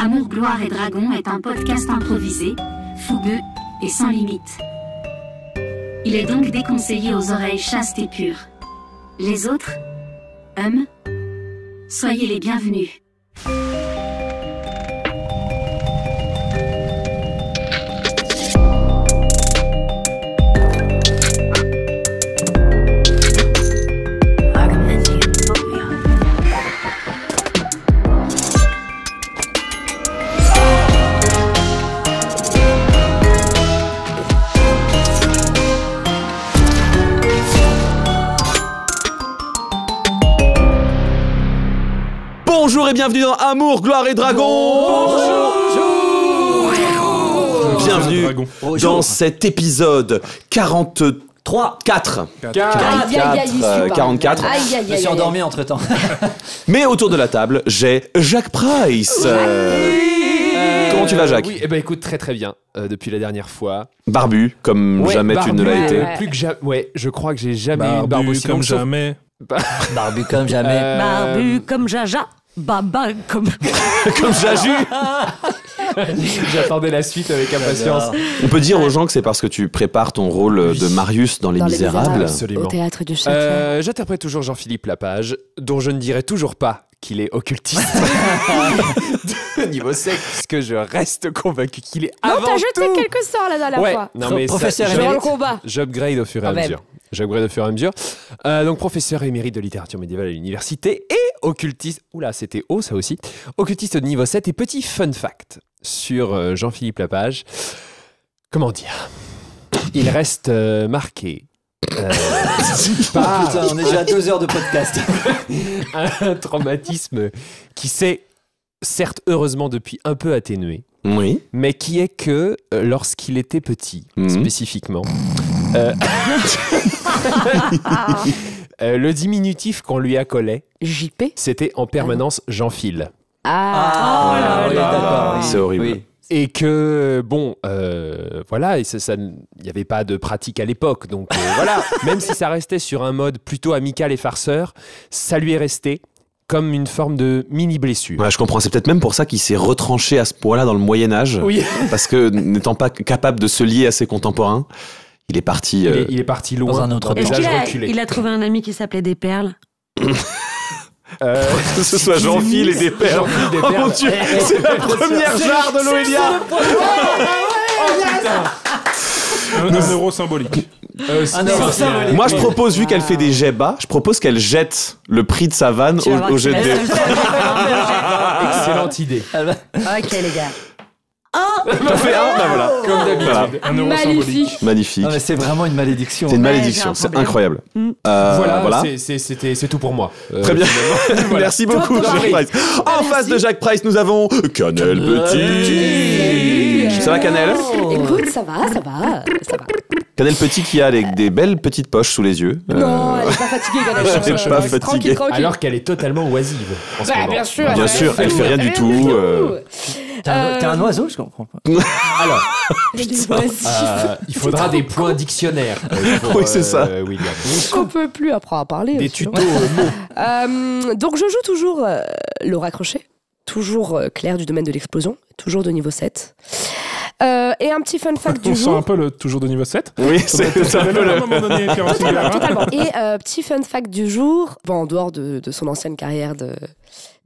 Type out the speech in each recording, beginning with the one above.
Amour, gloire et dragon est un podcast improvisé, fougueux et sans limite. Il est donc déconseillé aux oreilles chastes et pures. Les autres, soyez les bienvenus. Bonjour et bienvenue dans Amour, gloire et dragon. Bonjour. Bienvenue dans cet épisode 44. Je me suis endormi entre temps. Mais autour de la table, j'ai Jacques Price. Comment tu vas, Jacques? Oui, écoute, très très bien. Depuis la dernière fois. Barbu, comme jamais tu ne l'as été. Plus que jamais. Ouais, je crois que j'ai jamais eu une barbe aussi comme longue. jamais. Barbu comme jamais. Barbu comme Jaja. Baba comme... Comme Jaju. J'attendais la suite avec impatience. On peut dire aux gens que c'est parce que tu prépares ton rôle de Marius dans Les Misérables. Absolument. Au théâtre du Châtelet. J'interprète toujours Jean-Philippe Lapage, dont je ne dirai toujours pas qu'il est occultiste de niveau sec, puisque je reste convaincu qu'il est avant tout... Non, t'as jeté quelques sorts la dernière fois. Non, mais Professeur ça, émérite. Dans le combat. J'upgrade au fur et à mesure. Donc, professeur émérite de littérature médiévale à l'université et occultiste. Oula, c'était haut ça aussi. Occultiste de niveau 7. Et petit fun fact sur Jean-Philippe Lapage. Comment dire? Il reste marqué. Putain, on est déjà à 2 heures de podcast. Un traumatisme qui s'est, certes, heureusement depuis un peu atténué. Oui. Mais qui est que lorsqu'il était petit, spécifiquement, le diminutif qu'on lui accolait, JP. c'était en permanence Jean-Phil. D'accord. C'est horrible. Oui. Et que, voilà, il n'y avait pas de pratique à l'époque. Donc voilà, même si ça restait sur un mode plutôt amical et farceur, ça lui est resté comme une forme de mini-blessure. Ouais, je comprends. C'est peut-être même pour ça qu'il s'est retranché à ce point-là dans le Moyen-Âge. Oui. Parce que n'étant pas capable de se lier à ses contemporains, il est parti... Il est parti loin. Dans un autre les temps. âges reculés. Il a trouvé un ami qui s'appelait Des Perles. Que ce soit Jean-Phil et des perles. Jean-Phil des Oh perles. mon Dieu, c'est la première jarre de Loelia. Un euro symbolique. Moi, je propose, vu qu'elle fait des jets bas, je propose qu'elle jette le prix de sa vanne au jet de dés. Excellente idée. Ok les gars. T'as fait un? Bah voilà. Comme d'habitude. Un euro symbolique. Magnifique. Non, mais c'est vraiment une malédiction. C'est une j'ai malédiction, un c'est problème. incroyable. Voilà. C'est tout pour moi. Très bien. Merci beaucoup, Toi, Jacques Price. En face de Jacques Price, nous avons Canel Petit. Ça va, Canel? Écoute, ça va. Canel Petit qui a des belles petites poches sous les yeux. Non, elle est pas fatiguée, Ganesh. Elle est pas fatiguée. Tranquille. Alors qu'elle est totalement oisive en ce moment. Bien sûr. Bien sûr, elle fait rien du tout. T'es un oiseau, je comprends pas. Alors, il faudra des points dictionnaires. Oui, c'est ça. William. On peut plus apprendre à parler. Des aussi, tutos mots. Donc je joue toujours Laura Crochet, toujours Claire du domaine de l'explosion, toujours de niveau 7. Et un petit fun fact du On sent jour. un peu toujours de niveau 7. Oui, c'est un peu À un le... moment donné, Pierre Singular. Totalement. Et petit fun fact du jour, en dehors de son ancienne carrière de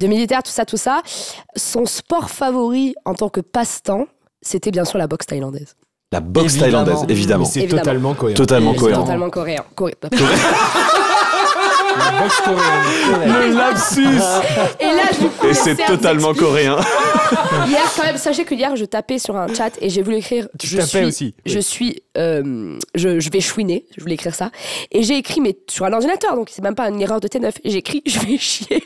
militaire, tout ça, son sport favori en tant que passe-temps, c'était bien sûr la boxe thaïlandaise. La boxe Évidemment. thaïlandaise, évidemment. C'est Évidemment. totalement cohérent. Totalement C'est cohérent. totalement coréen. La boxe coréenne. Le lapsus. Et là, du coup, Et c'est totalement coréen. Hier, quand même, sachez que hier, je tapais sur un chat et j'ai voulu écrire. Tu tapais aussi. Je vais chouiner, je voulais écrire ça. Et j'ai écrit, mais sur un ordinateur, donc c'est même pas une erreur de T9. Et j'ai écrit, je vais chier.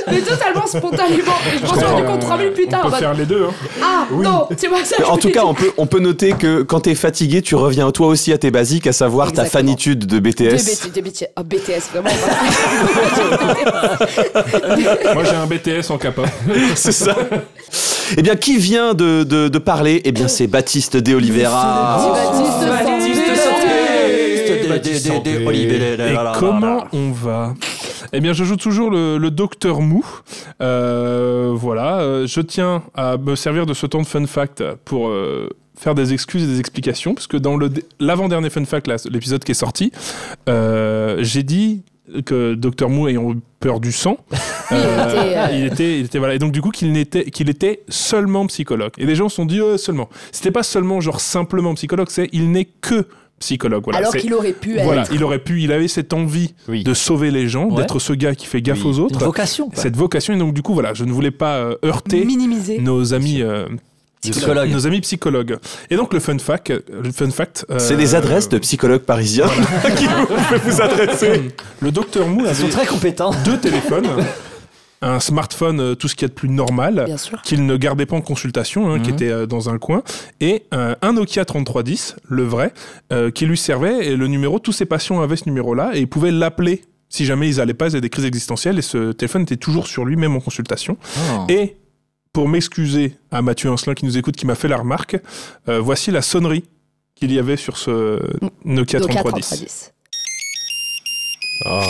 Mais totalement spontanément. Et je m'en suis rendu compte 3 minutes plus tard. On peut faire les deux. Hein. Ah, non, c'est pas ça. En tout cas, on peut noter que quand t'es fatigué, tu reviens toi aussi à tes basiques, à savoir ta Exactement. fanitude de BTS. BTS, vraiment. Moi, j'ai un BTS en kappa. C'est ça. Eh bien, qui vient de parler? Eh bien, c'est Baptiste De Oliveira. Olivier. Et comment on va? Eh bien, je joue toujours le Docteur Mou. Voilà. Je tiens à me servir de ce temps de fun fact pour faire des excuses et des explications, parce que dans l'avant-dernier fun fact, là, l'épisode qui est sorti, j'ai dit que Docteur Mou ayant peur du sang, il était voilà, et donc du coup qu'il était seulement psychologue. Et les gens se sont dit seulement. C'était pas seulement genre simplement psychologue, c'est il n'est que psychologue. Voilà, alors qu'il aurait pu être. Voilà, il avait cette envie de sauver les gens, d'être ce gars qui fait gaffe aux autres. Une vocation. Quoi. Cette vocation, et donc du coup voilà, je ne voulais pas heurter minimiser nos amis. Psychologues. Nos amis psychologues. Et donc le fun fact, c'est des adresses de psychologues parisiens qui vous vous adresser. Le Docteur Mou Ils sont très compétents. 2 téléphones, un smartphone, tout ce qu'il y a de plus normal, qu'il ne gardait pas en consultation, qui était dans un coin, et un Nokia 3310, le vrai, qui lui servait, et le numéro, tous ses patients avaient ce numéro-là, et ils pouvaient l'appeler si jamais ils n'allaient pas, ils avaient des crises existentielles, et ce téléphone était toujours sur lui, même en consultation. Et pour m'excuser à Mathieu Ancelin qui nous écoute, qui m'a fait la remarque, voici la sonnerie qu'il y avait sur ce Nokia 3310. Oh.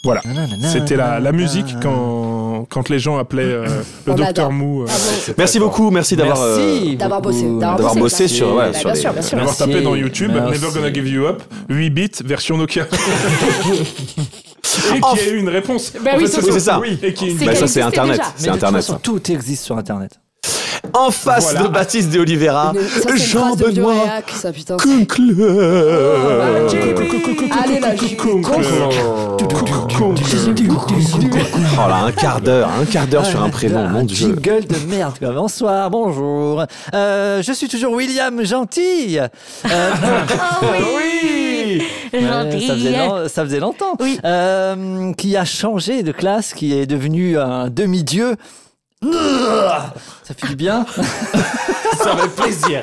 Voilà, c'était la musique quand les gens appelaient le Docteur Mou. Merci beaucoup, merci d'avoir bossé sur d'avoir tapé dans YouTube Never Gonna Give You Up 8 bits version Nokia. Et qui a eu une réponse. C'est ça. Et qui ça c'est Internet, c'est Internet. Tout existe sur Internet. En face de Baptiste de Oliveira, Jean-Benoît Allez là, oh là, un quart d'heure sur un prénom, mon Dieu. Jingle de merde, quoi. Bonsoir, bonjour. Je suis toujours William Gentil. Oui. Gentil. Ça faisait longtemps. Oui. Qui a changé de classe, qui est devenu un demi-dieu. Ça fait du bien. Ça fait plaisir.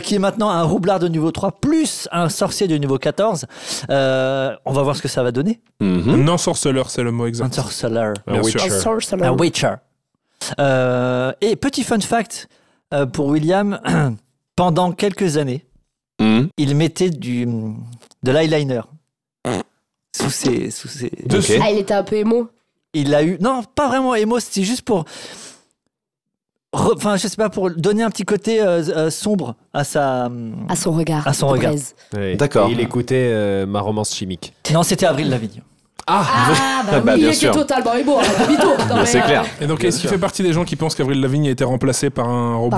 Qui est maintenant un roublard de niveau 3 plus un sorcier de niveau 14. On va voir ce que ça va donner. Un ensorceleur, c'est le mot exact. Un sorceleur. Bien sûr. Un witcher. Et petit fun fact pour William, pendant quelques années, il mettait de l'eyeliner sous ses... Okay. Ah, il était un peu émo. Il a eu... Non, pas vraiment émo, c'était juste pour... Enfin, je sais pas, pour donner un petit côté sombre à son regard. À son regard. Oui. D'accord. Et il écoutait ma romance chimique. Non, c'était Avril Lavigne. Oui, il était totalement émo. C'est clair. Et donc, est-ce qu'il fait partie des gens qui pensent qu'Avril Lavigne a été remplacée par un robot,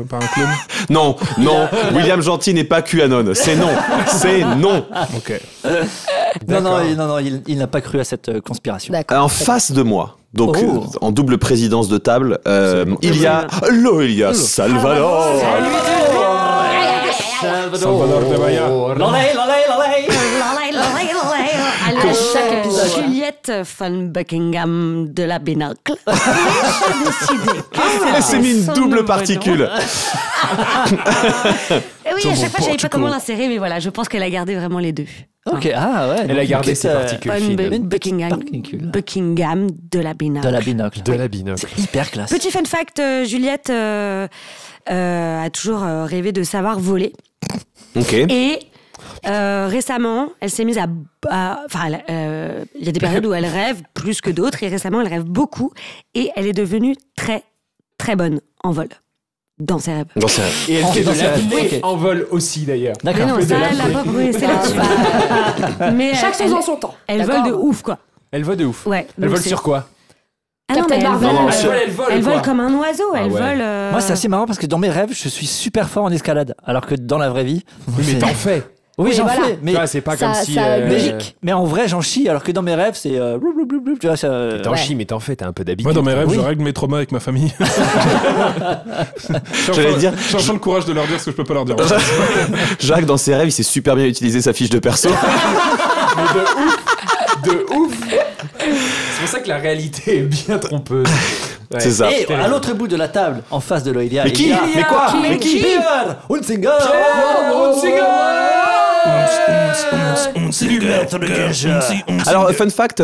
par un clone Non, William Gentil n'est pas QAnon. C'est non. Ok. Non, il n'a pas cru à cette conspiration. En face de moi, donc en double présidence de table, il y a Salvador. Salvador de Bahia. Alors, chaque épisode. Juliette von Buckingham de la Binocle. J'ai décidé. Elle s'est mis une double particule. Oui, à chaque fois, je savais pas comment l'insérer, mais voilà, je pense qu'elle a gardé vraiment les deux. Ok, ouais. Elle a gardé ses particules fines. Buckingham de la Binocle. De la Binocle. Hyper classe. Petit fun fact, Juliette a toujours rêvé de savoir voler. Ok. Et récemment, elle s'est mise il y a des périodes où elle rêve plus que d'autres, et récemment, elle rêve beaucoup, et elle est devenue très, très bonne en vol. Dans ses rêves. Et elle fait de l'apnée en vol aussi, d'ailleurs. D'accord. Mais non, ça, elle l'a pas brûlé, c'est là-dessus. Mais chaque chose en son temps. Elle vole de ouf, quoi. Elle vole de ouf. Ouais. Elle vole sur quoi? Captain Marvel. Elle vole comme un oiseau. Elle vole. Moi, c'est assez marrant parce que dans mes rêves, je suis super fort en escalade. Alors que dans la vraie vie. Oui, mais t'en fais. Oui, j'en fais. Mais c'est pas comme si. Mais en vrai, j'en chie. Alors que dans mes rêves, c'est. Tu vois, ça. T'en chies, mais t'en fais, t'as un peu d'habitude. Moi, dans mes rêves, je règle mes traumas avec ma famille. J'allais dire. J'ai enfin le courage de leur dire ce que je peux pas leur dire. Jacques, dans ses rêves, il sait super bien utiliser sa fiche de perso. Mais de ouf. C'est pour ça que la réalité est bien trompeuse. Ouais. C'est ça. Et à l'autre bout de la table, en face de Loïlia. Mais qui? Mais quoi? Mais qui? Hunzinger. Alors, fun fact,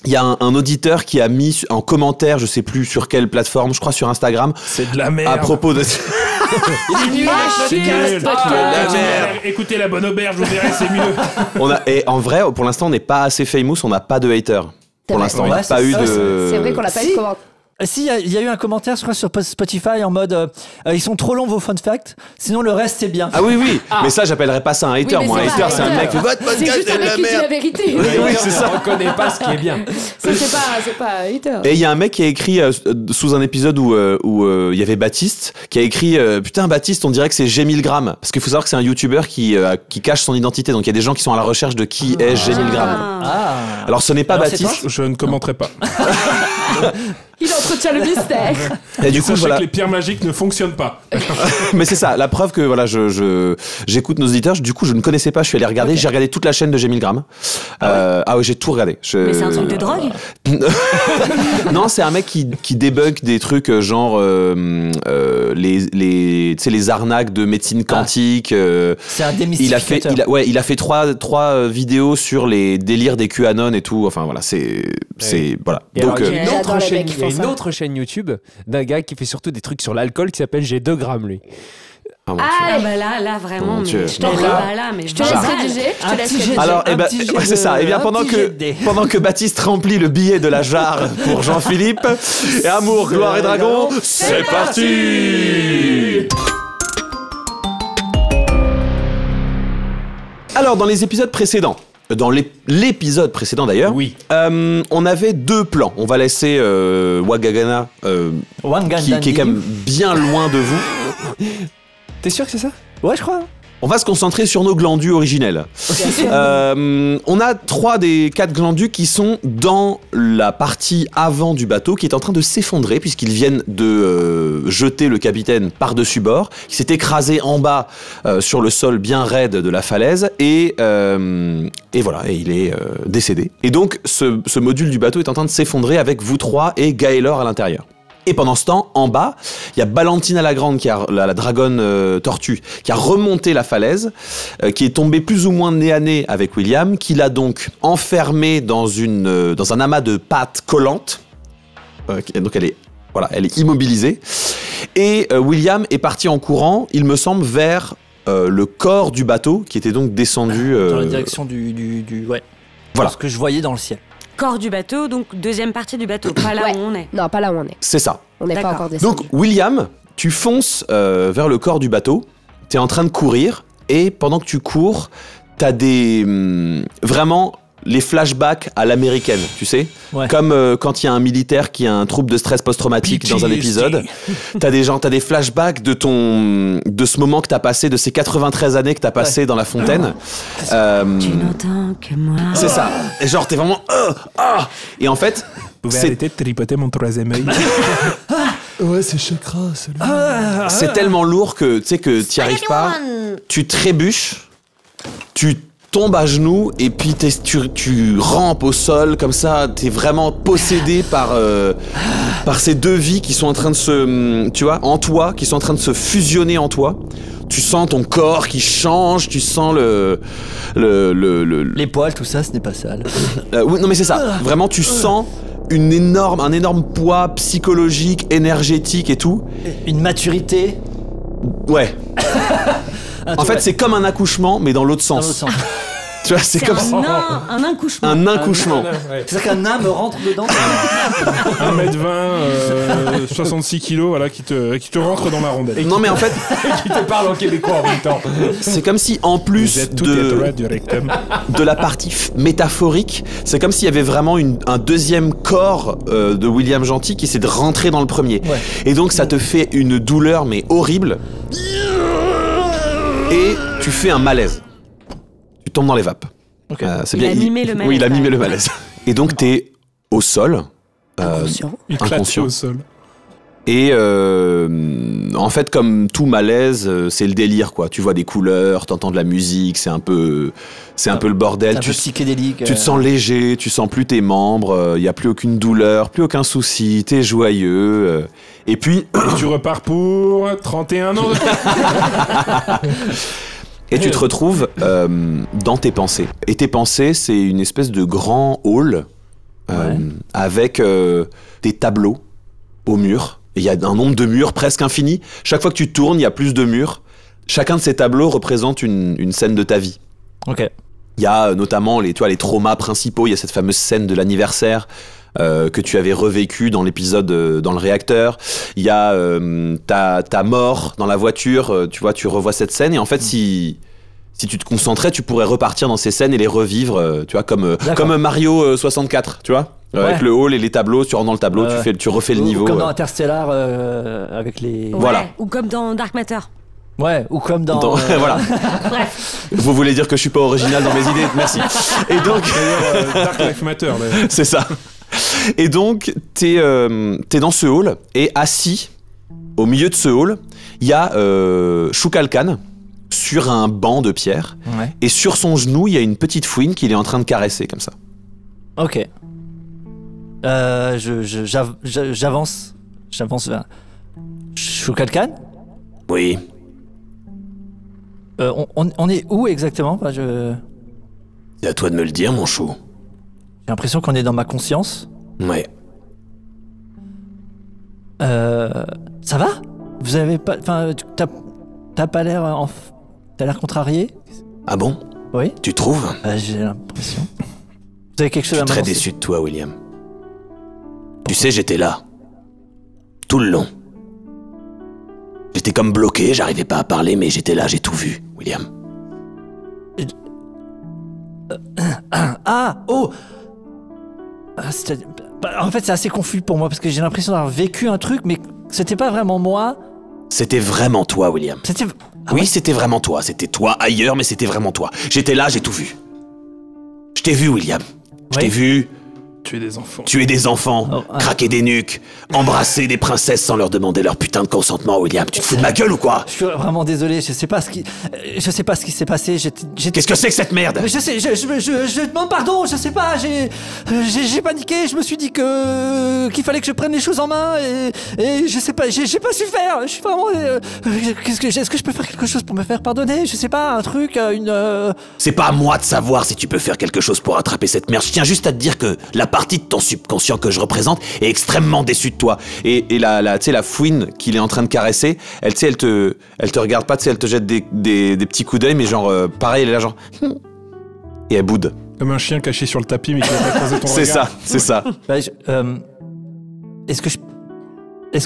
Il y a un auditeur qui a mis en commentaire, je sais plus sur quelle plateforme, je crois sur Instagram. C'est de la merde. À propos de... C'est nul. La merde. Écoutez la bonne auberge, vous verrez, c'est mieux. Et en vrai, pour l'instant, on n'est pas assez famous, on n'a pas de haters. Pour l'instant, il n'y a pas eu de... C'est vrai qu'on n'a pas eu de commentaire. Si, il y a eu un commentaire, je crois, sur Spotify en mode ils sont trop longs vos fun facts, sinon le reste c'est bien. Ah oui, mais ça, j'appellerais pas ça un hater. Oui, moi, un hater, c'est un mec. Votre podcast, c'est juste un mec qui dit la vérité. Oui, c'est ça. On reconnaît pas ce qui est bien. Ça, c'est pas un hater. Et il y a un mec qui a écrit sous un épisode où il y avait Baptiste, qui a écrit putain, Baptiste, on dirait que c'est G1000grammes. Parce qu'il faut savoir que c'est un YouTuber qui cache son identité. Donc il y a des gens qui sont à la recherche de qui est G1000grammes. Alors ce n'est pas Baptiste. Je ne commenterai pas. Il entretient le mystère. Et du coup, sachez que les pierres magiques ne fonctionnent pas. Mais c'est ça, la preuve que voilà, j'écoute nos auditeurs. Du coup, je ne connaissais pas, je suis allé regarder. Okay. J'ai regardé toute la chaîne de G1000grammes. Ah ouais, j'ai tout regardé. Mais c'est un truc de drogue? Non, c'est un mec qui débug des trucs genre les arnaques de médecine quantique. C'est un démystificateur. Il a fait trois vidéos sur les délires des QAnon et tout. Enfin voilà, c'est voilà. Et donc alors, il y a une autre chaîne YouTube d'un gars qui fait surtout des trucs sur l'alcool qui s'appelle J'ai 2 grammes lui. Bah là vraiment, mais je te laisse rédiger. Alors, c'est ça. Et bien pendant que Baptiste remplit le billet de la jarre pour Jean-Philippe, et Amour, Gloire et Dragon, c'est parti. Alors, dans les épisodes précédents. Dans l'épisode précédent d'ailleurs, oui. On avait 2 plans. On va laisser Wangagana, qui est quand même bien loin de vous. T'es sûr que c'est ça? Ouais, je crois. On va se concentrer sur nos glandus originels. On a 3 des 4 glandus qui sont dans la partie avant du bateau qui est en train de s'effondrer puisqu'ils viennent de jeter le capitaine par-dessus bord, qui s'est écrasé en bas sur le sol bien raide de la falaise et voilà, et il est décédé. Et donc ce module du bateau est en train de s'effondrer avec vous 3 et Gaelor à l'intérieur. Et pendant ce temps, en bas, il y a Valentina la Grande, qui a la dragonne tortue, qui a remonté la falaise, qui est tombée plus ou moins nez à nez avec William, qui l'a donc enfermée dans un amas de pâtes collantes. Donc elle est immobilisée. Et William est parti en courant, il me semble, vers le corps du bateau, qui était donc descendu... dans la direction du ouais. Voilà. Ce que je voyais dans le ciel. Corps du bateau, donc deuxième partie du bateau, pas là où on est. Non, pas là où on est. C'est ça. On n'est pas encore descendu. Donc William, tu fonces vers le corps du bateau, t'es en train de courir, et pendant que tu cours, t'as des... vraiment... les flashbacks à l'américaine, tu sais, comme quand il y a un militaire qui a un trouble de stress post-traumatique dans un épisode, t'as des flashbacks de ce moment que t'as passé, de ces 93 années que t'as passé dans la fontaine. Tu n'entends que moi. C'est ça. Et genre t'es vraiment et en fait, vous pouvez arrêter de tripoter mon 3e œil. Ouais, c'est chakra, celui-là. C'est tellement lourd que tu sais que t'y arrives pas. Tu trébuches, tu tombes à genoux et puis tu rampes au sol comme ça, t'es vraiment possédé par ces 2 vies qui sont en train de en toi, qui sont en train de se fusionner en toi. Tu sens ton corps qui change, tu sens les poils, tout ça, ce n'est pas sale. Oui, non mais c'est ça. Vraiment, tu sens un énorme poids psychologique, énergétique et tout. Une maturité. Ouais. En fait, c'est comme un accouchement, mais dans l'autre sens. Tu vois, c'est comme ça. Un accouchement. Un accouchement. C'est-à-dire qu'un nain me rentre dedans. 1m20, 66 kilos, voilà, qui te rentre dans ma rondelle. Non, mais en fait, qui te parle en québécois en même temps. C'est comme si, en plus de la partie métaphorique, c'est comme s'il y avait vraiment un deuxième corps de William Gentil qui essaie de rentrer dans le premier. Ouais. Et donc, ça te fait une douleur, mais horrible. Et tu fais un malaise. Tu tombes dans les vapes. Okay. C'est il a mimé le malaise. Oui, il a mimé le malaise. Et donc, t'es au sol. Inconscient au sol. Et en fait, comme tout malaise, c'est le délire, quoi. Tu vois des couleurs, t'entends de la musique, c'est un peu le bordel. C'est un peu psychédélique. Tu te sens léger, tu sens plus tes membres, y a plus aucune douleur, plus aucun souci, t'es joyeux. Et puis... Et tu repars pour 31 ans. Et tu te retrouves dans tes pensées. Et tes pensées, c'est une espèce de grand hall avec des tableaux au mur. Il y a un nombre de murs presque infini. Chaque fois que tu tournes, il y a plus de murs. Chacun de ces tableaux représente une scène de ta vie. Ok. Il y a notamment les traumas principaux. Il y a cette fameuse scène de l'anniversaire que tu avais revécu dans l'épisode dans le réacteur. Il y a ta mort dans la voiture. Tu vois, tu revois cette scène. Et en fait, si tu te concentrais, tu pourrais repartir dans ces scènes et les revivre, tu vois, comme Mario 64, tu vois. Avec le hall et les tableaux, tu rentres dans le tableau, tu refais le niveau. Comme dans Interstellar avec les. Voilà. Ou comme dans Dark Matter. Ouais, ou comme dans. Voilà. Bref. Vous voulez dire que je suis pas original dans mes idées, merci. Et donc. Dark Life Matter. Là. C'est ça. Et donc, t'es dans ce hall et assis au milieu de ce hall, il y a Shukalkan sur un banc de pierre et sur son genou, il y a une petite fouine qu'il est en train de caresser comme ça. Ok. J'avance vers Shukalkan. Oui. On est où exactement? C'est à toi de me le dire, mon chou. J'ai l'impression qu'on est dans ma conscience. Ouais. Ça va? Vous avez pas... Enfin, t'as pas l'air... T'as l'air contrarié? Ah bon? Oui. Tu trouves? J'ai l'impression. Vous avez quelque chose à m'annoncer? Je suis très déçu de toi, William. Tu sais, j'étais là. Tout le long. J'étais comme bloqué, j'arrivais pas à parler, mais j'étais là, j'ai tout vu, William. En fait, c'est assez confus pour moi, parce que j'ai l'impression d'avoir vécu un truc, mais c'était pas vraiment moi. C'était vraiment toi, William. Oui, c'était vraiment toi. C'était toi ailleurs, mais c'était vraiment toi. J'étais là, j'ai tout vu. Je t'ai vu, William. Je t'ai vu... Tuer des enfants. Tuer des enfants, craquer des nuques, embrasser des princesses sans leur demander leur putain de consentement, William. Tu te fous de ma gueule ou quoi? Je suis vraiment désolé, je sais pas ce qui s'est passé. Qu'est-ce que c'est que cette merde? Je sais, je demande pardon, je sais pas, j'ai paniqué, je me suis dit qu'il fallait que je prenne les choses en main et je sais pas, j'ai pas su faire. Je suis vraiment. Est-ce que je peux faire quelque chose pour me faire pardonner? Je sais pas, un truc, C'est pas à moi de savoir si tu peux faire quelque chose pour attraper cette merde. Je tiens juste à te dire que la partie de ton subconscient que je représente est extrêmement déçue de toi. Et la fouine qu'il est en train de caresser, elle te regarde pas, elle te jette des petits coups d'œil, mais genre, pareil, elle est là genre... Et elle boude. Comme un chien caché sur le tapis, mais qui va pas croiser ton regard. C'est ça. Est-ce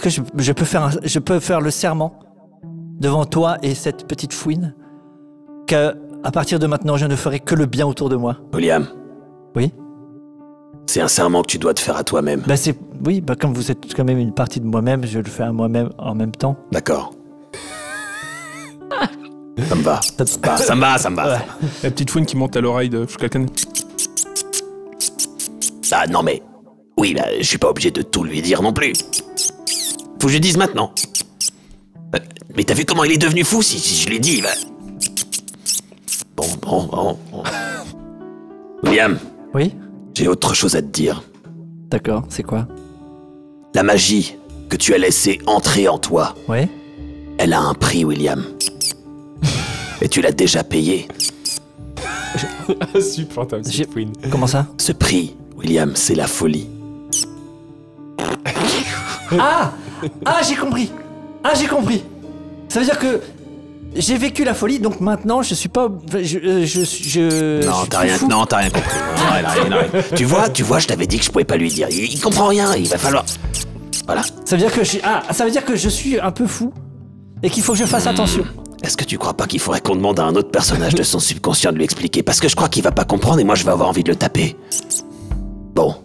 que je peux faire le serment devant toi et cette petite fouine qu'à partir de maintenant, je ne ferai que le bien autour de moi? William. Oui? C'est un serment que tu dois te faire à toi-même. Oui, comme vous êtes quand même une partie de moi-même, je le fais à moi-même en même temps. D'accord. Ça me va. Ça me va. Ouais. La petite fouine qui monte à l'oreille de quelqu'un. Ah non mais... Oui, je suis pas obligé de tout lui dire non plus. Faut que je dise maintenant. Mais t'as vu comment il est devenu fou si je l'ai dit, Bon. William. Oui? J'ai autre chose à te dire. D'accord, c'est quoi? La magie que tu as laissée entrer en toi. Oui? Elle a un prix, William. Et tu l'as déjà payé. Supportable, cette fouine. Comment ça? Ce prix, William, c'est la folie. J'ai compris. Ça veut dire que j'ai vécu la folie, donc maintenant je suis pas. Non, t'as rien compris. Non. Tu vois, je t'avais dit que je pouvais pas lui dire. Il comprend rien, il va falloir. Voilà. Ça veut dire que je suis un peu fou et qu'il faut que je fasse attention. Est-ce que tu crois pas qu'il faudrait qu'on demande à un autre personnage de son subconscient de lui expliquer? Parce que je crois qu'il va pas comprendre et moi je vais avoir envie de le taper. Bon.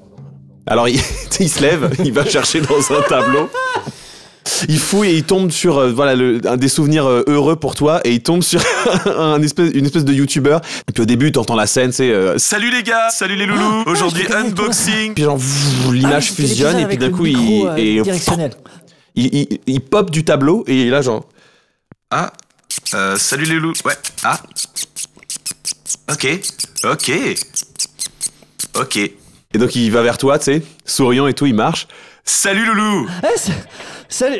Alors il se lève, il va chercher dans un tableau. Il fouille et il tombe sur un des souvenirs heureux pour toi et il tombe sur une espèce de youtubeur. Et puis au début t'entends la scène, c'est salut les gars, salut les loulous, aujourd'hui unboxing. Puis genre l'image fusionne et puis d'un coup il pop du tableau et il est là genre salut les loulous, ouais, ok. Et donc il va vers toi, tu sais, souriant et tout, il marche. Salut Loulou. Salut,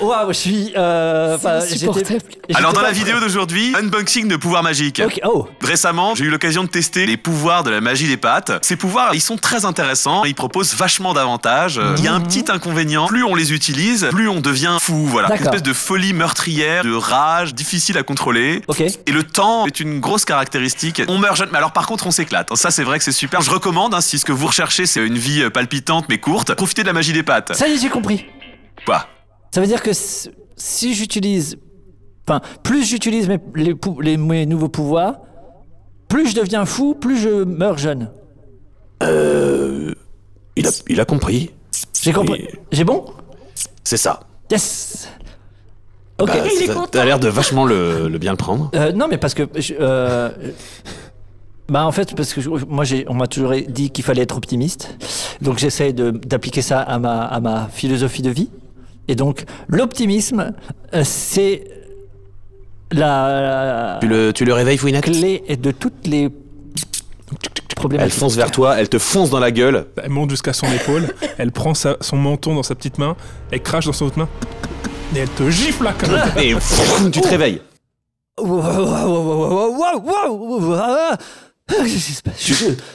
waouh, je suis. Insupportable. Alors dans la vidéo d'aujourd'hui, unboxing de pouvoirs magiques. Okay, oh. Récemment, j'ai eu l'occasion de tester les pouvoirs de la magie des pâtes. Ces pouvoirs, ils sont très intéressants. Ils proposent vachement d'avantages. Il y a un petit inconvénient. Plus on les utilise, plus on devient fou. Voilà, une espèce de folie meurtrière, de rage, difficile à contrôler. Okay. Et le temps est une grosse caractéristique. On meurt jeune, mais alors par contre, on s'éclate. Ça, c'est vrai que c'est super. Je recommande, si ce que vous recherchez, c'est une vie palpitante mais courte, profitez de la magie des pâtes. Ça y est, j'ai compris. Quoi ? Ça veut dire que si j'utilise... Enfin, plus j'utilise mes nouveaux pouvoirs, plus je deviens fou, plus je meurs jeune. Il a compris. J'ai compris. J'ai bon ? C'est ça. Yes. Ok. T'as l'air de vachement le bien le prendre. Non, mais parce que... en fait, parce que on m'a toujours dit qu'il fallait être optimiste. Donc j'essaie d'appliquer ça à ma philosophie de vie. Et donc, l'optimisme, c'est la... Tu le réveilles, Fouinette ? Clé de toutes les problématiques. Elle fonce vers toi, elle te fonce dans la gueule. Elle monte jusqu'à son épaule, elle prend son menton dans sa petite main, elle crache dans son autre main, et elle te gifle là comme ça. Et tu te réveilles.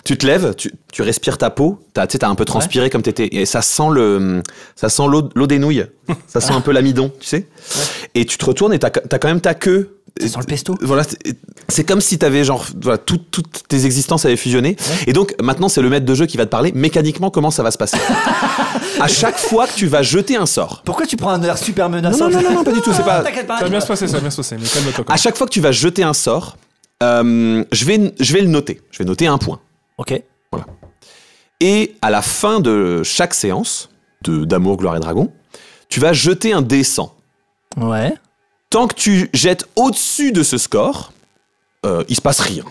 Tu te lèves, tu respires ta peau, t'as un peu transpiré comme t'étais, et ça sent l'eau des nouilles, ça sent un peu l'amidon, tu sais. Ouais. Et tu te retournes et t'as quand même ta queue. Ça sent le pesto. Voilà, c'est comme si t'avais toutes tes existences avaient fusionné. Ouais. Et donc maintenant c'est le maître de jeu qui va te parler mécaniquement comment ça va se passer. À chaque fois que tu vas jeter un sort. Pourquoi tu prends un air super menaçant ? Non, pas du tout. C'est pas. Ça va bien se passer, mais calme-toi. À chaque fois que tu vas jeter un sort. Je vais le noter. Je vais noter un point. Ok. Voilà. Et à la fin de chaque séance d'Amour, Gloire et Dragon, tu vas jeter un dé 100. Ouais. Tant que tu jettes au-dessus de ce score, il se passe rien.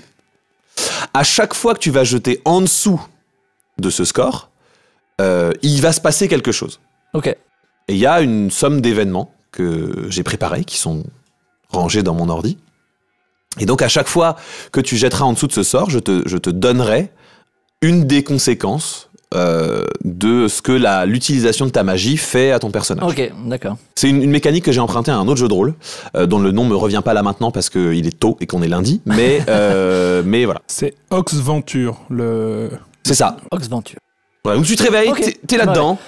À chaque fois que tu vas jeter en dessous de ce score, il va se passer quelque chose. Ok. Et il y a une somme d'événements que j'ai préparés, qui sont rangés dans mon ordi. Et donc, à chaque fois que tu jetteras en dessous de ce sort, je te donnerai une des conséquences de ce que l'utilisation de ta magie fait à ton personnage. Ok, d'accord. C'est une mécanique que j'ai empruntée à un autre jeu de rôle, dont le nom me revient pas là maintenant parce qu'il est tôt et qu'on est lundi, mais voilà. C'est Ox Venture, C'est ça. Ox Venture. Voilà, donc tu te réveilles, okay. T'es là-dedans,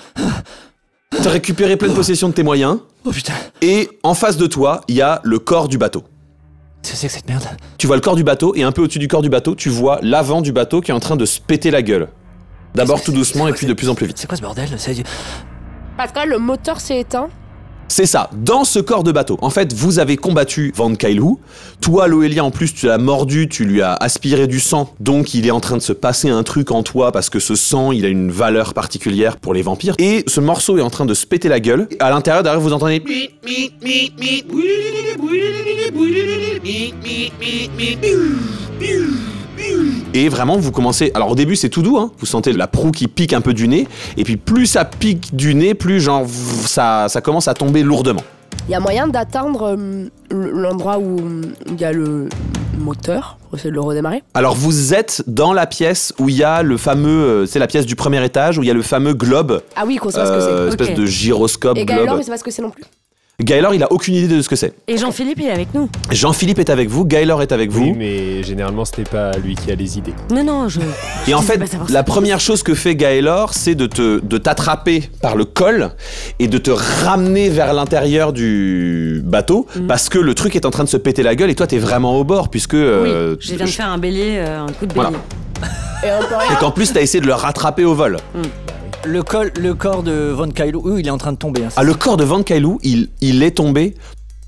t'as récupéré pleine possession de tes moyens, et en face de toi, il y a le corps du bateau. Qu'est-ce que c'est que cette merde ? Tu vois le corps du bateau, et un peu au-dessus du corps du bateau, tu vois l'avant du bateau qui est en train de se péter la gueule. D'abord tout doucement, et puis de plus en plus vite. C'est quoi ce bordel ? Pascal, le moteur s'est éteint. C'est ça, dans ce corps de bateau. En fait, vous avez combattu Van Kailhu. Toi, Loelia, en plus, tu l'as mordu, tu lui as aspiré du sang. Donc, il est en train de se passer un truc en toi parce que ce sang, il a une valeur particulière pour les vampires. Et ce morceau est en train de se péter la gueule. À l'intérieur, derrière, vous entendez... Et vraiment, vous commencez... Alors au début, c'est tout doux, hein. Vous sentez la proue qui pique un peu du nez. Et puis plus ça pique du nez, plus genre ça commence à tomber lourdement. Il y a moyen d'atteindre l'endroit où il y a le moteur pour essayer de le redémarrer ? Alors vous êtes dans la pièce où il y a le fameux... c'est la pièce du premier étage où il y a le fameux globe. Ah oui, qu'on sait pas ce que c'est. Espèce de gyroscope Et globe. Gaëlor, il sait pas ce que c'est non plus. Gaëlor, il a aucune idée de ce que c'est. Et Jean-Philippe, il est avec nous. Jean-Philippe est avec vous, Gaëlor est avec vous. Oui, mais généralement, c'était pas lui qui a les idées. Non, Et en fait, la première chose que fait Gaëlor, c'est de t'attraper par le col et de te ramener vers l'intérieur du bateau parce que le truc est en train de se péter la gueule et toi, t'es vraiment au bord puisque... Oui, je viens de faire un bélier, un coup de bélier. Voilà. Et qu'en plus, t'as essayé de le rattraper au vol. Le corps de Van Kailhu, il est en train de tomber. Le corps de Van Kailhu, il est tombé.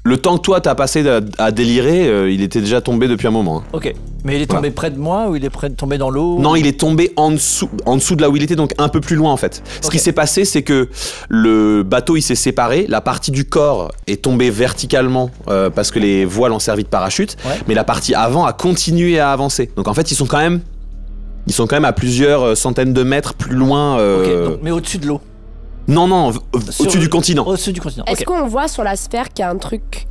Le temps que toi t'as passé à délirer, il était déjà tombé depuis un moment. Ok, mais il est tombé près de moi ou il est tombé dans l'eau ? Non, il est tombé en dessous de là où il était, donc un peu plus loin en fait. Ce qui s'est passé, c'est que le bateau il s'est séparé, la partie du corps est tombée verticalement parce que les voiles ont servi de parachute, mais la partie avant a continué à avancer. Donc en fait, ils sont quand même à plusieurs centaines de mètres plus loin. Donc, mais au-dessus de l'eau. Non, au-dessus du continent. Au-dessus du continent. Est-ce qu'on voit sur la sphère qu'il y a un truc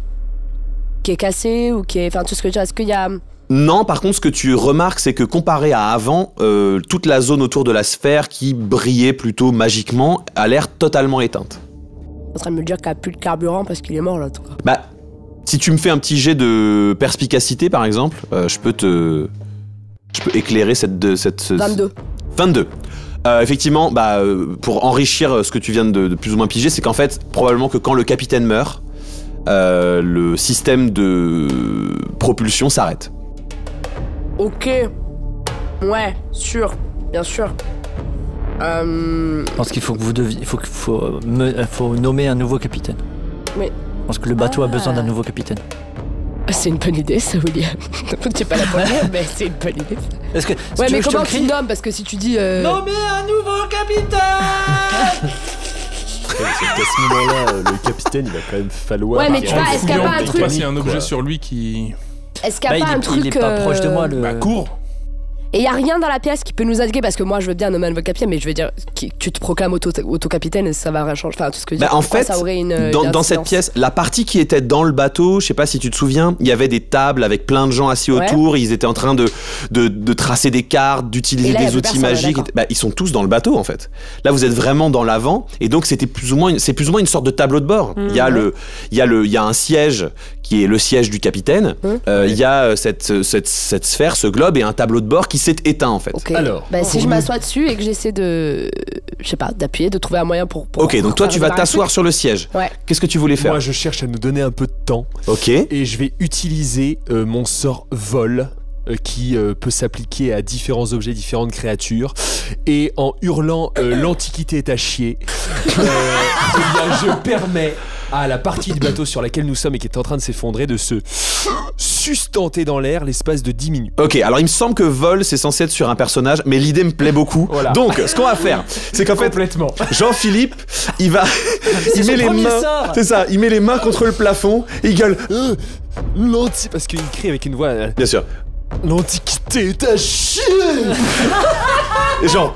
qui est cassé ou qui est... Enfin, tout ce que je veux dire, est-ce qu'il y a Non, par contre, ce que tu remarques, c'est que comparé à avant, toute la zone autour de la sphère qui brillait plutôt magiquement a l'air totalement éteinte. En train de me dire qu'il n'y a plus de carburant parce qu'il est mort là. Bah, si tu me fais un petit jet de perspicacité, par exemple, je peux éclairer cette 22. 22. Effectivement, pour enrichir ce que tu viens de plus ou moins piger, c'est qu'en fait, probablement que quand le capitaine meurt, le système de propulsion s'arrête. Ok. Ouais, sûr, bien sûr. Je pense qu'il faut que faut nommer un nouveau capitaine. Oui. Je pense que le bateau a besoin d'un nouveau capitaine. C'est une bonne idée, ça, William. Tu pas la première, mais c'est une bonne idée. Est-ce que, ouais, mais comment tu nommes? Parce que si tu dis. Nommez un nouveau capitaine. C'est qu'à ce moment-là, le capitaine, il va quand même falloir. Ouais, mais tu vois, est-ce qu'il n'y a pas un truc. S'il y a un objet sur lui qui. Est-ce qu'il n'y a pas un truc. Il est pas proche de moi, le. Cours. Et il n'y a rien dans la pièce qui peut nous indiquer, parce que moi je veux bien nommer un nouveau capitaine, mais je veux dire, tu te proclames auto-capitaine et ça va rien changer. Enfin, tout ce que je dis. En fait, ça aurait dans cette pièce, la partie qui était dans le bateau, je sais pas si tu te souviens, il y avait des tables avec plein de gens assis autour, ils étaient en train de tracer des cartes, d'utiliser des outils magiques. Ils sont tous dans le bateau en fait. Là, vous êtes vraiment dans l'avant, et donc c'est plus ou moins une sorte de tableau de bord. Il y a un siège qui est le siège du capitaine. Il y a cette sphère, ce globe, et un tableau de bord qui s'est éteint en fait. Okay. Alors, si je m'assois dessus et que j'essaie de, je sais pas, d'appuyer, de trouver un moyen pour ok, donc toi tu vas t'asseoir sur le siège. Ouais. Qu'est-ce que tu voulais faire? Moi je cherche à nous donner un peu de temps. Ok. Et je vais utiliser mon sort vol. Qui peut s'appliquer à différents objets, différentes créatures, et en hurlant l'Antiquité est à chier, je permets à la partie du bateau sur laquelle nous sommes et qui est en train de s'effondrer de se sustenter dans l'air l'espace de 10 minutes. Ok, alors il me semble que vol c'est censé être sur un personnage, mais l'idée me plaît beaucoup. Voilà. Donc ce qu'on va faire, c'est qu'en fait Jean-Philippe, il met les mains, c'est ça, il met les mains contre le plafond et il gueule parce qu'il crie avec une voix. Bien sûr. L'Antiquité est à chier. Et genre,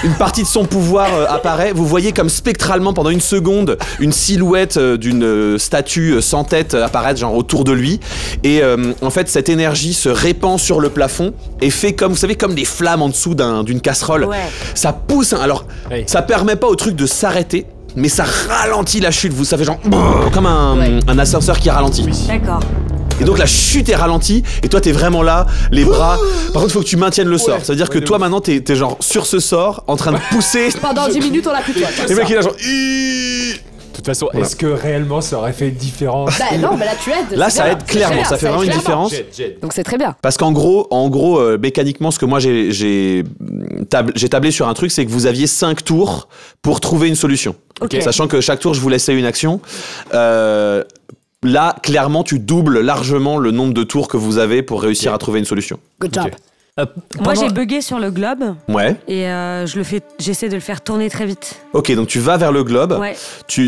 une partie de son pouvoir apparaît. Vous voyez comme spectralement pendant une seconde une silhouette d'une statue sans tête apparaître genre autour de lui. Et en fait cette énergie se répand sur le plafond et fait comme, vous savez, comme des flammes en dessous d'une casserole. Ouais. Ça pousse, alors ça permet pas au truc de s'arrêter, mais ça ralentit la chute. Ça fait genre comme un ascenseur qui ralentit. Oui. D'accord. Et donc la chute est ralentie et toi t'es vraiment là, les bras. Par contre il faut que tu maintiennes le sort. Ça veut dire que toi maintenant t'es genre sur ce sort en train de pousser. Pendant 10 minutes on l'a plus toi. Et le mec il a genre. De toute façon, est-ce que réellement ça aurait fait une différence? Bah non, mais là tu aides. Là ça aide clairement, ça fait vraiment une différence. Donc c'est très bien. Parce qu'en gros, mécaniquement, ce que moi j'ai tablé sur un truc, c'est que vous aviez 5 tours pour trouver une solution. Okay. Sachant que chaque tour je vous laissais une action. Là, clairement, tu doubles largement le nombre de tours que vous avez pour réussir à trouver une solution. Good job. Moi, j'ai bugué sur le globe. Ouais. Et j'essaie de le faire tourner très vite. Ok, donc tu vas vers le globe. Ouais.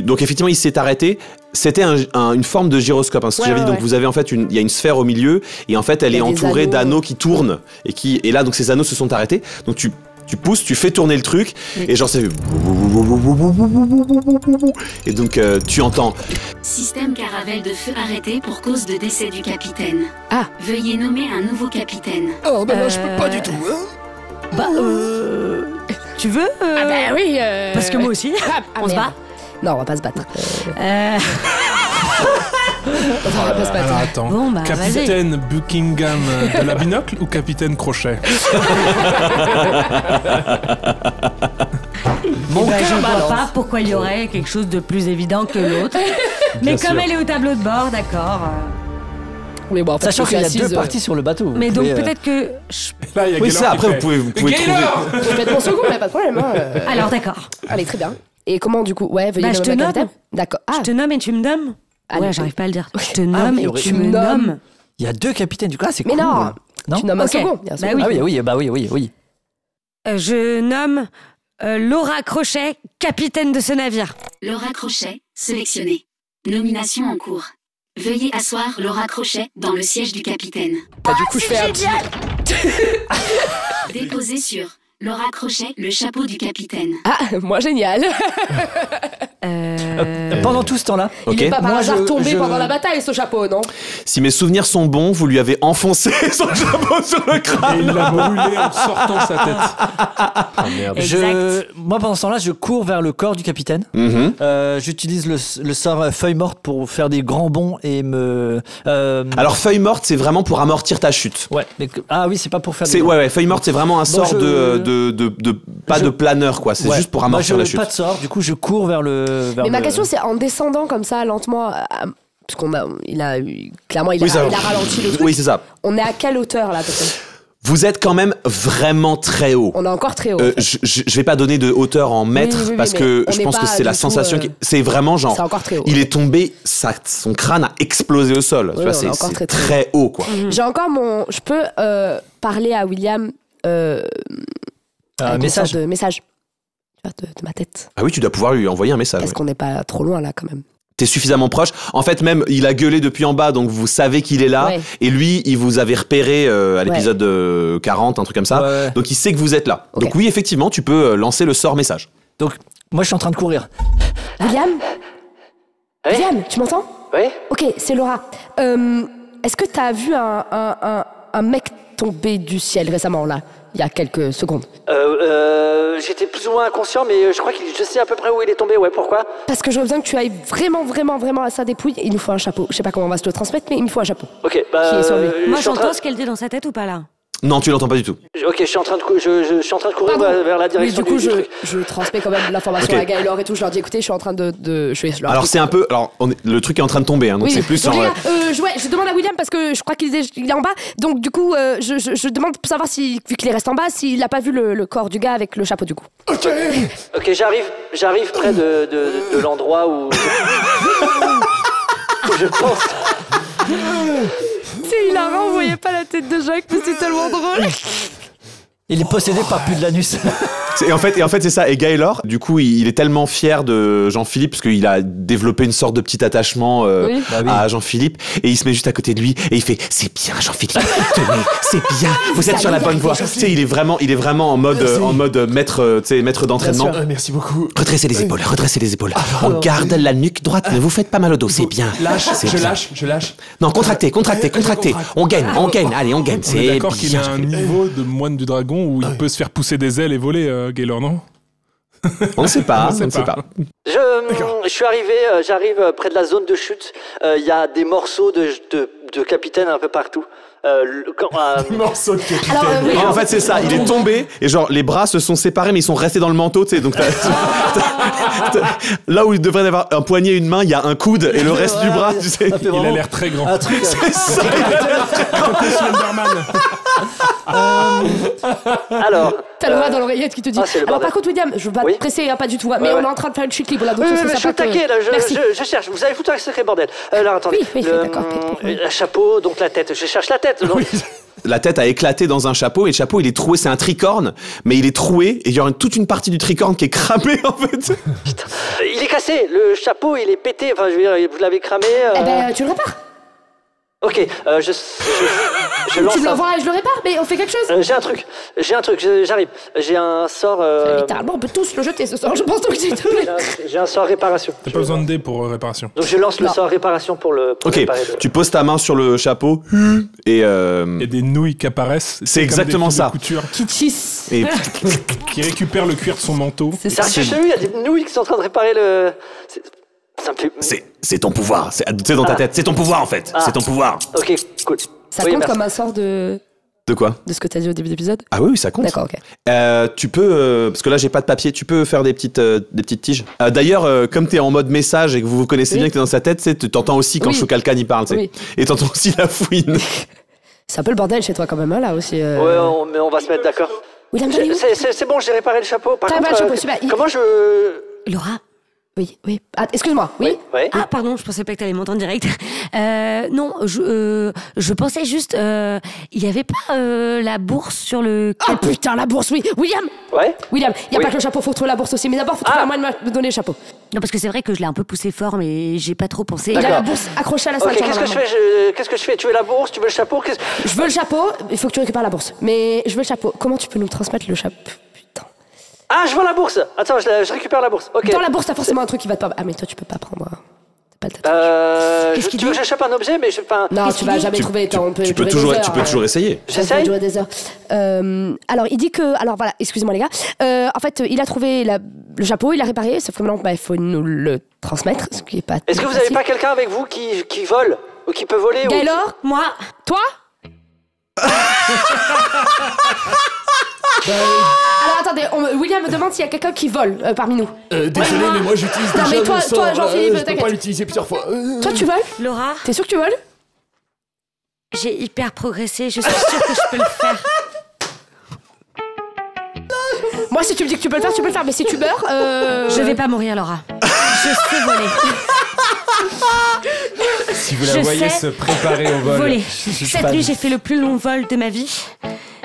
Donc effectivement, il s'est arrêté. C'était une forme de gyroscope. Ce que j'avais dit. Donc vous avez en fait il y a une sphère au milieu et en fait elle est entourée d'anneaux qui tournent et là donc ces anneaux se sont arrêtés. Donc tu pousses, tu fais tourner le truc et genre ça fait et donc tu entends système caravelle de feu arrêté pour cause de décès du capitaine. Ah, veuillez nommer un nouveau capitaine. Oh bah là je peux pas du tout tu veux Ah bah oui parce que moi aussi on se bat. Non, on va pas se battre. On va pas se battre. Attends, bon, capitaine Buckingham de la binocle ou capitaine Crochet? Je ne vois pas pourquoi il y aurait quelque chose de plus évident que l'autre. Mais comme elle est au tableau de bord, d'accord. Oui, bon, en fait, sachant qu'il y a deux parties sur le bateau. Mais donc peut-être que... Là, y a oui, ça, après, vous pouvez trouver... Je vais mettre mon second, mais pas de problème. Hein. Alors, d'accord. Allez, très bien. Et comment, du coup? Ouais, veuillez nommer le capitaine. D'accord. Je te nomme et tu me nommes. Allez, ouais, j'arrive pas à le dire. Je te nomme et tu me nommes. Il y a deux capitaines, du coup, c'est cool. Mais non, tu nommes un second. Bah oui. Je nomme Laura Crochet, capitaine de ce navire. Laura Crochet, sélectionnée. Nomination en cours. Veuillez asseoir Laura Crochet dans le siège du capitaine. Du coup, je fais un petit... Déposez sur Laura Crochet le chapeau du capitaine. Ah, moi génial. Pendant tout ce temps-là. Ok. Il est pas par hasard tombé pendant la bataille, ce chapeau, non? Si mes souvenirs sont bons, vous lui avez enfoncé son chapeau sur le crâne. Et il l'a brûlé en sortant sa tête. Oh merde. Moi, pendant ce temps-là, je cours vers le corps du capitaine. J'utilise le sort feuille morte pour faire des grands bonds et me. Alors, feuille morte, c'est vraiment pour amortir ta chute. Ouais. Ah oui, c'est pas pour faire. Ouais, feuille morte, c'est vraiment un sort de planeur, quoi. C'est juste pour amortir la chute. Pas de sort, du coup, je cours vers le. Mais ma question, c'est en descendant comme ça, lentement. Parce qu'il a clairement, il a ralenti le truc. Oui, c'est ça. On est à quelle hauteur là, peut-être? Vous êtes quand même vraiment très haut. On est encore très haut. En fait. Je vais pas donner de hauteur en mètres parce que je pense que c'est la sensation c'est vraiment genre. C'est encore très haut. Il est tombé, son crâne a explosé au sol. Tu vois, c'est très haut, quoi. J'ai encore je peux parler à William. Un message. De message. De ma tête. Ah oui, tu dois pouvoir lui envoyer un message. Parce qu'on n'est pas trop loin là, quand même. T'es suffisamment proche. En fait, même, il a gueulé depuis en bas, donc vous savez qu'il est là. Ouais. Et lui, il vous avait repéré à l'épisode 40, un truc comme ça. Ouais. Donc il sait que vous êtes là. Okay. Donc oui, effectivement, tu peux lancer le sort message. Donc, moi, je suis en train de courir. William William, tu m'entends? Oui. Ok, c'est Laura. Est-ce que t'as vu un mec tomber du ciel récemment, là, il y a quelques secondes? J'étais plus ou moins inconscient, mais je crois que je sais à peu près où il est tombé. Ouais, pourquoi? Parce que je veux besoin que tu ailles vraiment à sa dépouille. Il nous faut un chapeau. Je sais pas comment on va se le transmettre, mais il me faut un chapeau. Ok, Qui est sur lui. Moi, j'entends ce qu'elle dit dans sa tête ou pas là? Non, tu l'entends pas du tout. Ok, je suis en train de courir vers la direction du coup, du truc. je transmets quand même l'information à Gaëlor et tout. Je leur dis, écoutez, je suis en train Alors c'est un peu... le truc est en train de tomber, hein, donc c'est plus... Donc, les gars, je demande à William parce que je crois qu'il est en bas. Donc du coup, je demande pour savoir si, vu qu'il reste en bas, s'il a pas vu le corps du gars avec le chapeau du coup. Ok, j'arrive près de l'endroit où je pense. Si, il a renvoyé pas la tête de Jacques, mais c'est tellement drôle. Il est possédé par Pudelanus. Et en fait, c'est ça. Et Gaëlor, du coup, il est tellement fier de Jean-Philippe parce qu'il a développé une sorte de petit attachement à Jean-Philippe. Et il se met juste à côté de lui et il fait « C'est bien, Jean-Philippe. Tenez, c'est bien. Vous êtes sur la bonne voie. » Tu sais, il est vraiment en mode maître d'entraînement. Merci beaucoup. Redressez les épaules. On garde la nuque droite. Ne vous faites pas mal au dos. C'est bien. Je lâche. Non, contractez. On gagne. Allez, on gagne. On est d'accord bien, qu'il a un niveau de moine du dragon où il peut se faire pousser des ailes et voler, Gaëlor, non? On ne sait pas. Je suis arrivé, j'arrive près de la zone de chute. Il y a des morceaux de capitaine un peu partout. Morceau de capitaine. En fait, c'est ça. Il est tombé et genre les bras se sont séparés, mais ils sont restés dans le manteau, tu sais. Donc là où il devrait y avoir un poignet et une main, il y a un coude et le reste du bras, tu sais. Il a l'air très grand. Un truc. C'est ça. Alors. T'as le bras dans l'oreillette qui te dit. Alors par contre, William, je veux pas te presser, pas du tout. Mais on est en train de faire une chute libre là, donc je suis au taquet là. Je cherche. Vous avez foutu un sacré bordel. Alors attendez. Oui, d'accord. Le chapeau, donc la tête. Je cherche la tête. Donc. La tête a éclaté dans un chapeau et le chapeau il est troué, c'est un tricorne, mais il est troué et il y a toute une partie du tricorne qui est cramée en fait. Putain, il est cassé, le chapeau il est pété, enfin je veux dire, vous l'avez cramé. Eh ben tu le répares. Ok, je lance. Tu me l'envoies et je le répare, mais on fait quelque chose. J'ai un truc, j'arrive. J'ai un sort. Littéralement, on peut tous le jeter ce soir, je pense donc s'il te plaît. J'ai un sort réparation. T'as pas besoin de dés pour réparation. Donc je lance le sort réparation pour réparer. Tu poses ta main sur le chapeau et il y a des nouilles qui apparaissent. C'est exactement ça. Qui tisse. Et qui récupère le cuir de son manteau. C'est ça. J'ai vu, il y a des nouilles qui sont en train de réparer le. Ça me fait. C'est ton pouvoir, c'est dans ta tête. C'est ton pouvoir en fait. C'est ton pouvoir. Ok, cool. Ça compte comme un sort de. De quoi? De ce que t'as dit au début de l'épisode? Ah oui, ça compte. D'accord, ok. Tu peux, parce que là j'ai pas de papier, tu peux faire des petites tiges. D'ailleurs, comme t'es en mode message et que vous vous connaissez bien, que t'es dans sa tête, tu t'entends aussi quand Choukalkan y parle, tu sais. Et t'entends aussi la fouine. C'est un peu le bordel chez toi quand même, hein, là aussi. Ouais, mais on va se mettre d'accord. William, c'est bon, j'ai réparé le chapeau. Par contre, le chapeau, super. Comment je... Laura? Oui. Ah, excuse-moi, oui. Ah, pardon, je pensais pas que t'allais m'entendre direct. Non, je pensais juste, il y avait pas la bourse sur le... Ah putain, la bourse, oui. William. Ouais. William, y a pas que le chapeau, faut trouver la bourse aussi. Mais d'abord, faut trouver un moyen de me donner le chapeau. Non, parce que c'est vrai que je l'ai un peu poussé fort, mais j'ai pas trop pensé. Il a la bourse accrochée à la ceinture. Qu'est-ce que je fais? Tu veux la bourse? Tu veux le chapeau? Je veux le chapeau, il faut que tu récupères la bourse. Mais je veux le chapeau. Comment tu peux nous transmettre le chapeau? Putain. Ah, je vois la bourse. Attends, je récupère la bourse. Ok. Dans la bourse, t'as forcément un truc qui va te... Ah, mais toi, tu peux pas prendre... T'as pas le tatouage. Tu veux que j'échappe un objet, mais je... Non, tu vas jamais trouver. Tu peux toujours essayer. J'essaye. Jouer des heures. Alors, il dit que... Alors, voilà, excusez-moi les gars. En fait, il a trouvé le chapeau, il l'a réparé, sauf que maintenant, il faut nous le transmettre, ce qui est pas... Est-ce que vous avez pas quelqu'un avec vous qui vole ou qui peut voler Gaylor, moi, toi. Alors attendez, William me demande s'il y a quelqu'un qui vole parmi nous. Désolé, mais moi j'utilise déjà mais toi, mon sort. Jean-Philippe, je peux pas l'utiliser plusieurs fois. Toi, tu voles? Laura, t'es sûre que tu voles? J'ai hyper progressé, je suis sûre que je peux le faire. Moi, si tu me dis que tu peux le faire, tu peux le faire. Mais si tu meurs, Je vais pas mourir, Laura. Je sais voler. Si vous la voyez se préparer au vol. Voler. Cette nuit, j'ai fait le plus long vol de ma vie.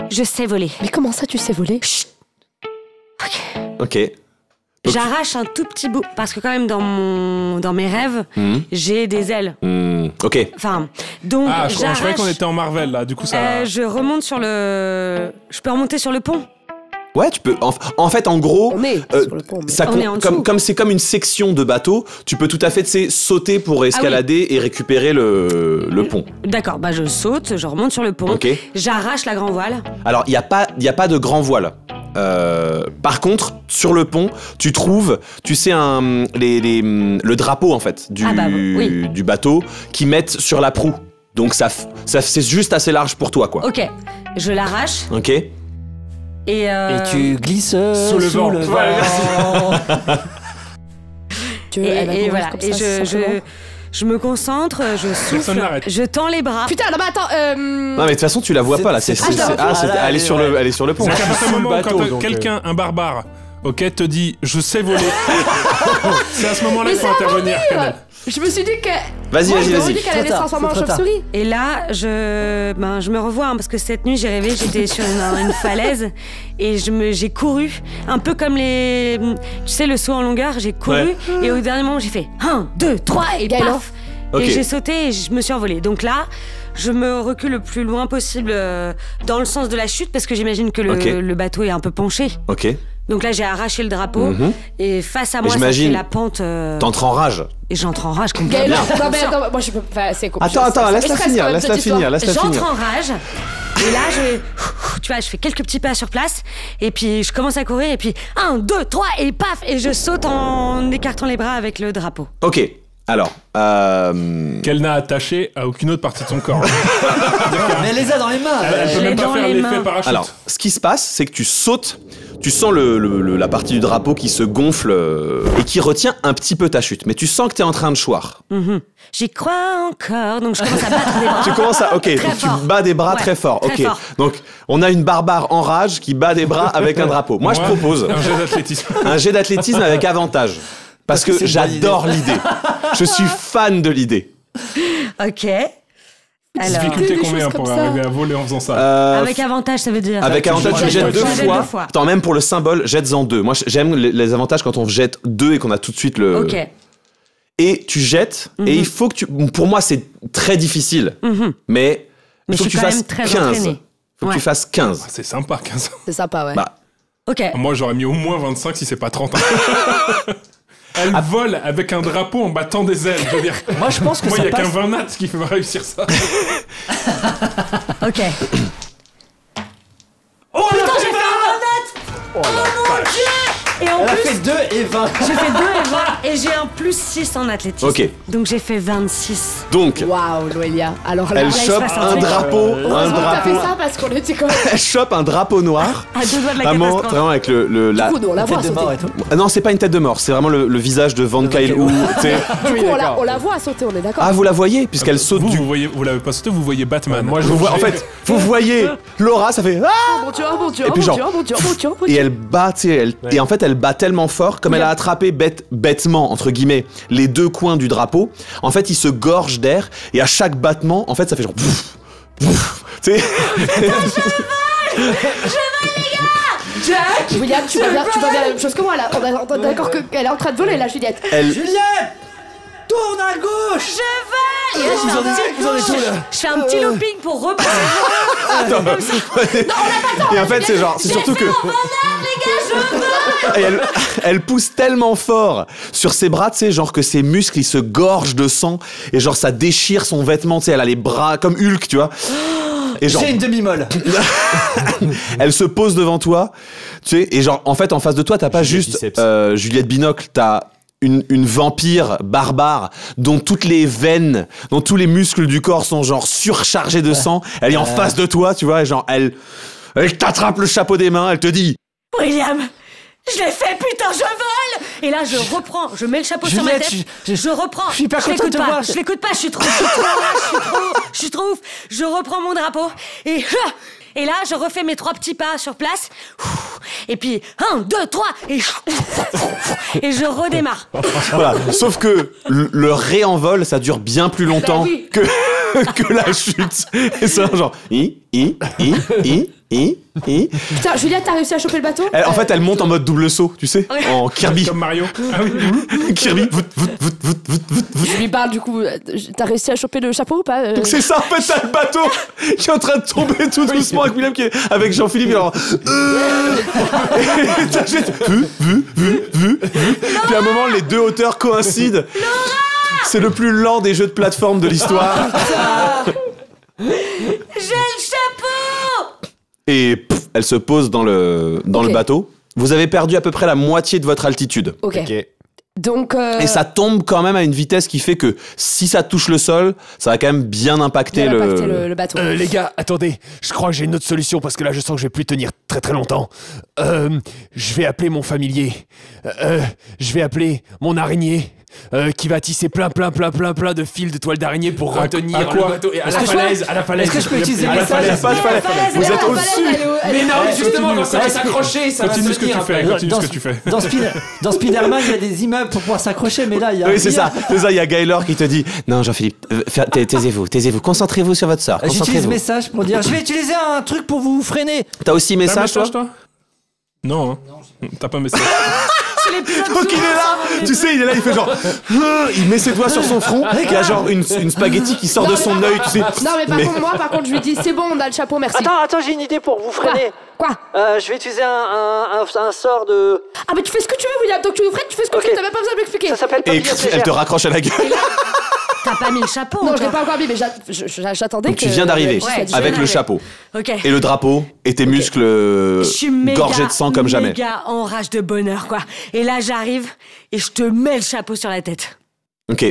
Je sais voler. Mais comment ça, tu sais voler? Chut. Ok. J'arrache un tout petit bout parce que quand même dans mes rêves, j'ai des ailes. Ok. Enfin, donc je croyais qu'on était en Marvel là. Du coup, ça. Je remonte sur le. Je peux remonter sur le pont. Ouais, tu peux. En fait, en gros, on est sur le pont, ça comme c'est comme une section de bateau, tu peux tout à fait sauter pour escalader et récupérer le pont. D'accord, je saute, je remonte sur le pont, j'arrache la grand voile. Alors, il y a pas de grand voile. Par contre, sur le pont, tu trouves, tu sais, le drapeau en fait du bateau qui mettent sur la proue. Donc ça c'est juste assez large pour toi, quoi. Ok, je l'arrache. Ok. Et tu glisses sous le vent. Ouais, et voilà. Et je me concentre, je souffle, je tends les bras. Putain, non mais attends. Non mais de toute façon tu la vois pas là. Elle est sur le pont. C'est qu'à un moment quand quelqu'un, un barbare, te dit je sais voler. C'est à ce moment-là qu'il faut intervenir. Je me suis dit que. Vas-y. qu'elle allait se transformer en chauve-souris. Et là, je me revois parce que cette nuit j'ai rêvé, j'étais sur une falaise et j'ai couru, un peu comme tu sais, le saut en longueur. J'ai couru et au dernier moment j'ai fait 1, 2, 3 et paf. Et j'ai sauté et je me suis envolée. Donc là, je me recule le plus loin possible dans le sens de la chute parce que j'imagine que le bateau est un peu penché. Ok. Donc là, j'ai arraché le drapeau et face à moi, ça fait la pente. T'entres en rage. Et j'entre en rage complètement. Non, mais attends, moi je peux. Enfin, c'est compliqué. Attends, laisse-la finir. J'entre en rage. Et là, tu vois, je fais quelques petits pas sur place. Et puis, je commence à courir. Et puis, 1, 2, 3, et paf! Et je saute en écartant les bras avec le drapeau. Ok. Alors, qu'elle n'a attaché à aucune autre partie de son corps. Mais elle les a dans les mains. Elle peut même pas faire l'effet parachute. Alors, ce qui se passe, c'est que tu sautes, tu sens la partie du drapeau qui se gonfle et qui retient un petit peu ta chute. Mais tu sens que t'es en train de choir. J'y crois encore, donc je commence à battre des bras. Tu commences à... Ok, donc tu bats des bras très fort. Très fort. Donc on a une barbare en rage qui bat des bras avec un drapeau. Moi, je propose... Un jet d'athlétisme. Un jet d'athlétisme avec avantage. Parce que j'adore l'idée. Je suis fan de l'idée. Ok. Alors, difficulté combien pour arriver à voler en faisant ça? Avec avantage, ça veut dire. Avec avantage, tu jettes 2 fois. Attends, même pour le symbole, jettes-en 2. Moi, j'aime les avantages quand on jette 2 et qu'on a tout de suite le. Ok. Et tu jettes, et il faut que tu. Pour moi, c'est très difficile. Mais il faut que tu fasses 15. Il faut que tu fasses 15. C'est sympa, 15. C'est sympa, ouais. Ok. Moi, j'aurais mis au moins 25 si c'est pas 30. Elle vole avec un drapeau en battant des ailes. Je veux dire, moi, je pense que il n'y a qu'un 20 nats qui va réussir ça. Ok. Oh, putain, j'ai fait un 20 nats. Oh mon dieu. Et en elle plus, a fait 2 et 20. J'ai fait 2 et 20 et j'ai un plus 6 en athlétisme. Ok. Donc j'ai fait 26. Donc. Waouh, Noélia. Alors là, elle chope un drapeau. T'as fait ça parce qu'on était comme. Elle chope un drapeau noir. À 2 doigts de la catastrophe. Vraiment avec Du coup, nous, on la voit sauter. Non, c'est pas une tête de mort. C'est vraiment le visage de Van Kyle-Hoo. Du coup, on la voit sauter, on est d'accord. Ah, vous la voyez puisqu'elle saute du. Vous l'avez pas sauté, vous voyez Batman. Moi, je vous vois. En fait, vous voyez Laura, ça fait. Ah, mon Dieu, mon Dieu, mon Dieu. Et elle bat, tu sais, et en fait, elle bat tellement fort. Comme elle a attrapé bêtement, entre guillemets, les 2 coins du drapeau, en fait, il se gorge d'air, et à chaque battement, en fait, ça fait genre... Tu sais... Je vole, les gars. Jack, William, tu vas bien la même chose que moi, là. On est d'accord qu'elle est en train de voler, là, Juliette. Juliette, tourne à gauche. Je vole. Et là, je fais un petit looping pour repasser. Non, on n'a pas le temps. Et en fait, c'est surtout que... les gars, je vole. Et elle pousse tellement fort sur ses bras, tu sais, genre que ses muscles, ils se gorgent de sang. Et genre, ça déchire son vêtement, tu sais, elle a les bras comme Hulk, tu vois. Et genre, c'est une demi-molle. Elle se pose devant toi, tu sais, et genre, en fait, en face de toi, t'as pas juste Juliette Binocle, t'as une vampire barbare dont toutes les veines, dont tous les muscles du corps sont genre surchargés de sang. Elle est en face de toi, tu vois, et genre, elle t'attrape le chapeau des mains, elle te dit « William, je l'ai fait, putain, je vole !» Et là, je reprends, je mets le chapeau sur ma tête, je reprends, je suis pas content de te voir. Je l'écoute pas, je suis trop ouf. Je reprends mon drapeau et là, je refais mes 3 petits pas sur place. Et puis, 1, 2, 3, et je redémarre. Voilà. Sauf que le réenvol, ça dure bien plus longtemps que la chute. Et c'est genre... Putain, Juliette, t'as réussi à choper le bateau? En fait, elle monte en mode double saut, tu sais, en Kirby. Comme Mario. Ah oui. Kirby. Je lui parle du coup. T'as réussi à choper le chapeau ou pas? Donc c'est ça, en fait, t'as le bateau qui est en train de tomber tout doucement avec William, avec Jean-Philippe, genre... Et t'as juste... Puis à un moment, les deux hauteurs coïncident. C'est le plus lent des jeux de plateforme de l'histoire. J'ai le chapeau! Et elle se pose dans le bateau. Vous avez perdu à peu près la moitié de votre altitude. Ok. Donc Et ça tombe quand même à une vitesse qui fait que si ça touche le sol, ça va quand même bien impacter le bateau. Les gars, attendez, je crois que j'ai une autre solution parce que là je sens que je vais plus tenir très très longtemps. Je vais appeler mon familier. Je vais appeler mon araignée. Qui va tisser plein de fils de toile d'araignée pour retenir le bateau et à la falaise. Est-ce que je peux utiliser la falaise? Vous êtes au-dessus. Mais non, justement, quand ça va s'accrocher, ça va se tenir. Continue ce que tu fais. Dans Spider-Man, il y a des immeubles pour pouvoir s'accrocher, mais là, il y a... Oui, c'est ça. Il y a Gaylor qui te dit « Non, Jean-Philippe, taisez-vous. Concentrez-vous sur votre sort. J'utilise message pour dire « Je vais utiliser un truc pour vous freiner. » T'as aussi message, toi? Non, hein. T'as pas message. Donc il est là, tu sais, il est là, il fait genre, il met ses doigts sur son front, il y a genre une spaghetti qui sort de son œil, tu sais. Non mais par contre, je lui dis c'est bon, on a le chapeau, merci. Attends, j'ai une idée pour vous freiner. Quoi? Je vais utiliser un sort de... Ah mais tu fais ce que tu veux, William, donc tu nous freines, tu fais ce que tu veux, t'as même pas besoin de m'expliquer. Ça s'appelle Et papillon elle te raccroche à la gueule. T'as pas mis le chapeau? Non, je l'ai pas encore mis, mais j'attendais que... Donc tu viens d'arriver avec le chapeau. Et le drapeau et tes muscles gorgés de sang comme jamais. Je suis méga en rage de bonheur, quoi. Et là, j'arrive et je te mets le chapeau sur la tête. Ok.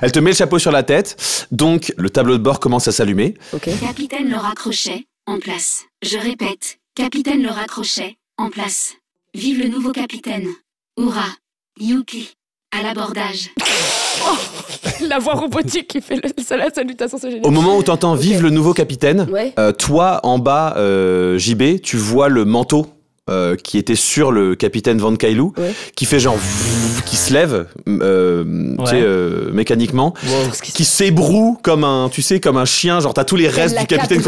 Elle te met le chapeau sur la tête, donc le tableau de bord commence à s'allumer. Capitaine Laura Crochet, en place. Je répète, Capitaine Laura Crochet, en place. Vive le nouveau capitaine. Hurrah, Yuki, à l'abordage. La voix robotique qui fait la salutation, c'est génial. Au moment où t'entends Vive le nouveau capitaine, Ouais. toi en bas, JB, tu vois le manteau qui était sur le capitaine Van Kailou, qui fait genre qui se lève tu sais, mécaniquement, qui s'ébroue comme un chien, genre t'as tous les restes du capitaine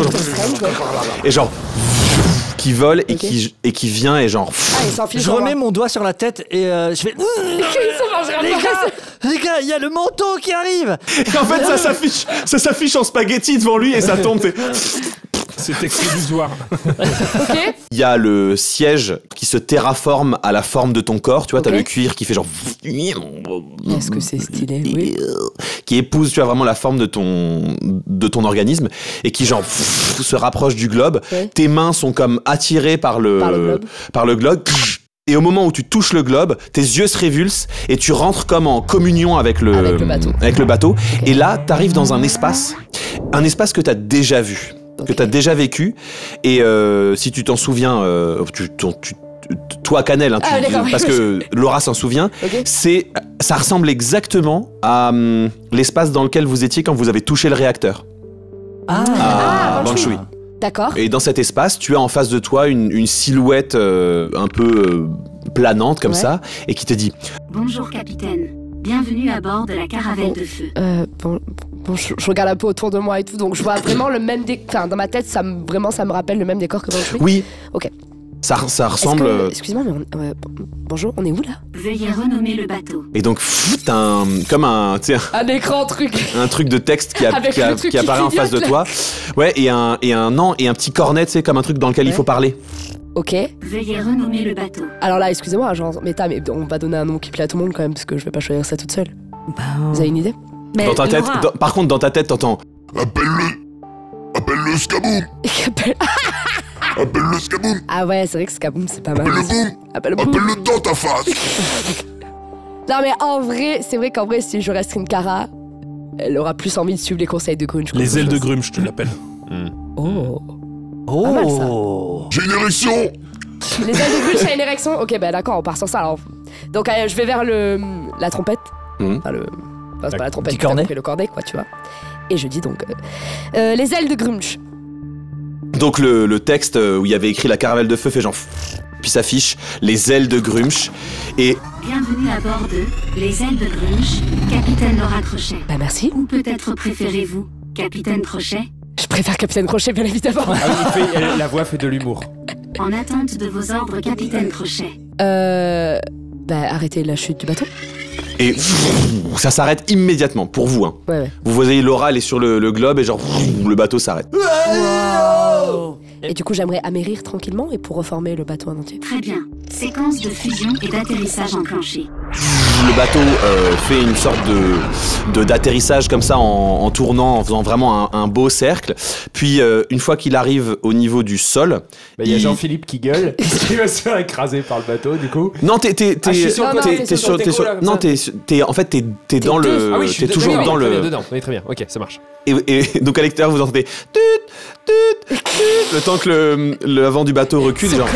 et genre qui vole et qui vient et genre je remets mon doigt sur la tête et je fais les gars, il y a le manteau qui arrive. Et en fait ça s'affiche en spaghetti devant lui et ça tombe. C'est exclusoire. Ok. Il y a le siège qui se terraforme à la forme de ton corps, tu vois, t'as le cuir qui fait genre... Est-ce que c'est stylé? Oui. Qui épouse, tu vois, vraiment la forme de ton organisme et qui genre se rapproche du globe. Ouais. Tes mains sont comme attirées par le globe. Et au moment où tu touches le globe, tes yeux se révulsent et tu rentres comme en communion avec le bateau. Okay. Et là, t'arrives dans un espace que t'as déjà vu. Que tu as déjà vécu et si tu t'en souviens toi Canel parce que Laura s'en souvient, ça ressemble exactement à l'espace dans lequel vous étiez quand vous avez touché le réacteur à Banshui. D'accord. Et dans cet espace tu as en face de toi une silhouette un peu planante comme ça et qui te dit Bonjour capitaine, bienvenue à bord de la caravelle de feu. Bon, je regarde un peu autour de moi et tout, donc je vois vraiment le même décor. Enfin, dans ma tête, ça me rappelle le même décor que Banshui. Oui. Ok. Ça ressemble... Excuse-moi, mais bonjour, on est où là? Veuillez renommer le bateau. Et donc, t'as un écran truc. Un truc de texte qui apparaît en face de toi. Ouais, et un petit cornet, tu sais, comme un truc dans lequel il faut parler. Ok. Veuillez renommer le bateau. Alors là, excusez-moi, genre, mais on va donner un nom qui plaît à tout le monde quand même, parce que je vais pas choisir ça toute seule. Vous avez une idée? Mais Dans ta tête, par contre, dans ta tête, t'entends. Appelle-le Skaboom. Appelle-le Skaboom. Ah ouais, c'est vrai que Skaboom, c'est pas mal. Appelle-le Boom. Appelle-le dans ta face. Non mais en vrai, c'est vrai qu'en vrai, si je reste une Cara, elle aura plus envie de suivre les conseils de Grunge. Les ailes de Grunge, je te l'appelle. Oh. Pas mal, ça. J'ai une érection. Les ailes de Grunge, j'ai une érection. Ok, bah d'accord, on part sans ça alors. Donc je vais vers la trompette. Enfin, c'est pas la trompette, le cornet, quoi, tu vois. Et je dis donc les ailes de Grunge. Donc le texte où il y avait écrit la caravelle de feu fait genre. Puis s'affiche les ailes de Grumsh et. Bienvenue à bord de Les ailes de Grunge, capitaine Laura Crochet. Bah merci. Ou peut-être préférez-vous Capitaine Crochet? Je préfère Capitaine Crochet, bien évidemment. La voix fait de l'humour. En attente de vos ordres, Capitaine Crochet. Bah arrêtez la chute du bateau. Et ça s'arrête immédiatement pour vous. Hein. Ouais. Vous voyez Laura, elle est sur le globe et genre le bateau s'arrête. Wow. Et du coup, j'aimerais amérir tranquillement et pour reformer le bateau en entier. Très bien. Séquence de fusion et d'atterrissage enclenchée. Le bateau fait une sorte d'atterrissage comme ça en tournant, en faisant vraiment un beau cercle. Puis une fois qu'il arrive au niveau du sol, il y a Jean-Philippe qui gueule. Il va se faire écraser par le bateau du coup. Non, t'es dans le. Ah oui, je suis toujours dans le. Dedans. Oui, très bien. Ok, ça marche. Et donc à l'extérieur, vous entendez le temps que l'avant du bateau recule, genre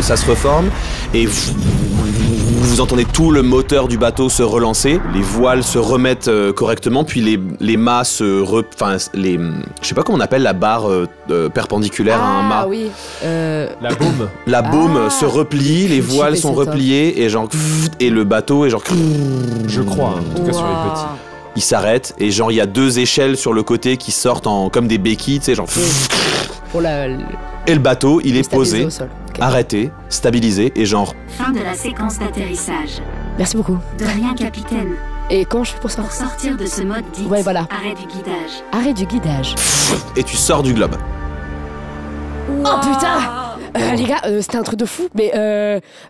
ça se reforme et vous entendez tout le moteur du bateau se relancer, les voiles se remettent correctement, puis les mâts je sais pas comment on appelle la barre perpendiculaire à un mât. Ah oui. La baume. La baume se replie, les voiles sont repliées et genre et le bateau est genre. Je crois, en tout cas sur les petits. Il s'arrête et genre il y a 2 échelles sur le côté qui sortent comme des béquilles, tu sais, genre. Pour et le bateau, il est posé, au sol. Okay. arrêté, stabilisé et genre. Fin de la séquence d'atterrissage. Merci beaucoup. De rien, capitaine. Et comment je fais pour ça? Pour sortir de ce mode dit voilà. Arrêt du guidage. Arrêt du guidage. Et tu sors du globe. Oh putain les gars, c'était un truc de fou, mais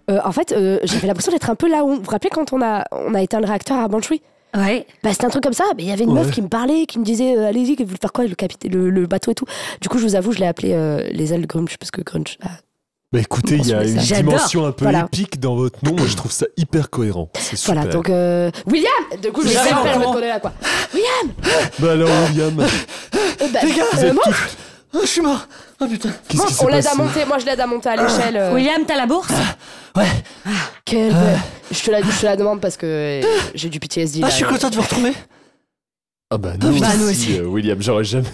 en fait, j'avais l'impression d'être un peu là où. Vous vous rappelez quand on a éteint le réacteur à Banshee? Ouais. Bah c'était un truc comme ça, mais il y avait une meuf qui me parlait, qui me disait allez-y, vous voulez faire quoi, le bateau et tout. Du coup, je vous avoue, je l'ai appelé les ailes de Grunge, parce que Grunge. Bah écoutez, il y a une dimension un peu épique dans votre nom. Moi, je trouve ça hyper cohérent. C'est super. Voilà, donc William. Du coup, je vais faire le connaître là, quoi. William. Bah alors, William. Les gars, moi je suis mort. Oh putain. Qu'est-ce qui s'est on l'aide passé? à monter. Moi, je l'aide à monter à l'échelle. William, t'as la bourse? Ouais. Je te la demande parce que j'ai du PTSD. Je suis content de vous retrouver. Ah bah nous aussi. William, j'aurais jamais.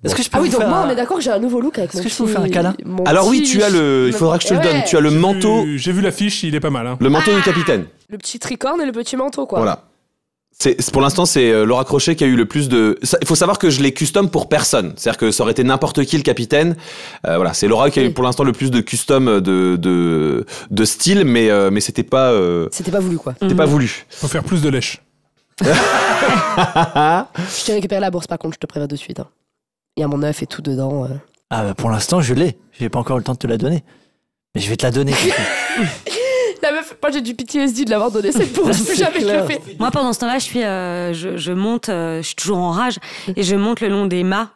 Est-ce que je peux oui, donc moi, on est d'accord que j'ai un nouveau look avec mon petit... Est-ce que je peux vous faire un câlin? Alors oui, tu as il faudra que je te le donne. Tu as le manteau. J'ai vu l'affiche, il est pas mal. Hein. Le manteau du capitaine. Le petit tricorne et le petit manteau, quoi. Voilà. Pour l'instant, c'est Laura Crochet qui a eu le plus de. Il faut savoir que je l'ai custom pour personne. C'est-à-dire que ça aurait été n'importe qui le capitaine. Voilà, c'est Laura qui a eu pour l'instant le plus de custom de style, mais c'était pas. C'était pas voulu, quoi. C'était pas voulu. Faut faire plus de lèche. Je t'ai récupéré la bourse, par contre, je te préviens de suite. Hein. Il y a mon œuf et tout dedans. Ah bah pour l'instant, je l'ai. J'ai pas encore eu le temps de te la donner. Mais je vais te la donner. La meuf, moi j'ai du PTSD de l'avoir donné cette bourse, plus jamais je le fais. Moi pendant ce temps-là, je monte, je suis toujours en rage, et je monte le long des mâts,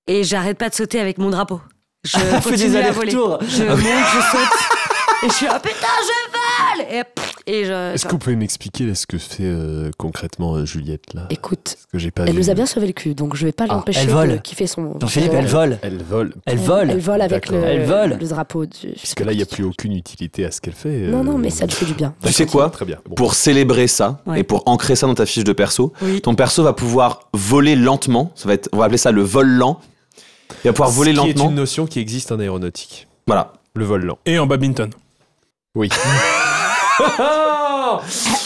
et j'arrête pas de sauter avec mon drapeau. Je continue à voler. Je monte, je saute, et je suis putain, je vole! Est-ce que vous pouvez m'expliquer ce que fait concrètement Juliette là? Écoute, que j'ai pas elle vu. nous a bien sauvé le cul, donc je vais pas l'empêcher de kiffer son. Jean-Philippe, elle vole. Elle vole. Elle vole. Elle vole avec le drapeau. Parce que là, il n'y a plus aucune utilité à ce qu'elle fait. Non, mais ça lui fait du bien. Tu sais quoi? Très bien. Bon. Pour célébrer ça et pour ancrer ça dans ta fiche de perso, ton perso va pouvoir voler lentement. On va appeler ça le vol lent. Il va pouvoir voler lentement. C'est une notion qui existe en aéronautique. Voilà. Le vol lent. Et en badminton. Oui.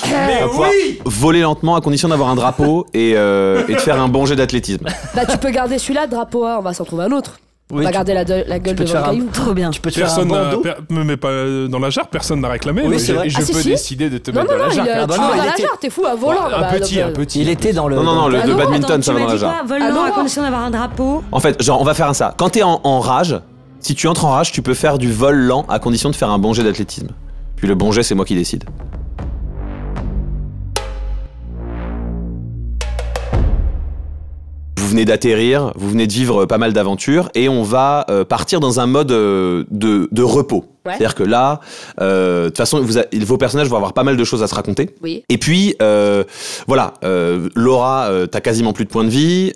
Mais oui! Voler lentement à condition d'avoir un drapeau et de faire un bon jet d'athlétisme. Bah tu peux garder celui-là, drapeau, on va s'en trouver un autre. Oui, on va garder la gueule de votre caillou. Trop bien. Tu peux te faire un Personne bandeau. me met pas dans la jarre, personne n'a réclamé. Oui, c'est vrai. Et je peux décider de te mettre dans la jarre. Tu vas dans la jarre, t'es fou, un volant. Un petit. Il était dans le. Non, le de badminton, Attends, ça va dans la tu m'as jarre. dit quoi? Vol lent à condition d'avoir un drapeau. En fait, genre, on va faire ça. Quand t'es en rage, Si tu entres en rage, tu peux faire du vol lent à condition de faire un bon jet d'athlétisme. Puis le bon jet, c'est moi qui décide. Vous venez d'atterrir, vous venez de vivre pas mal d'aventures et on va partir dans un mode de repos. Ouais. C'est-à-dire que là, de toute façon, vos personnages vont avoir pas mal de choses à se raconter. Oui. Et puis, voilà, Laura, t'as quasiment plus de points de vie.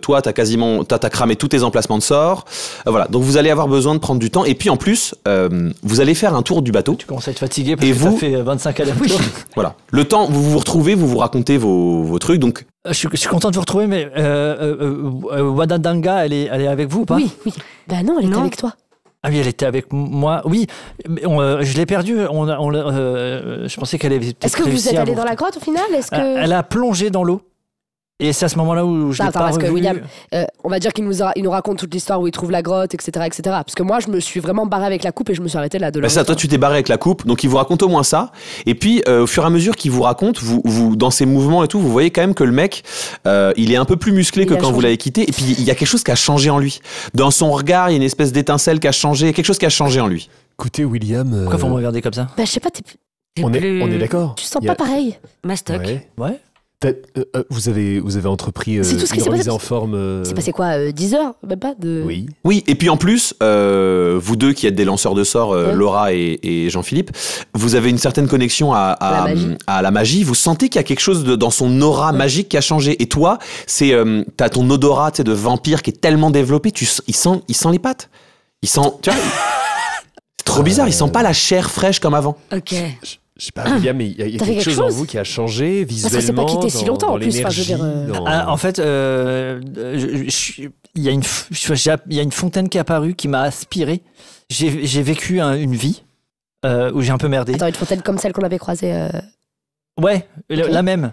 Toi, t'as cramé tous tes emplacements de sorts. Voilà, donc vous allez avoir besoin de prendre du temps. Et puis en plus, vous allez faire un tour du bateau. Tu commences à être fatigué parce que ça fait 25 allers-retours. Voilà, le temps, vous vous retrouvez, vous racontez vos trucs. Donc, je suis content de vous retrouver, mais Wadadanga, elle est avec vous ou pas? Oui. Bah non, elle était avec toi. Ah oui, elle était avec moi. Oui, je l'ai perdue. Je pensais qu'elle avait peut-être. Est-ce que vous êtes allé dans la grotte au final? Elle a plongé dans l'eau. Et c'est à ce moment-là où je l'ai pas revu. Parce que William, on va dire qu'il nous raconte toute l'histoire où il trouve la grotte, etc., etc. Parce que moi, je me suis vraiment barré avec la coupe et je me suis arrêté là de ça, toi, tu t'es barré avec la coupe, donc il vous raconte au moins ça. Et puis, au fur et à mesure qu'il vous raconte, vous dans ses mouvements et tout, vous voyez quand même que le mec, il est un peu plus musclé que quand vous l'avez quitté. Et puis, il y a quelque chose qui a changé en lui. Dans son regard, il y a une espèce d'étincelle qui a changé, quelque chose qui a changé en lui. Écoutez, William. Pourquoi vous me regardez comme ça? Bah, je sais pas, on est d'accord. Tu sens pas pareil. Mastoc. Ouais. Vous avez entrepris une remise en forme. C'est passé quoi 10 heures même pas de... Oui, et puis en plus, vous deux qui êtes des lanceurs de sorts, Laura et Jean-Philippe, vous avez une certaine connexion à la magie. Vous sentez qu'il y a quelque chose dans son aura magique qui a changé. Et toi, t'as ton odorat de vampire qui est tellement développé, il sent les pattes. Il sent, tu vois, c'est trop bizarre, il sent pas la chair fraîche comme avant. Ok. Je sais pas, William, mais il y a quelque chose en vous qui a changé visuellement. Ça s'est pas quitté si longtemps en plus. En fait, il y a une fontaine qui est apparue qui m'a aspiré. J'ai vécu une vie où j'ai un peu merdé. Attends, une fontaine comme celle qu'on avait croisée. Ouais, la même.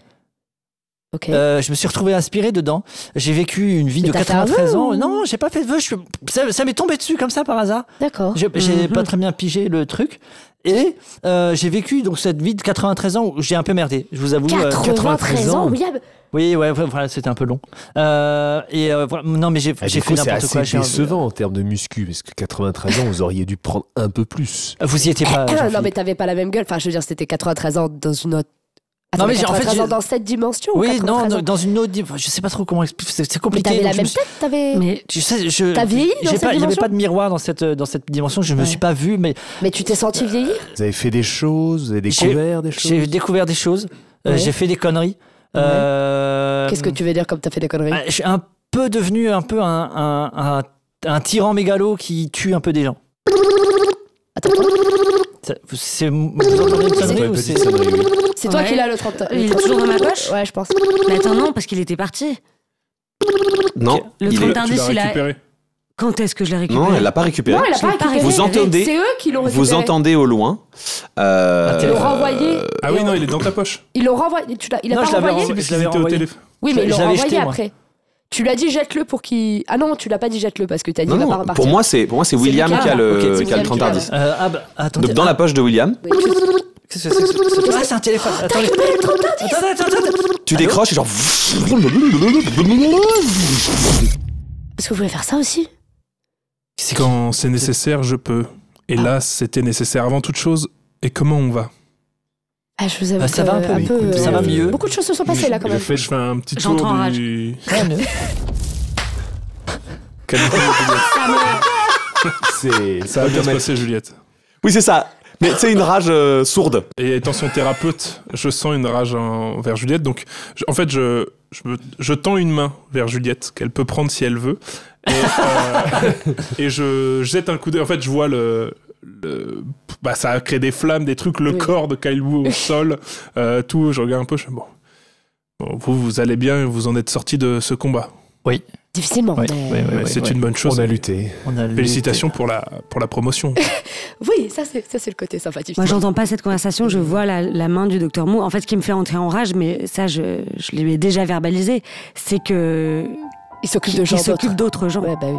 Ok. Je me suis retrouvé aspiré dedans. J'ai vécu une vie de 93 ans. Non, j'ai pas fait de vœu. Ça m'est tombé dessus comme ça par hasard. D'accord. J'ai pas très bien pigé le truc. Et j'ai vécu donc cette vie de 93 ans où j'ai un peu merdé, je vous avoue. 93 ans, William. Oui, ouais, voilà, c'était un peu long. Voilà, non, mais j'ai fait n'importe quoi. C'est décevant en termes de muscu, parce que 93 ans, vous auriez dû prendre un peu plus. Vous y étiez pas. Non, mais t'avais pas la même gueule. Enfin, je veux dire, c'était 93 ans dans une autre. Attends, non, mais 93 ans dans cette dimension. Oui, non, dans une autre. Je sais pas trop comment expliquer. C'est compliqué. Mais t'avais la même tête, Mais t'as vieilli dans cette dimension. Il y avait pas de miroir dans cette dimension. Je me suis pas vu, mais. Mais tu t'es senti vieillir. Vous avez fait des choses, vous avez découvert des choses. J'ai découvert des choses. J'ai fait des conneries. Qu'est-ce que tu veux dire comme t'as fait des conneries? Je suis un peu devenu un tyran mégalo qui tue un peu des gens. Attends. Vous entendez une sonnerie ou c'est... C'est toi qui l'as le 30. Il est toujours dans ma poche? Ouais, je pense. Mais attends, non, parce qu'il était parti. Non, le 30 indice, il a... Quand est-ce que je l'ai récupéré? Non, elle l'a pas récupéré. Non, elle l'a pas récupéré. Vous entendez? C'est eux qui l'ont récupéré. Vous entendez au loin. Ils l'ont renvoyé. Ah oui, non, il est dans ta poche. Ils l'ont renvoyé. Il a pas renvoyé. Je l'avais au téléphone. Oui, mais ils l'ont renvoyé après. Tu l'as dit jette-le pour qu'il... Ah non, tu l'as pas dit jette-le parce que t'as dit il va pas repartir. Pour moi, c'est William qui a le 30 indice. Donc dans la poche de William. C'est un téléphone. Attendez. Tu décroches et genre... Est-ce que vous voulez faire ça aussi? Quand c'est nécessaire, je peux. Et là, c'était nécessaire avant toute chose. Et comment on va? Ah, je vous avoue ça va un peu, ça va mieux. Beaucoup de choses se sont passées là quand même. Je fais un petit tour du... Ça va bien se passer, Juliette. Oui, c'est ça. Mais c'est une rage sourde. Et étant son thérapeute, je sens une rage envers Juliette. Donc, en fait, je tends une main vers Juliette, qu'elle peut prendre si elle veut. Et je jette un coup d'œil. En fait, je vois ça a créé des flammes, des trucs, le corps de Kailou au sol, tout. Je regarde un peu. Bon, vous allez bien, vous en êtes sorti de ce combat. Oui. Difficilement. Oui, c'est une bonne chose. On a lutté. Félicitations pour la promotion. Oui, ça c'est le côté sympathique. Moi, j'entends pas cette conversation. Je vois la main du docteur Mou. En fait, ce qui me fait entrer en rage, mais ça, je l'ai déjà verbalisé, c'est que il s'occupe d'autres gens. Ouais, bah oui.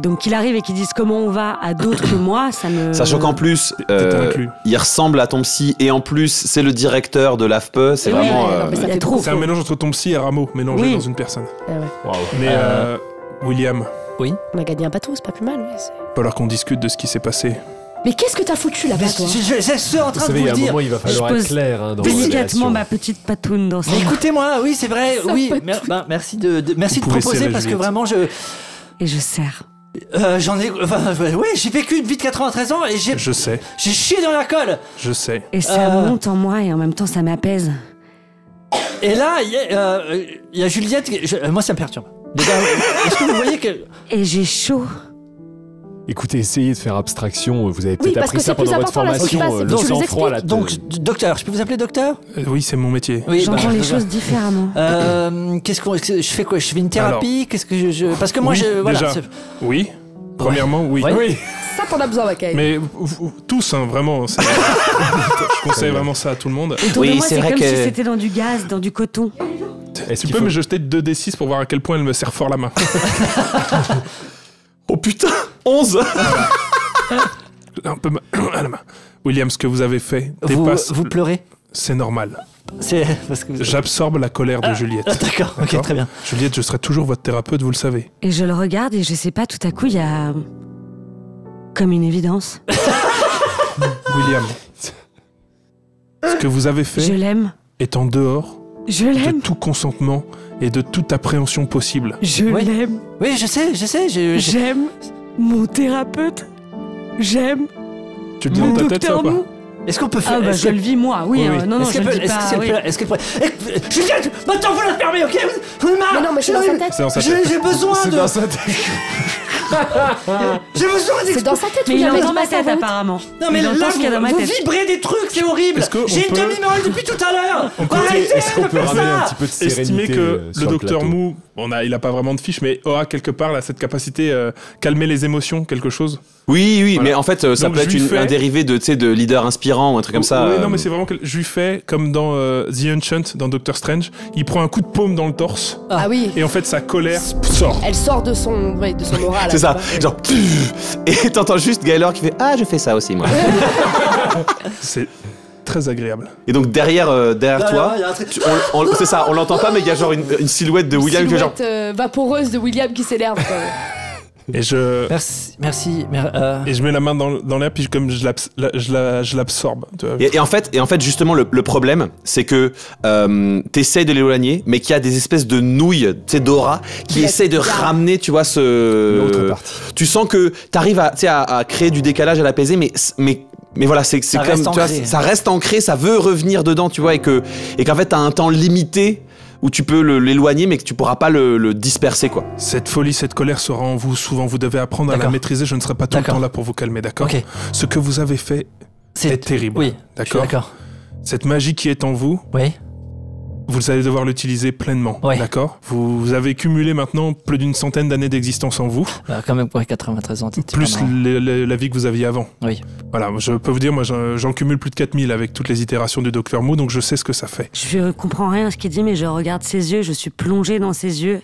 Donc qu'il arrive et qu'il dise comment on va à d'autres que moi, ça me... Sachant qu'en plus, il ressemble à ton psy et en plus, c'est le directeur de l'AFPE. C'est vraiment... c'est un mélange entre ton psy et Rameau, mélangé dans une personne. Ouais. Wow. Mais William. Oui. On a gagné un bateau, c'est pas plus mal. Ouais, Il va falloir qu'on discute de ce qui s'est passé. Mais qu'est-ce que t'as foutu là-bas, toi? Je suis en train de vous le dire. Il y a un moment, il va falloir être clair dans délicatement ma petite patoune dans ça. Écoutez-moi, oui, c'est vrai. Oui, merci de proposer parce que vraiment, Et je sers. J'en ai. Oui, j'ai vécu une vie de 93 ans et j'ai. Je sais. J'ai chié dans la colle. Je sais. Et ça monte en moi et en même temps ça m'apaise. Et là, il y a Juliette. Moi, ça me perturbe. Est-ce que vous voyez que. Et j'ai chaud. Écoutez, essayez de faire abstraction. Vous avez peut-être parce appris que ça c'est plus pendant votre important, là, ce qui formation. se passe, Le tu nous sang-froid, là. Donc, docteur, je peux vous appeler docteur? Oui, c'est mon métier. Oui, J'entends les choses différemment. Je fais quoi? Je fais une thérapie? Alors, Qu'est-ce que je. Parce que moi, oui, voilà. déjà. Oui. Premièrement, oui. Ouais. Oui. Ça, t'en as besoin, Macaille. Mais tous, hein, vraiment. Je conseille vraiment ça à tout le monde. Autour de moi, c'est comme si c'était dans du gaz, dans du coton. Tu peux me jeter 2d6 pour voir à quel point elle me serre fort la main. Oh putain, 11. Un peu à la main. William, ce que vous avez fait dépasse... Vous pleurez? C'est normal. C'est parce que J'absorbe la colère de Juliette. D'accord, ok, très bien. Juliette, je serai toujours votre thérapeute, vous le savez. Et je le regarde et je sais pas, tout à coup, il y a. Comme une évidence. William, ce que vous avez Je fait l'aime. est en dehors Je de l'aime. tout consentement et de toute appréhension possible. Je l'aime. Oui, je sais. J'aime mon thérapeute. J'aime Tu le dis mon dans ta tête, ça docteur ou pas Mou. Est-ce qu'on peut faire. Ah bah je le vis moi, oui. Oui. Non, Est-ce je qu'elle le peut. dis pas. oui. Est-ce qu'elle pourrait. Juliette, maintenant vous la fermez, ok? Vous Mais non, mais c'est dans sa tête. C'est dans sa tête. J'ai besoin C'est de. dans sa tête. J'ai besoin C'est dans sa tête, Mais il William, est mais dans dis ma pas ça, tête Wout. apparemment. Non mais Il là, entend ce qu'il y a dans ma vous tête. vibrez des trucs, c'est horrible. Est-ce qu'on J'ai une peut- demi-molle depuis tout à l'heure. Est-ce qu'on peut faire ramener ça. un petit peu de sérénité Estimez que sur le docteur plateau. Mou, il a pas vraiment de fiche, mais aura quelque part là, cette capacité calmer les émotions, quelque chose. Oui, Voilà. mais en fait, ça Donc, peut être je lui fais- un dérivé de leader inspirant ou un truc comme ça. Oui, non, mais c'est vraiment que je lui fais comme dans The Ancient, dans Doctor Strange. Il prend un coup de paume dans le torse Ah oui. et en fait sa colère sort. Elle sort de son aura. là, C'est ça, tu vois. genre et t'entends juste Gaylor qui fait ah je fais ça aussi moi. C'est très agréable. Et donc derrière toi, il y a un truc. c'est ça, on l'entend pas mais il y a genre une silhouette de William qui est genre Silhouette vaporeuse de William qui s'énerve. quoi. Et je Merci. et je mets la main dans l'air puis comme je l'absorbe. tu vois. et en fait justement le problème c'est que t'essayes de l'éloigner mais qu'il y a des espèces de nouilles tu sais d'aura qui La essayent de garde. ramener tu vois L'autre partie. tu sens que t'arrives à créer du décalage à l'apaiser mais voilà, c'est Ça comme reste tu vois, ancré. ça reste ancré, ça veut revenir dedans, tu vois, et qu'en fait t'as un temps limité où tu peux l'éloigner, mais que tu pourras pas le disperser, quoi. Cette folie, cette colère sera en vous. Souvent, vous devez apprendre à la D'accord. maîtriser. Je ne serai pas tout le D'accord. temps là pour vous calmer, d'accord? Ok. Ce que vous avez fait est terrible. Oui, je suis d'accord. d'accord. Cette magie qui est en vous, Oui. vous allez devoir l'utiliser pleinement, Ouais. d'accord? Vous avez cumulé maintenant plus d'une centaine d'années d'existence en vous, Quand même, pour 93 ans. c'était plus vraiment- la vie que vous aviez avant. Oui. Voilà, je peux vous dire, moi j'en cumule plus de 4000 avec toutes les itérations du Dr Mou, donc je sais ce que ça fait. Je comprends rien à ce qu'il dit, mais je regarde ses yeux, je suis plongée dans ses yeux.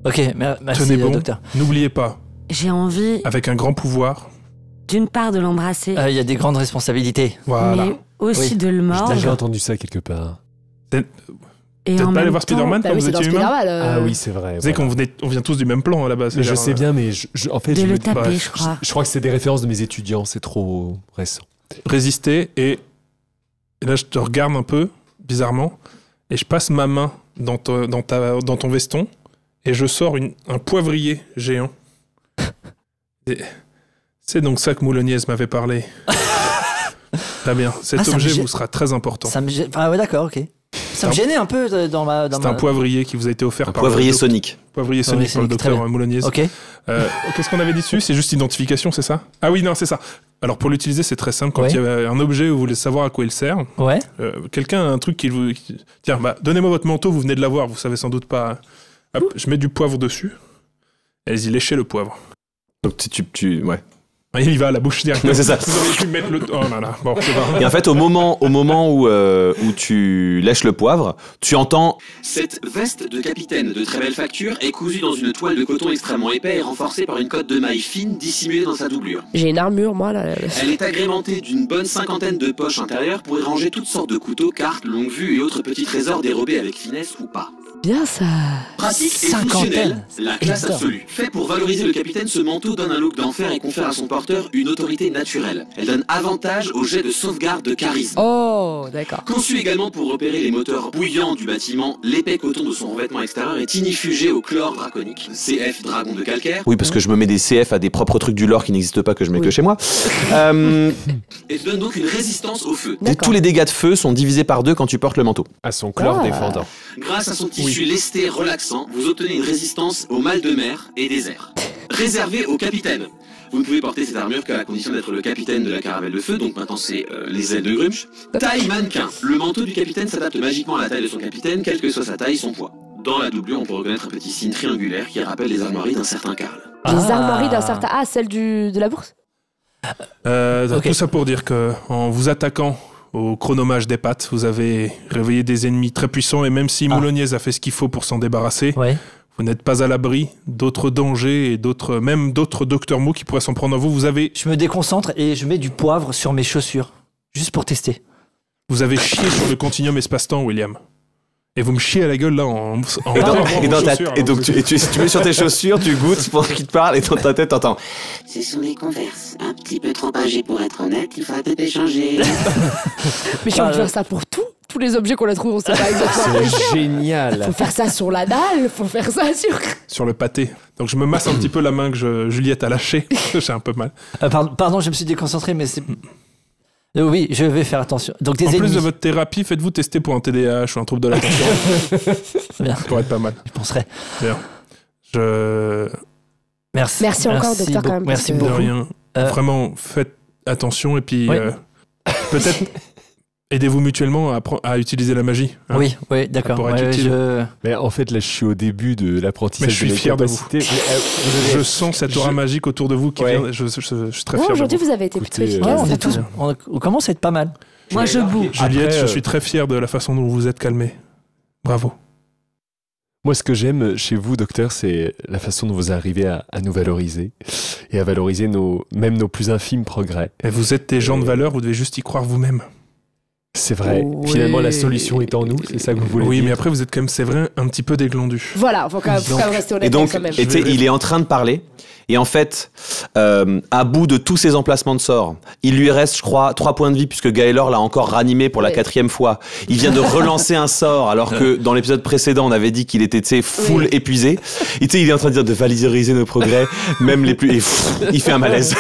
Ok, merci, Tenez bon, docteur. n'oubliez pas, J'ai envie, avec un grand pouvoir, d'une part, de l'embrasser, Il y a des grandes responsabilités. voilà. mais aussi Oui. de le J'ai mordre. déjà entendu ça quelque part. Et Peut-être en pas aller même voir temps, Spider-Man Bah quand oui, vous c'est dans étiez humain? Spider-Man. Ah oui, c'est vrai. Vous savez voilà. qu'on vient tous du même plan là-bas. Mais je sais bien, mais en fait, de je le me taper, bref, je crois. je crois que c'est des références de mes étudiants, c'est trop récent. Résister et là je te regarde un peu bizarrement et je passe ma main dans ton veston et je sors un poivrier géant. Et c'est donc ça que Mouloniez m'avait parlé. Très bien, cet ça me objet gê- vous sera très important. Ça me gê- Ah ouais, d'accord, ok. Ça me gênait un peu dans ma... C'est un poivrier qui vous a été offert Un par poivrier le sonique. poivrier sonique par le Sonic, très docteur bien. Mouloniez. Ok. Qu'est-ce qu'on avait dit dessus? C'est juste identification, c'est ça? Ah oui, non, c'est ça. Alors pour l'utiliser, c'est très simple. Quand Ouais. il y a un objet où vous voulez savoir à quoi il sert, Ouais. quelqu'un a un truc Tiens, donnez-moi votre manteau, vous venez de l'avoir, vous savez sans doute pas. Hop, je mets du poivre dessus. Allez-y, léchez le poivre. Donc ouais. Il y va à la bouche directement. Ouais, c'est ça. Vous auriez pu mettre le... Oh là là, bon, c'est pas... Et en fait, au moment où tu lèches le poivre, tu entends cette veste de capitaine de très belle facture est cousue dans une toile de coton extrêmement épais et renforcée par une cotte de maille fine dissimulée dans sa doublure. J'ai une armure, moi, là. Elle est agrémentée d'une bonne cinquantaine de poches intérieures pour y ranger toutes sortes de couteaux, cartes, longues vues et autres petits trésors dérobés avec finesse ou pas. bien ça. Pratique et fonctionnel, la classe absolue. Fait pour valoriser le capitaine, ce manteau donne un look d'enfer et confère à son porteur une autorité naturelle. Elle donne avantage au jet de sauvegarde de charisme. Oh, d'accord. Conçu également pour repérer les moteurs bouillants du bâtiment, l'épais coton de son revêtement extérieur est inifugé au chlore draconique. CF dragon de calcaire. Oui, parce que je me mets des CF à des propres trucs du lore qui n'existent pas, que je mets que chez moi. Et donne donc une résistance au feu. Et tous les dégâts de feu sont divisés par 2 quand tu portes le manteau. À son chlore défendant. Grâce à son tissu lesté relaxant, vous obtenez une résistance aux mal de mer et des airs. Réservé au capitaine. Vous ne pouvez porter cette armure qu'à la condition d'être le capitaine de la caravelle de feu, donc maintenant c'est les ailes de Grumsh. Taille mannequin. Le manteau du capitaine s'adapte magiquement à la taille de son capitaine, quelle que soit sa taille, son poids. Dans la doublure, on peut reconnaître un petit signe triangulaire qui rappelle les armoiries d'un certain Karl. Les armoiries d'un certain... Ah, celle de la bourse. Tout ça pour dire que en vous attaquant au chronomage des pattes, vous avez réveillé des ennemis très puissants et même si Mouloniez a fait ce qu'il faut pour s'en débarrasser, vous n'êtes pas à l'abri d'autres dangers et même d'autres Docteur Mou qui pourraient s'en prendre à vous. Je me déconcentre et je mets du poivre sur mes chaussures, juste pour tester. Vous avez chié sur le continuum espace-temps, William. Et vous me chiez à la gueule là et donc tu mets sur tes chaussures, tu goûtes pendant qu'il te parle et dans ta tête t'entends. Ce sont des converses, un petit peu trop âgées pour être honnête, il faut peut-être échanger. Mais j'ai envie de faire ça pour tous les objets qu'on a trouvés, on sait pas exactement. C'est génial. Faut faire ça sur la dalle, faut faire ça sur le pâté. Donc je me masse un petit peu la main que Juliette a lâchée. J'ai un peu mal. Pardon, je me suis déconcentré, mais c'est... Oui, je vais faire attention. Donc, en plus de votre thérapie, faites-vous tester pour un TDAH ou un trouble de l'attention. Bien. Ça pourrait être pas mal. Je penserais. Bien. Merci encore, docteur, quand même. Merci beaucoup. De rien. Vraiment, faites attention et puis peut-être aidez-vous mutuellement à utiliser la magie. Hein. Oui, d'accord. Mais en fait, là, je suis au début de l'apprentissage. Mais je suis fier de vous. Je sens cette aura magique autour de vous qui vient. Je suis très fier de vous. Aujourd'hui, vous avez été très efficace. On commence à être pas mal. Moi, je boue. Juliette, je suis très fier de la façon dont vous vous êtes calmée. Bravo. Moi, ce que j'aime chez vous, docteur, c'est la façon dont vous arrivez à nous valoriser et à valoriser même nos plus infimes progrès. Et vous êtes des gens de valeur, vous devez juste y croire vous-même. C'est vrai. Oui. Finalement, la solution est en nous, c'est ça que vous voulez dire. Oui, mais après, vous êtes quand même, c'est vrai, un petit peu déglandu. Voilà, faut quand même rester honnête. Et donc, quand même. Il est en train de parler. Et en fait, à bout de tous ses emplacements de sorts, il lui reste, je crois, 3 points de vie puisque Gaelor l'a encore ranimé pour la 4e fois. Il vient de relancer un sort alors que dans l'épisode précédent, on avait dit qu'il était full épuisé. Et il est en train de dire de valoriser nos progrès, même les plus... Et il fait un malaise.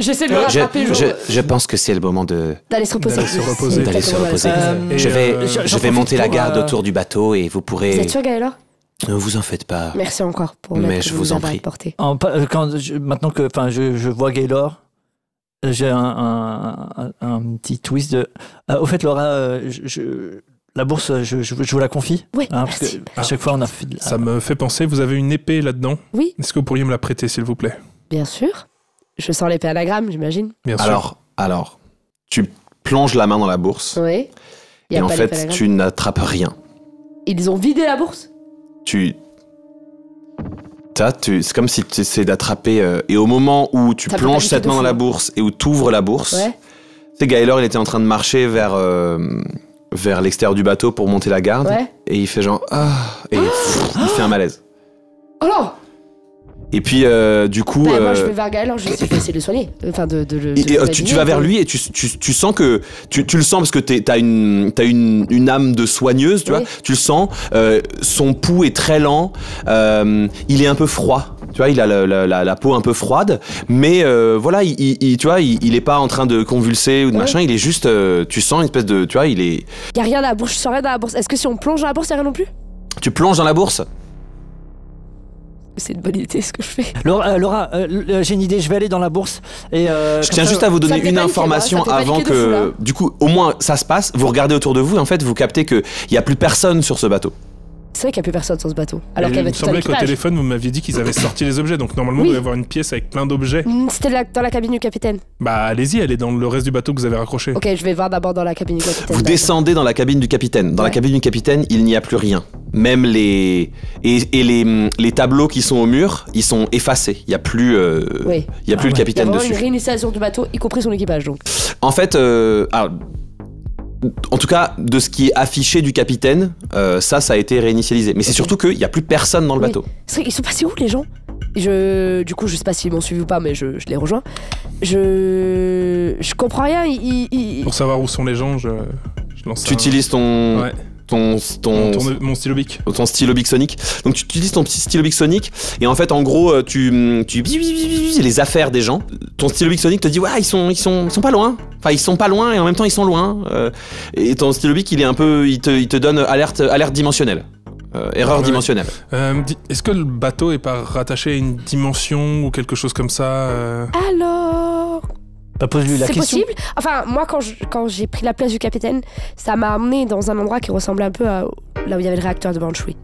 J'essaie de le rattraper. Je pense que c'est le moment d'aller se reposer. D'aller se reposer. Je vais monter la garde autour du bateau et vous pourrez... Vous êtes sûr, Gaelor ? Ne vous en faites pas. Merci encore pour l'aide mais que je vous en prie. Maintenant que je vois Gaelor, j'ai un petit twist de... au fait, Laura, la bourse, je vous la confie. Oui, parce que à chaque fois, on a fait de la... Ça me fait penser, vous avez une épée là-dedans. Oui. Est-ce que vous pourriez me la prêter, s'il vous plaît ? Bien sûr. Je sors l'épée anagramme, j'imagine. Bien sûr. Alors, tu plonges la main dans la bourse. Oui. Et en fait, tu n'attrapes rien. Ils ont vidé la bourse ? C'est comme si tu essaies d'attraper... et au moment où tu plonges cette main dans la bourse et où tu ouvres la bourse, Gaelor, il était en train de marcher vers l'extérieur du bateau pour monter la garde. Et il fait genre... il fait un malaise. Oh non! Et puis, du coup... moi, je vais vers Gaël, je vais essayer de le soigner. Enfin, tu vas vers lui et tu sens que... Tu le sens parce que t'as une âme de soigneuse, tu vois. Tu le sens. Son pouls est très lent. Il est un peu froid. Tu vois, il a la peau un peu froide. Mais voilà, tu vois, il est pas en train de convulser ou de machin. Il est juste... tu sens une espèce de... Tu vois, il est... Y a rien dans la bourse. Je sens rien dans la bourse. Est-ce que si on plonge dans la bourse, y a rien non plus? Tu plonges dans la bourse? C'est une bonne idée ce que je fais. Laura, j'ai une idée, je vais aller dans la bourse. Et je tiens juste à vous donner une information avant que... Du coup, au moins, ça se passe. Vous regardez autour de vous et en fait, vous captez qu'il n'y a plus personne sur ce bateau. C'est vrai qu'il n'y a plus personne sur ce bateau. Alors qu'il y avait tout un équipage. Il me semblait qu'au téléphone, vous m'aviez dit qu'ils avaient sorti les objets. Donc normalement, il doit y avoir une pièce avec plein d'objets. C'était dans la cabine du capitaine. Bah allez-y, elle est dans le reste du bateau que vous avez raccroché. Ok, je vais voir d'abord dans la cabine du capitaine. Vous descendez dans la cabine du capitaine. Dans la cabine du capitaine, il n'y a plus rien. Même les tableaux qui sont au mur, ils sont effacés. Il n'y a plus, il y a plus le capitaine dessus. Il y a vraiment une réinitialisation du bateau, y compris son équipage donc. En fait, En tout cas, de ce qui est affiché du capitaine, ça a été réinitialisé. Mais c'est surtout qu'il n'y a plus personne dans le bateau. Ils sont passés où, les gens ? Du coup, je sais pas s'ils m'ont suivi ou pas, mais je les rejoins. Je comprends rien. Pour savoir où sont les gens, je lance Tu utilises ton... Ouais. Mon stylo bic. Ton stylo bic sonic. Donc tu utilises ton petit stylo bic sonic et en fait en gros tu les affaires des gens. Ton stylo bic sonic te dit ouais ils sont pas loin. Enfin ils sont pas loin et en même temps ils sont loin. Et ton stylo bic il est un peu il te donne alerte dimensionnelle. Erreur dimensionnelle. Est-ce que le bateau est pas rattaché à une dimension ou quelque chose comme ça Alors... pose-lui la question. C'est possible. Enfin, moi, quand j'ai pris la place du capitaine, ça m'a amené dans un endroit qui ressemblait un peu à là où il y avait le réacteur de Banshee.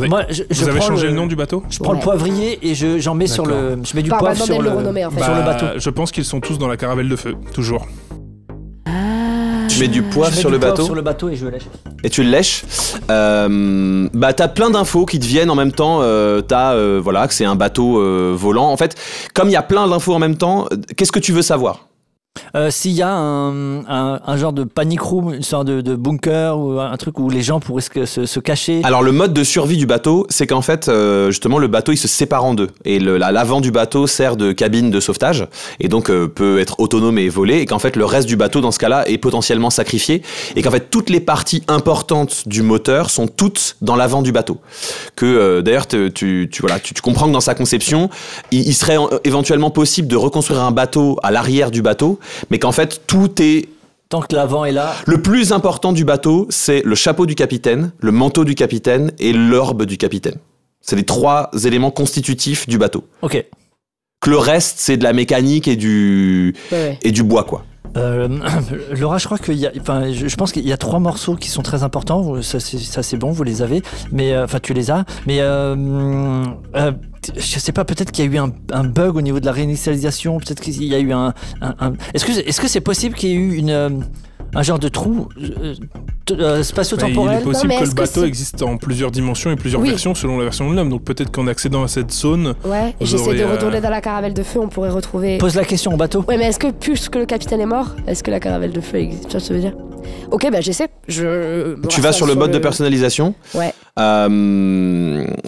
Moi, vous avez changé le nom du bateau ? Je prends le poivrier et j'en mets sur le... Je mets du poivre sur le bateau. Je pense qu'ils sont tous dans la caravelle de feu, toujours. Tu mets du poivre sur le bateau et je le lèche. Et tu le lèches. T'as plein d'infos qui te viennent en même temps. Que c'est un bateau volant. En fait, comme il y a plein d'infos en même temps, qu'est-ce que tu veux savoir ? S'il y a un genre de panic room, une sorte de bunker ou un truc où les gens pourraient se cacher. Alors le mode de survie du bateau, c'est qu'en fait, justement, le bateau il se sépare en deux. Et l'avant du bateau sert de cabine de sauvetage et donc peut être autonome et volé. Et qu'en fait, le reste du bateau, dans ce cas-là, est potentiellement sacrifié. Et qu'en fait, toutes les parties importantes du moteur sont toutes dans l'avant du bateau. Que d'ailleurs, tu comprends que dans sa conception, il serait éventuellement possible de reconstruire un bateau à l'arrière du bateau. Mais qu'en fait, tout est... Tant que l'avant est là... Le plus important du bateau, c'est le chapeau du capitaine, le manteau du capitaine et l'orbe du capitaine. C'est les 3 éléments constitutifs du bateau. Ok. Que le reste, c'est de la mécanique et du bois, quoi. Laura, je crois qu'il y a, je pense qu'il y a 3 morceaux qui sont très importants. Ça c'est bon, vous les avez. Mais tu les as. Mais je sais pas. Peut-être qu'il y a eu un bug au niveau de la réinitialisation. Peut-être qu'il y a eu un. Est-ce que c'est possible qu'il y ait eu un genre de trou spatio-temporel? Il est possible que le bateau existe en plusieurs dimensions et plusieurs versions selon la version de l'homme. Donc peut-être qu'en accédant à cette zone... Ouais, j'essaie de retourner dans la caravelle de feu, on pourrait retrouver... Pose la question au bateau. Ouais, mais est-ce que puisque le capitaine est mort, est-ce que la caravelle de feu existe? Tu vois ce que je veux dire? Ok, j'essaie. Tu vas sur le mode de personnalisation. Ouais.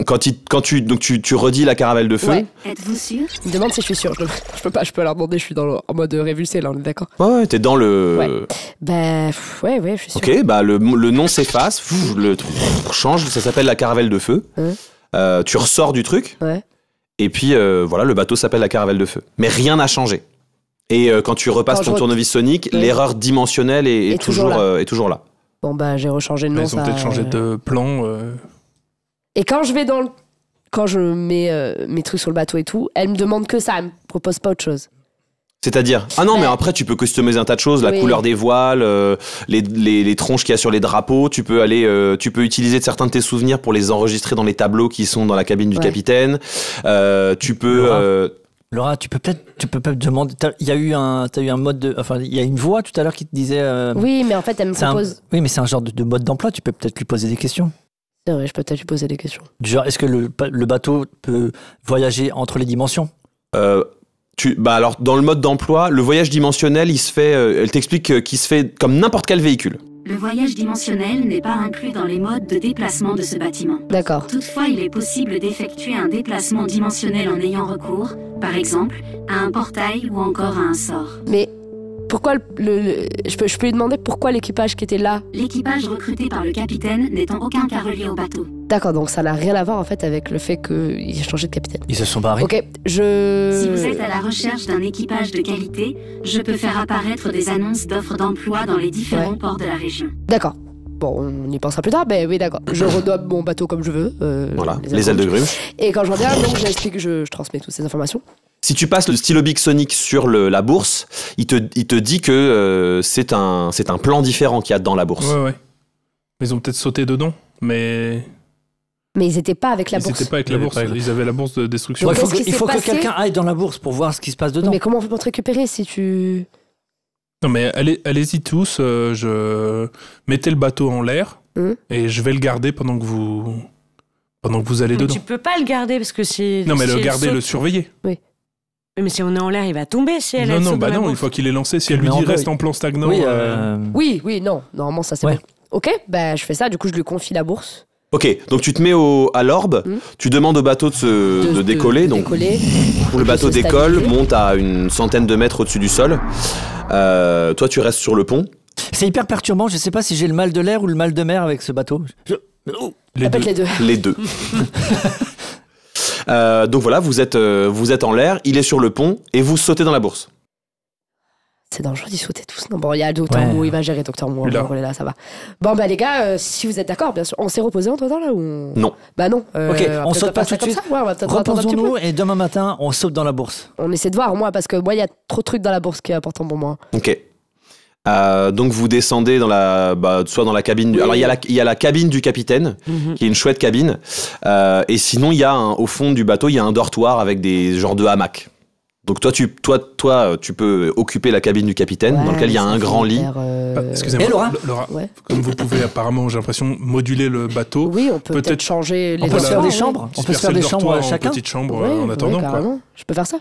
Quand tu redis la caravelle de feu. Ouais. Êtes-vous sûr? Il me demande si je suis sûr. Je peux pas, je peux leur demander, je suis en mode révulsé là, on est d'accord? Ouais, t'es dans le... Ouais. Ouais, je suis sûr. Ok, le nom s'efface, le change, ça s'appelle la caravelle de feu. Tu ressors du truc. Ouais. Et puis le bateau s'appelle la caravelle de feu. Mais rien n'a changé. Et quand tu repasses ton tournevis sonique, l'erreur dimensionnelle est toujours là. Bon j'ai rechangé de nom. Ils ont peut-être changé de plan. Et quand je mets mes trucs sur le bateau et tout, elle me demande que ça, elle me propose pas autre chose. C'est-à-dire mais après tu peux customiser un tas de choses, la couleur des voiles, les tronches qu'il y a sur les drapeaux. Tu peux utiliser certains de tes souvenirs pour les enregistrer dans les tableaux qui sont dans la cabine du capitaine. Tu peux Laura, tu peux peut-être demander. T'as eu un mode de. Enfin, il y a une voix tout à l'heure qui te disait. Oui, mais en fait, elle me propose. Oui, mais c'est un genre de mode d'emploi. Tu peux peut-être lui poser des questions. C'est vrai, je peux peut-être lui poser des questions. Du genre, est-ce que le bateau peut voyager entre les dimensions? Alors, dans le mode d'emploi, le voyage dimensionnel, il se fait. Elle t'explique qu'il se fait comme n'importe quel véhicule. Le voyage dimensionnel n'est pas inclus dans les modes de déplacement de ce bâtiment. D'accord. Toutefois, il est possible d'effectuer un déplacement dimensionnel en ayant recours, par exemple, à un portail ou encore à un sort. Mais pourquoi je peux lui demander pourquoi l'équipage qui était là? L'équipage recruté par le capitaine n'est en aucun cas relié au bateau. D'accord, donc ça n'a rien à voir en fait avec le fait qu'il ait changé de capitaine. Ils se sont barrés. Ok, Si vous êtes à la recherche d'un équipage de qualité, je peux faire apparaître des annonces d'offres d'emploi dans les différents ports de la région. D'accord. Bon, on y pensera plus tard, mais oui, d'accord. Je renomme mon bateau comme je veux. Les ailes de grue. Et quand je reviens, donc j'explique, je transmets toutes ces informations. Si tu passes le stylo bic sonique sur la bourse, il te dit que c'est un plan différent qu'il y a dans la bourse. Ouais. Ils ont peut-être sauté dedans, mais ils n'étaient pas avec la bourse. Ils n'étaient pas avec la bourse. Ils avaient la bourse de destruction. Il faut que quelqu'un aille dans la bourse pour voir ce qui se passe dedans. Mais comment on peut te récupérer si tu... Non mais allez-y tous, mettez le bateau en l'air et je vais le garder pendant que vous allez dedans. Tu peux pas le garder parce que si... Non mais le garder, le surveiller. Oui. Mais si on est en l'air, il va tomber si elle est Non, dans la non, bourse. une fois qu'il est lancé, si elle lui dit reste en plan stagnant. Oui, non, normalement ça c'est bon. Ok, bah je fais ça, du coup je lui confie la bourse. Ok, donc tu te mets à l'orbe, tu demandes au bateau de décoller. Donc le bateau décolle, monte à une centaine de mètres au-dessus du sol. Toi, tu restes sur le pont. C'est hyper perturbant, je sais pas si j'ai le mal de l'air ou le mal de mer avec ce bateau. Les deux. Les deux. Donc voilà, vous êtes en l'air, il est sur le pont et vous sautez dans la bourse. C'est dangereux d'y sauter tous. Non, bon, il y a le Docteur Mou, il va gérer Docteur Mou. On est là, ça va. Bon, bah les gars, si vous êtes d'accord, bien sûr. On s'est reposé entre temps là ou Non. Bah non. Ok, on saute pas tout de suite. Reposons-nous et demain matin, on saute dans la bourse. On essaie de voir, moi, parce que moi, il y a trop de trucs dans la bourse qui est important pour moi. Ok. Donc vous descendez soit dans la cabine. Alors il y a la cabine du capitaine, qui est une chouette cabine. Et sinon, il y a au fond du bateau, il y a un dortoir avec des genres de hamacs. Donc toi, tu peux occuper la cabine du capitaine, dans lequel il y a un grand lit. Excusez-moi, Laura, comme vous pouvez apparemment, j'ai l'impression, moduler le bateau. Oui, on peut peut-être changer les On peut se faire des chambres. On peut se faire des chambres à chacun. Petite chambre en attendant. Je peux faire ça.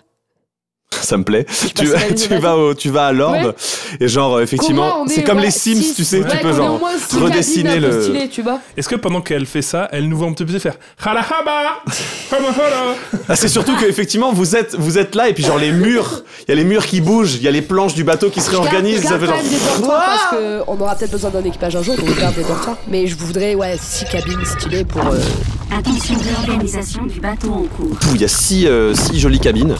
Ça me plaît. Tu vas à l'orbe et genre effectivement, c'est comme les Sims, tu sais, tu peux genre redessiner le. Stylé, tu vois. Est-ce que pendant qu'elle fait ça, elle nous voit un petit peu faire c'est surtout que effectivement vous êtes là et puis genre il y a les murs qui bougent, il y a les planches du bateau qui se réorganisent, ça fait genre. Des dortoirs parce que on aura peut-être besoin d'un équipage un jour, donc je garde des dortoirs. Mais je voudrais 6 cabines stylées pour. Attention, réorganisation du bateau en cours. Il y a 6 jolies cabines.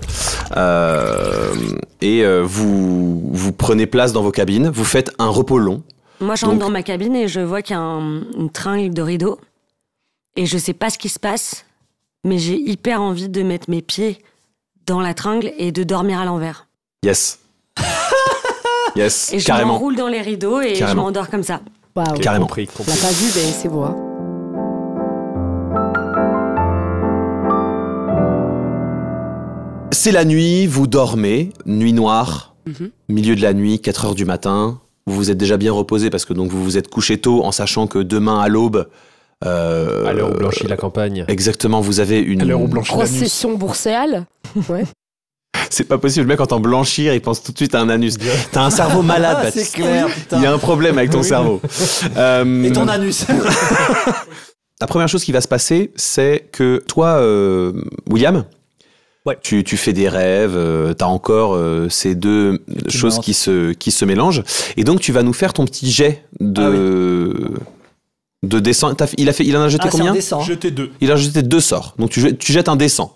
Et vous prenez place dans vos cabines, vous faites un repos long. Moi, je rentre dans ma cabine et je vois qu'il y a une tringle de rideaux. Et je sais pas ce qui se passe, mais j'ai hyper envie de mettre mes pieds dans la tringle et de dormir à l'envers. Yes. Yes, et je carrément. m'enroule dans les rideaux et je m'endors comme ça. Waouh. Carrément. On l'a pas vu, mais c'est beau. Hein. C'est la nuit, vous dormez, nuit noire, milieu de la nuit, 4h du matin. Vous vous êtes déjà bien reposé parce que donc vous vous êtes couché tôt en sachant que demain à l'aube... à l'heure où blanchit la campagne. Exactement, vous avez une... À l'heure où blanchit l'anus. Procession bourséale. Ouais. C'est pas possible, le mec entend blanchir, il pense tout de suite à un anus. T'as un cerveau malade, Baptiste. C'est clair, putain. Il y a un problème avec ton cerveau. Et ton anus. La première chose qui va se passer, c'est que toi, William... Ouais. Tu fais des rêves, t'as encore ces deux choses qui se mélangent. Et donc, tu vas nous faire ton petit jet de dessin. Il en a jeté combien? Jeté 2. Il a jeté 2 sorts. Donc, tu jettes un dessin.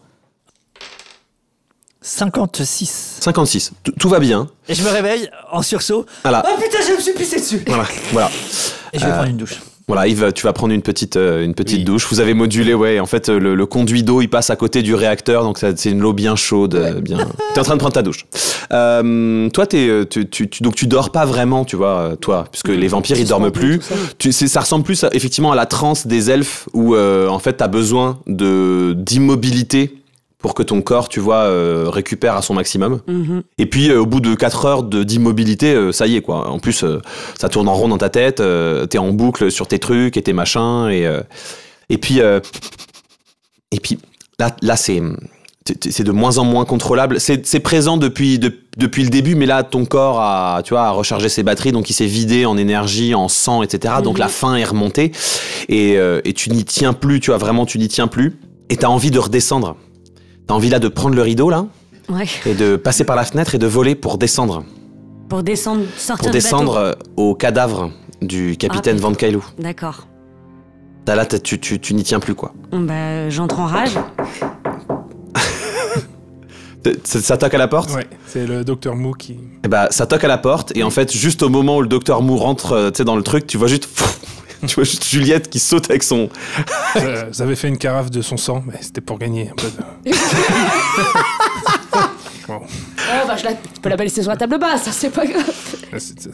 56. 56. Tout va bien. Et je me réveille en sursaut. Voilà. Oh putain, je me suis pissé dessus. Voilà. Et je vais prendre une douche. Voilà, tu vas prendre une petite douche. Vous avez modulé, en fait, le conduit d'eau, il passe à côté du réacteur, donc c'est une eau bien chaude, bien. T'es en train de prendre ta douche. Toi, donc tu dors pas vraiment, tu vois, toi, puisque les vampires ils dorment plus. Ça ressemble plus effectivement à la transe des elfes où en fait t'as besoin d'immobilité pour que ton corps, tu vois, récupère à son maximum. Et puis, au bout de 4 heures d'immobilité, ça y est, quoi. En plus, ça tourne en rond dans ta tête, t'es en boucle sur tes trucs et tes machins, et puis là c'est de moins en moins contrôlable. C'est présent depuis le début, mais là, ton corps a rechargé ses batteries, donc il s'est vidé en énergie, en sang, etc. Donc la faim est remontée, et tu n'y tiens plus, tu vois, vraiment, tu n'y tiens plus, et t'as envie de redescendre. T'as envie là de prendre le rideau là, et de passer par la fenêtre et de voler pour descendre. Pour descendre, sortir pour du descendre bateau. Au cadavre du capitaine Van Kailou. D'accord. Là, tu n'y tiens plus, quoi. Bah, j'entre en rage. Ça toque à la porte? Ouais, c'est le Docteur Mou qui... Et bah, ça toque à la porte, et en fait, juste au moment où le Docteur Mou rentre dans le truc, tu vois juste Juliette qui saute avec son... J'avais fait une carafe de son sang, mais c'était pour gagner un peu de... Wow. Oh, bah, je peux la laisser sur la table basse, ça, c'est pas grave.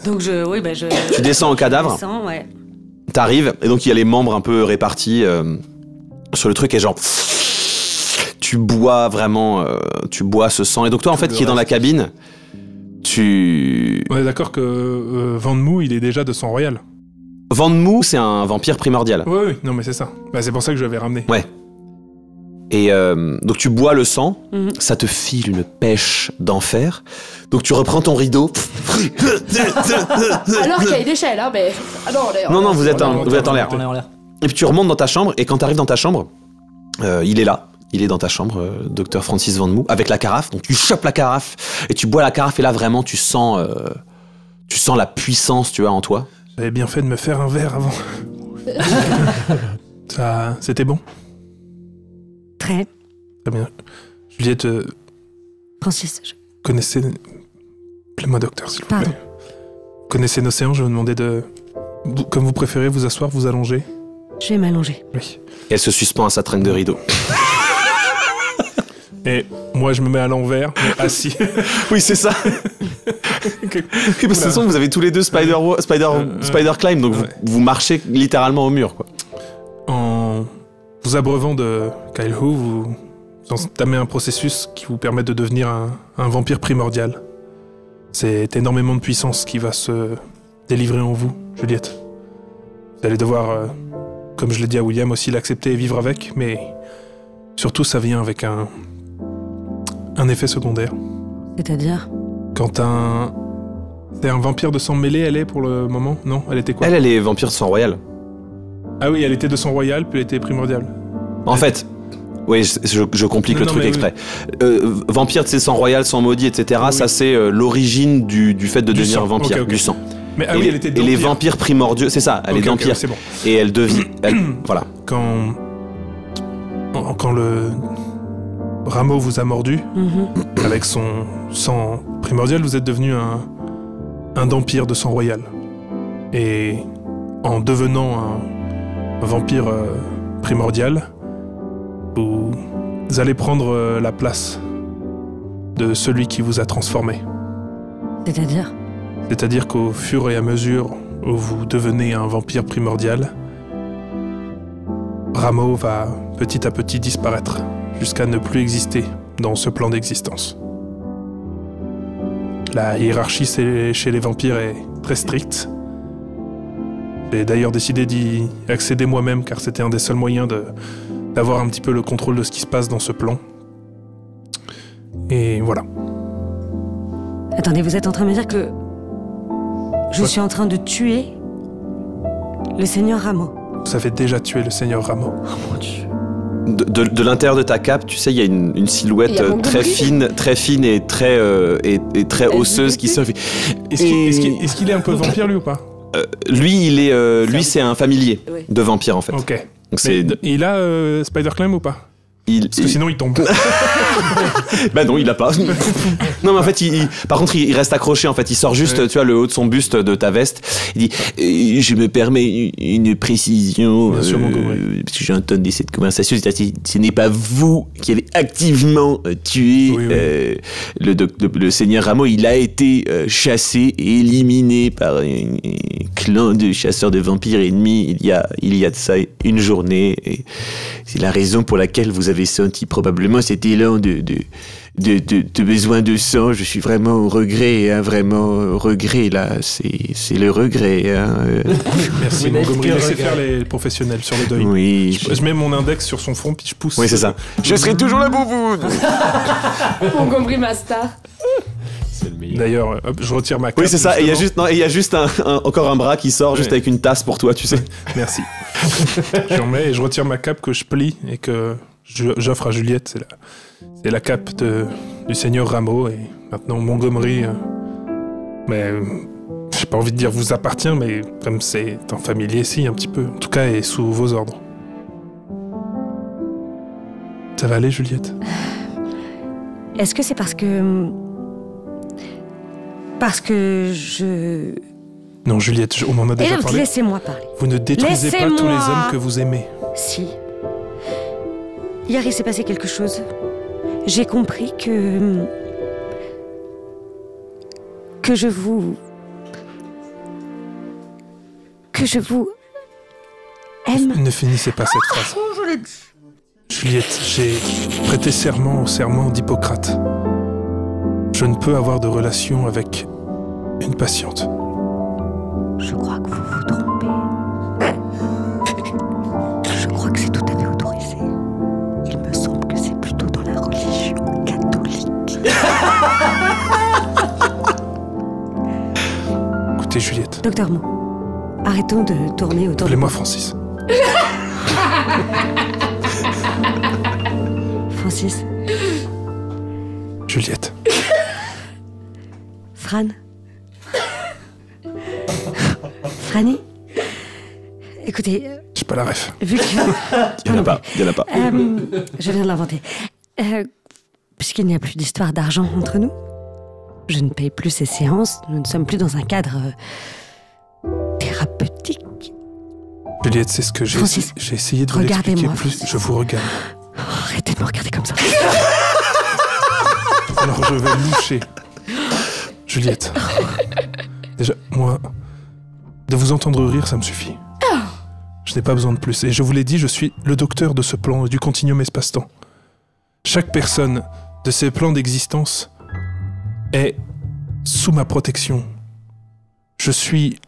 Donc, Tu descends au cadavre. Je descends, ouais. T'arrives, et donc il y a les membres un peu répartis sur le truc, et genre... Tu bois vraiment... tu bois ce sang. Et donc toi, en fait, qui est dans la cabine, On est d'accord que Van Mou, il est déjà de sang royal. Van Mou, c'est un vampire primordial. Oui, non, mais c'est ça. Bah, c'est pour ça que je l'avais ramené. Ouais. Et donc tu bois le sang, ça te file une pêche d'enfer. Donc tu reprends ton rideau. Alors qu'il y a une échelle, hein, mais... Ah non, Non, vous êtes en l'air. On est en l'air. Et puis tu remontes dans ta chambre, et quand tu arrives dans ta chambre, il est là. Il est dans ta chambre, docteur Francis Van Mou, avec la carafe. Donc tu chopes la carafe, et tu bois la carafe, et là vraiment tu sens la puissance, tu vois, en toi. J'avais bien fait de me faire un verre avant. Ça, c'était bon. Très. Très bien. Juliette, Francis. connaissez... Appelez-moi docteur, s'il vous Pardon. plaît. Connaissez nos séances, je vais vous demander de... Comme vous préférez, vous asseoir, vous allonger. Je vais m'allonger. Oui. Et elle se suspend à sa traîne de rideau. Et moi, je me mets à l'envers, mais assis. Oui, c'est ça. Oui, parce que de toute façon, vous avez tous les deux Spider Climb, donc vous marchez littéralement au mur, quoi. En vous abreuvant de Kyle Hu, vous entamez un processus qui vous permet de devenir un vampire primordial. C'est énormément de puissance qui va se délivrer en vous, Juliette. Vous allez devoir, comme je l'ai dit à William, aussi l'accepter et vivre avec, mais surtout ça vient avec un effet secondaire. C'est-à-dire ? Quand c'est un vampire de sang mêlé, elle est pour le moment? Non, elle était quoi? Elle est vampire de sang royal. Ah oui, elle était de sang royal, puis elle était primordiale. En fait, oui, je complique le truc exprès. Vampire de sang royal, sang maudit, etc., oui. Ça c'est l'origine du fait de devenir vampire, du sang. Mais, ah oui, elle était et les vampires primordiaux, c'est ça, elle est vampire. C'est bon. Et elle devient... voilà. Quand le Rameau vous a mordu, avec son sang primordial, vous êtes devenu un vampire de sang royal. Et en devenant un vampire primordial, vous allez prendre la place de celui qui vous a transformé. C'est-à-dire ? C'est-à-dire qu'au fur et à mesure où vous devenez un vampire primordial, Rameau va petit à petit disparaître, jusqu'à ne plus exister dans ce plan d'existence. La hiérarchie chez les vampires est très stricte. J'ai d'ailleurs décidé d'y accéder moi-même, car c'était un des seuls moyens d'avoir un petit peu le contrôle de ce qui se passe dans ce plan. Et voilà. Attendez, vous êtes en train de me dire que je suis en train de tuer le Seigneur Rameau. Vous avez déjà tué le Seigneur Rameau. Oh mon Dieu. De l'intérieur de ta cape, tu sais, il y a une silhouette très fine et très osseuse qui se fait. Est-ce qu'il est un peu vampire, lui, ou pas? Lui, c'est un familier de vampire, en fait. Ok. Donc il a Spider Climb ou pas? Parce que sinon il tombe. Bah non, il l'a pas. Non, mais en fait, par contre, il reste accroché. En fait, il sort juste, tu vois, le haut de son buste de ta veste. Il dit je me permets une précision. Bien sûr, parce que j'ai entendu cette conversation. Ce n'est pas vous qui avez activement tué le Seigneur Rameau. Il a été chassé et éliminé par un clan de chasseurs de vampires ennemis il y a de ça une journée. Et c'est la raison pour laquelle vous avez senti probablement cet élan de besoin de sang. Je suis vraiment au regret, hein, vraiment au regret, là. C'est le regret. Hein. Merci, Montgomery. Laissez faire les professionnels sur le deuil. Oui. Je mets mon index sur son front, puis je pousse. Oui, c'est ça. Je serai toujours là pour vous. Montgomery Master. C'est le meilleur. D'ailleurs, je retire ma cape. Oui, c'est ça. Et il y a juste encore un bras qui sort, juste avec une tasse pour toi, tu sais. Merci. J'en mets et je retire ma cape que je plie et que j'offre à Juliette. C'est la cape du Seigneur Rameau. Et maintenant, Montgomery, mais j'ai pas envie de dire vous appartient, mais comme c'est un familier, si, un petit peu. En tout cas, est sous vos ordres. Ça va aller, Juliette? Est-ce que c'est parce que je... Non, Juliette, on en a déjà parlé. Laissez-moi parler. Vous ne détruisez pas tous les hommes que vous aimez. Si. Hier, il s'est passé quelque chose. J'ai compris que je vous aime. Ne finissez pas cette phrase. Juliette, j'ai prêté serment au serment d'Hippocrate. Je ne peux avoir de relation avec une patiente. Je crois que vous vous trompez. Je crois que c'est tout à fait autorisé. Il me semble m'appeler Juliette. Docteur Mo, arrêtons de tourner autour Appelez-moi Francis. Francis. Juliette. Fran. Franny. Écoutez, J'ai pas la ref. vu que... Il n'y en a pas. Il y en a pas. Je viens de l'inventer. Puisqu'il n'y a plus d'histoire d'argent entre nous, je ne paye plus ces séances, nous ne sommes plus dans un cadre thérapeutique. Juliette, c'est ce que j'ai Francis, essayé de vous l'expliquer regardez-moi, plus. Francis. Je vous regarde. Arrêtez de me regarder comme ça. Alors je vais loucher. Juliette. Déjà, moi, de vous entendre rire, ça me suffit. Je n'ai pas besoin de plus. Et je vous l'ai dit, je suis le docteur de ce plan, du continuum espace-temps. Chaque personne de ces plans d'existence est sous ma protection. Je suis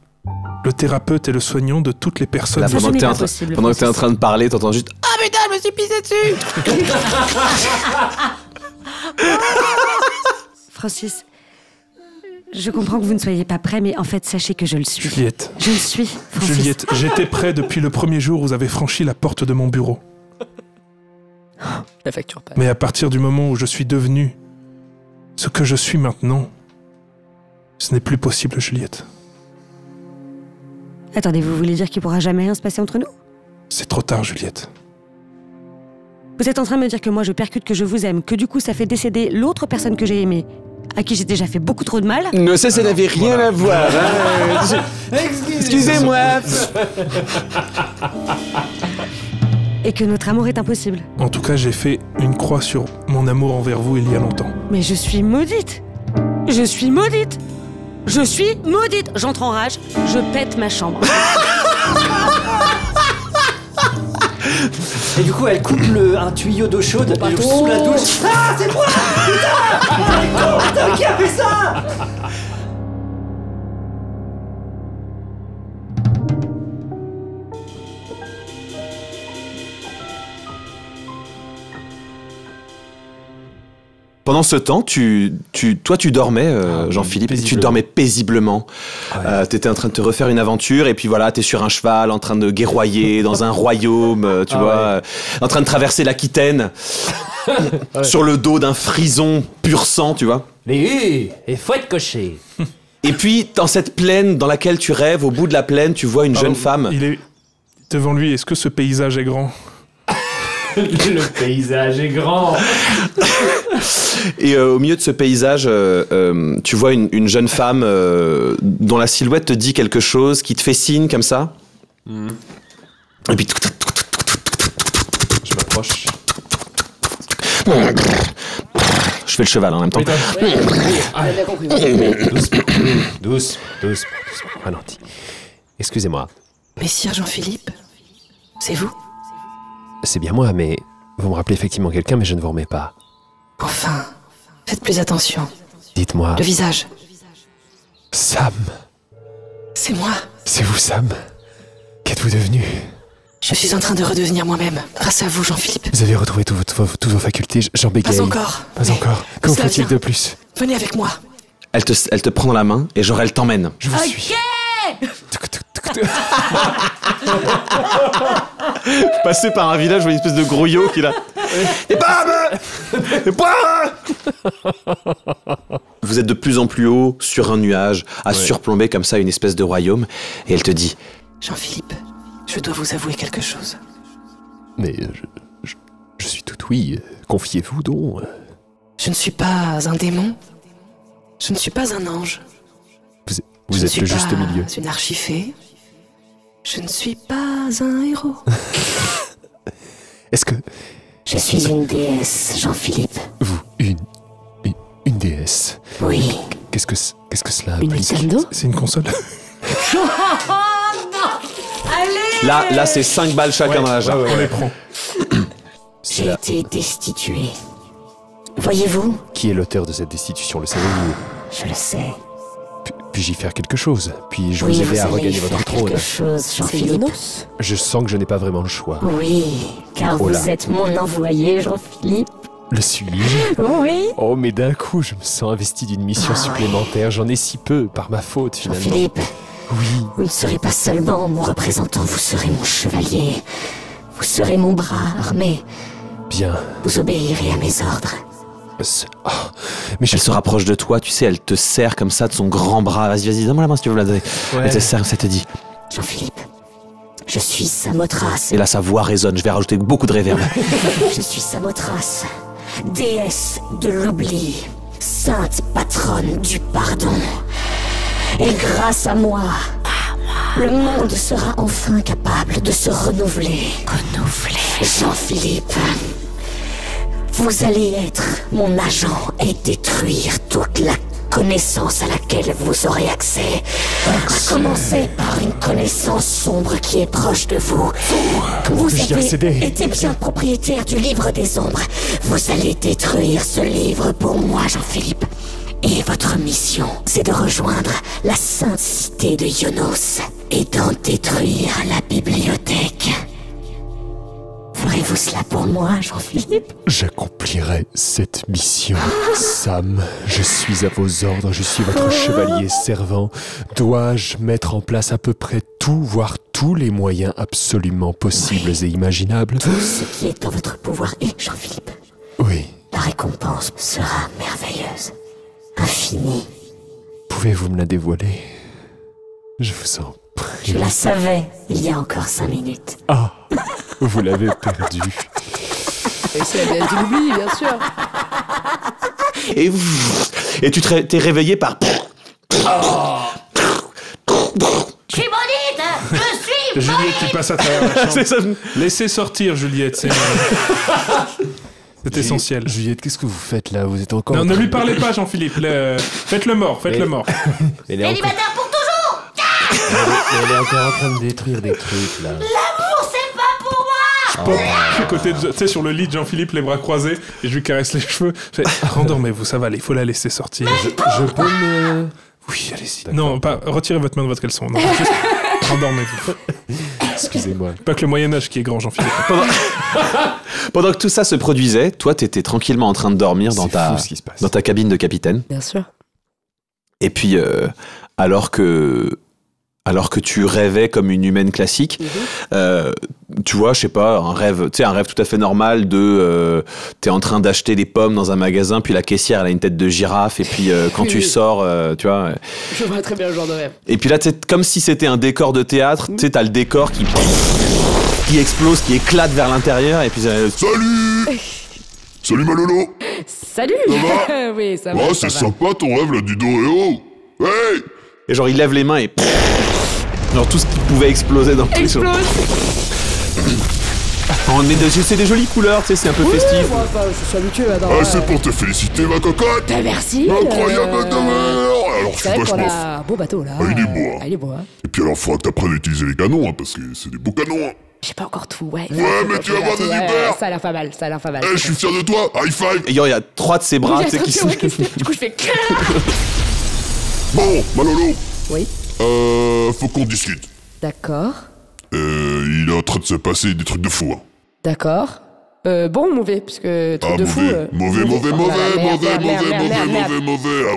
le thérapeute et le soignant de toutes les personnes. Là, Ça, pendant ce que n'est t'es pas possible, en Francis. train de parler, t'entends juste « Ah putain, je me suis pissé dessus !» Francis, je comprends que vous ne soyez pas prêt, mais en fait, sachez que je le suis. Juliette. Je le suis, Francis. Juliette, j'étais prêt depuis le premier jour où vous avez franchi la porte de mon bureau. La facture passe. Mais à partir du moment où je suis devenu ce que je suis maintenant, ce n'est plus possible, Juliette. Attendez, vous voulez dire qu'il pourra jamais rien se passer entre nous? C'est trop tard, Juliette. Vous êtes en train de me dire que moi je percute que je vous aime, que du coup ça fait décéder l'autre personne que j'ai aimée, à qui j'ai déjà fait beaucoup trop de mal? Non, ça n'avait rien à voir. hein. Excusez-moi. Et que notre amour est impossible. En tout cas, j'ai fait une croix sur mon amour envers vous il y a longtemps. Mais je suis maudite. Je suis maudite. Je suis maudite. J'entre en rage, je pète ma chambre. Et du coup, elle coupe un tuyau d'eau chaude sous la douche. Ah, c'est moi! Putain, qui a fait ça? Pendant ce temps, toi, tu dormais, Jean-Philippe, tu dormais paisiblement. T'étais en train de te refaire une aventure, et puis voilà, t'es sur un cheval, en train de guerroyer dans un royaume, tu vois, en train de traverser l'Aquitaine, sur le dos d'un frison pur sang, tu vois. Et faut être coché. Et puis, dans cette plaine dans laquelle tu rêves, au bout de la plaine, tu vois une jeune femme. Il est devant lui. Est-ce que ce paysage est grand? Le paysage est grand. Et au milieu de ce paysage, tu vois une jeune femme dont la silhouette te dit quelque chose, qui te fait signe comme ça. Et puis... Je m'approche. Je fais le cheval en même temps. Doucement, ralenti. Excusez-moi, Messire Jean-Philippe, c'est vous? c'est bien moi, mais vous me rappelez effectivement quelqu'un, mais je ne vous remets pas. Enfin, faites plus attention. Dites-moi... Le visage. Sam. C'est moi. C'est vous, Sam. Qu'êtes-vous devenu? Je suis en train de redevenir moi-même, grâce à vous, Jean-Philippe. Vous avez retrouvé toutes vos facultés, j'en bégaye. Pas encore. Pas encore. Qu'en cela faut-il vient. de plus? Venez avec moi. Elle te prend dans la main et genre elle t'emmène. Je vous suis. Passé par un village, je vois une espèce de gros yo qui là. Et bam! Vous êtes de plus en plus haut sur un nuage, à surplomber comme ça une espèce de royaume, et elle te dit: Jean-Philippe, je dois vous avouer quelque chose. Mais je suis tout oui. Confiez-vous donc. Je ne suis pas un démon. Je ne suis pas un ange. Vous êtes le juste milieu. Je ne suis pas une archifée. Je ne suis pas un héros. Est-ce que... Je suis une déesse, Jean-Philippe. Vous, une déesse? Oui. Qu'est-ce que cela Une implique? Nintendo? C'est une console. Allez! Là c'est 5 balles chacun dans la jarre. On les prend. J'ai été destitué. Voyez-vous? Qui est l'auteur de cette destitution, le savez-vous? Je le sais. Puis-je y faire quelque chose? Puis-je Oui, vous aider à allez regagner faire votre trône? quelque chose, Jean-Philippe. Je sens que je n'ai pas vraiment le choix. Oui, car Oh là. vous êtes mon envoyé, Jean-Philippe. Le suis-je? Oui. Oh, mais d'un coup, je me sens investi d'une mission supplémentaire. J'en ai si peu, par ma faute, finalement. Philippe, oui. Vous ne serez pas seulement mon représentant, vous serez mon chevalier. Vous serez mon bras armé. Bien. Vous obéirez à mes ordres. Mais elle se rapproche de toi, tu sais, elle te serre comme ça de son grand bras. Vas-y, donne-moi la main si tu veux me la donner. Ouais. Elle te serre, ça te dit. Jean-Philippe, je suis Samothrace. Et là, sa voix résonne, je vais rajouter beaucoup de réverb. Je suis Samothrace, déesse de l'oubli, sainte patronne du pardon. Et grâce à moi, le monde sera enfin capable de se renouveler. Jean-Philippe, vous allez être mon agent et détruire toute la connaissance à laquelle vous aurez accès. À commencer par une connaissance sombre qui est proche de vous. Vous avez été bien propriétaire du livre des ombres. Vous allez détruire ce livre pour moi, Jean-Philippe. Et votre mission, c'est de rejoindre la sainte cité de Ionos et d'en détruire la bibliothèque. Ferez-vous cela pour moi, Jean-Philippe? J'accomplirai cette mission. Sam, je suis à vos ordres, je suis votre chevalier servant. Dois-je mettre en place à peu près tout, voire tous les moyens absolument possibles et imaginables? Tout ce qui est en votre pouvoir est, Jean-Philippe. Oui. La récompense sera merveilleuse. Infinie. Pouvez-vous me la dévoiler? Je vous en prie. Je la savais il y a encore 5 minutes. Ah, vous l'avez perdu. Et c'est la déesse de l'oubli, bien sûr. Et tu t'es réveillé par... Juliette, je suis Juliette qui passe à travers la chambre. C'est ça. Laissez sortir Juliette, c'est essentiel. Juliette, qu'est-ce que vous faites là? Vous êtes encore... Non, ne lui parlez pas, Jean-Philippe. Faites-le mort, faites-le mort. Célibataire pour toujours. Elle est encore en train de détruire des trucs là. L'amour, c'est pas pour moi. Pop, à côté de, tu sais, sur le lit de Jean-Philippe, les bras croisés, et je lui caresse les cheveux. Rendormez-vous, ça va aller, il faut la laisser sortir. Je peux me... Oui, allez-y. Non, pas retirez votre main de votre caleçon. Non, juste rendormez-vous. Excusez-moi. Pas que le Moyen-Âge qui est grand, Jean-Philippe. Pendant que tout ça se produisait, toi, t'étais tranquillement en train de dormir dans ta cabine de capitaine. Bien sûr. Et puis, alors que tu rêvais comme une humaine classique, tu vois, je sais pas, un rêve tout à fait normal de t'es en train d'acheter des pommes dans un magasin, puis la caissière elle a une tête de girafe, et puis quand tu sors, tu vois. Je vois très bien le genre de rêve. Et puis là, comme si c'était un décor de théâtre, tu sais, t'as le décor qui explose, qui éclate vers l'intérieur, et puis Salut. Salut Malolo. Salut. Ça va? Oui, ça va. Oh, c'est sympa ton rêve là du Doréo. Hey. Et genre il lève les mains et genre tout ce qui pouvait exploser dans le Explose. C'est des jolies couleurs, tu sais, c'est un peu festif. Moi, je suis habitué maintenant. Ah, c'est pour te féliciter ma cocotte. Merci. Incroyable de mer. Alors je suis C'est vrai qu'on vachement... a un beau bateau là. Ah, il est beau, hein. Ah, il est beau, hein. Et puis alors faudra que t'apprennes à utiliser les canons, hein, parce que c'est des beaux canons, hein. J'ai pas encore tout, ouais. Ouais, mais tu vas voir des hyper. Ça a l'air pas mal, ça a l'air pas mal. Eh, je suis fier de toi. High five. Et il y a 3 de ses bras, tu sais, qui sont... Du coup, je fais... Bon, Malolo. Oui. Faut qu'on discute. D'accord. Il est en train de se passer des trucs de fou, hein. D'accord. Bon ou mauvais? Parce que truc de fou... Mauvais. Ah,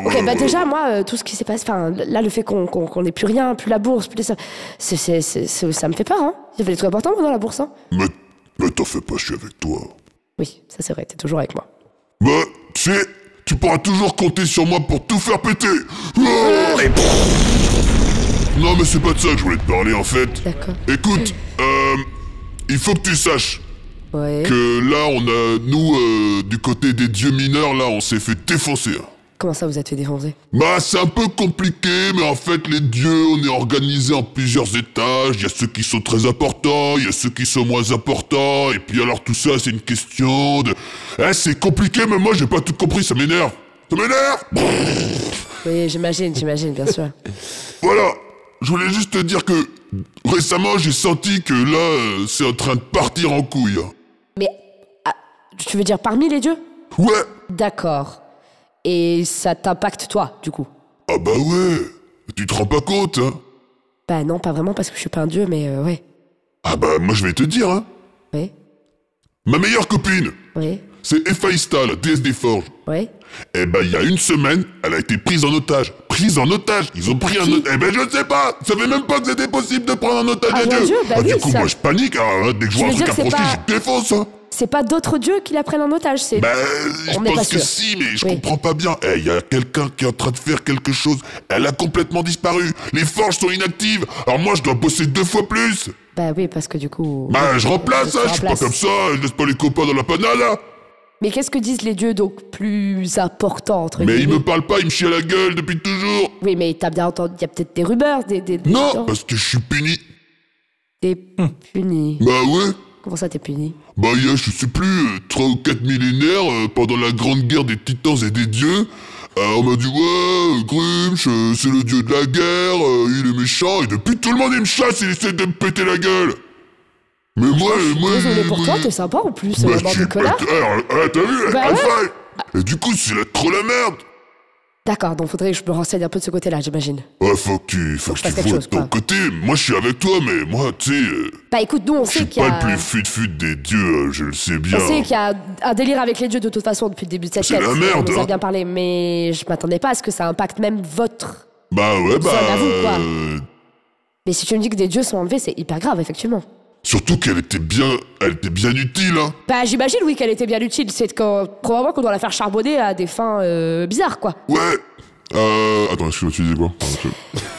Ok, ouais, bah déjà, moi, tout ce qui s'est passé... Enfin, là, le fait qu'on n'ait plus rien, plus la bourse, plus ça... Ça me fait peur, hein. Il y avait des trucs importants, moi, dans la bourse, hein. Mais t'en fais pas, je suis avec toi. Oui, ça c'est vrai, t'es toujours avec moi. Bah, tu sais, tu pourras toujours compter sur moi pour tout faire péter. Non, mais c'est pas de ça que je voulais te parler, en fait. D'accord. Écoute, il faut que tu saches Ouais. que là, nous, du côté des dieux mineurs, là, on s'est fait défoncer. Hein. Comment ça, vous êtes fait défoncer? Bah, c'est un peu compliqué, mais en fait, les dieux, on est organisés en plusieurs étages. Il y a ceux qui sont très importants, il y a ceux qui sont moins importants. Et puis alors, tout ça, c'est une question de... c'est compliqué, mais moi, j'ai pas tout compris, ça m'énerve. Ça m'énerve. Oui, j'imagine, bien sûr. Voilà, je voulais juste te dire que récemment, j'ai senti que là, c'est en train de partir en couille. Mais, tu veux dire parmi les dieux? Ouais. D'accord. Et ça t'impacte toi, du coup? Ah bah ouais, tu te rends pas compte, hein? Bah non, pas vraiment, parce que je suis pas un dieu, mais ouais. Ah bah moi je vais te dire, hein. Oui. Ma meilleure copine. Oui. c'est Héphaïsta, la déesse des forges. Ouais. Eh ben, il y a une semaine, elle a été prise en otage. Prise en otage. Ils ont pris un otage. Eh ben, je ne sais pas. Je savais même pas que c'était possible de prendre en otage Ah, des mon dieux. Dieu, bah oui, du coup, ça- moi, je panique. Hein. Dès que je vois un veux truc dire que c'est approcher, pas- je défonce. Hein. C'est pas d'autres dieux qui la prennent en otage, c'est... Ben, je On n'est pas pense que sûr. si, mais je Oui. comprends pas bien. Eh, il y a quelqu'un qui est en train de faire quelque chose. Elle a complètement disparu. Les forges sont inactives. Alors moi, je dois bosser 2 fois plus. Bah oui, parce que du coup... Bah, je remplace, Tu hein. Je suis pas remplaces. comme ça. Je laisse pas les copains dans la panade, hein. Mais qu'est-ce que disent les dieux, donc, plus importants, entre Mais ils guillemets me parlent pas, ils me chient à la gueule depuis toujours. Oui, mais t'as bien entendu, il y a peut-être des rumeurs, des Non, parce que je suis puni. T'es puni. Bah ouais. Comment ça, t'es puni? Bah il y a, je sais plus, 3 ou 4 millénaires, pendant la grande guerre des titans et des dieux, on m'a dit ouais, Grumsh, c'est le dieu de la guerre, il est méchant, et depuis tout le monde il me chasse, il essaie de me péter la gueule. Mais moi... Désolé pour toi, t'es sympa en plus, Bah, bande de connards. T'as vu, Bah elle ouais. fait. Et du coup, c'est trop la merde. D'accord, donc faudrait que je me renseigne un peu de ce côté-là, j'imagine. Ouais, faut que tu je fasse vois quelque chose, de ton quoi. côté. Moi, je suis avec toi, mais moi, tu sais... Bah écoute, nous on je sait suis qu'il y pas a... le plus fut-fut des dieux, je le sais bien. On sait qu'il y a un délire avec les dieux de toute façon depuis le début de cette C'est quête. la merde, On nous a hein. bien parlé, mais je m'attendais pas à ce que ça impacte même votre... Bah ouais, bah... Zone à vous, quoi. Mais si tu me dis que des dieux sont enlevés, c'est hyper grave, effectivement. Surtout qu'elle était bien utile, hein. Bah j'imagine, oui, qu'elle était bien utile. C'est probablement qu'on doit la faire charbonner à des fins bizarres, quoi. Ouais. Attends, excuse-moi, tu disais quoi?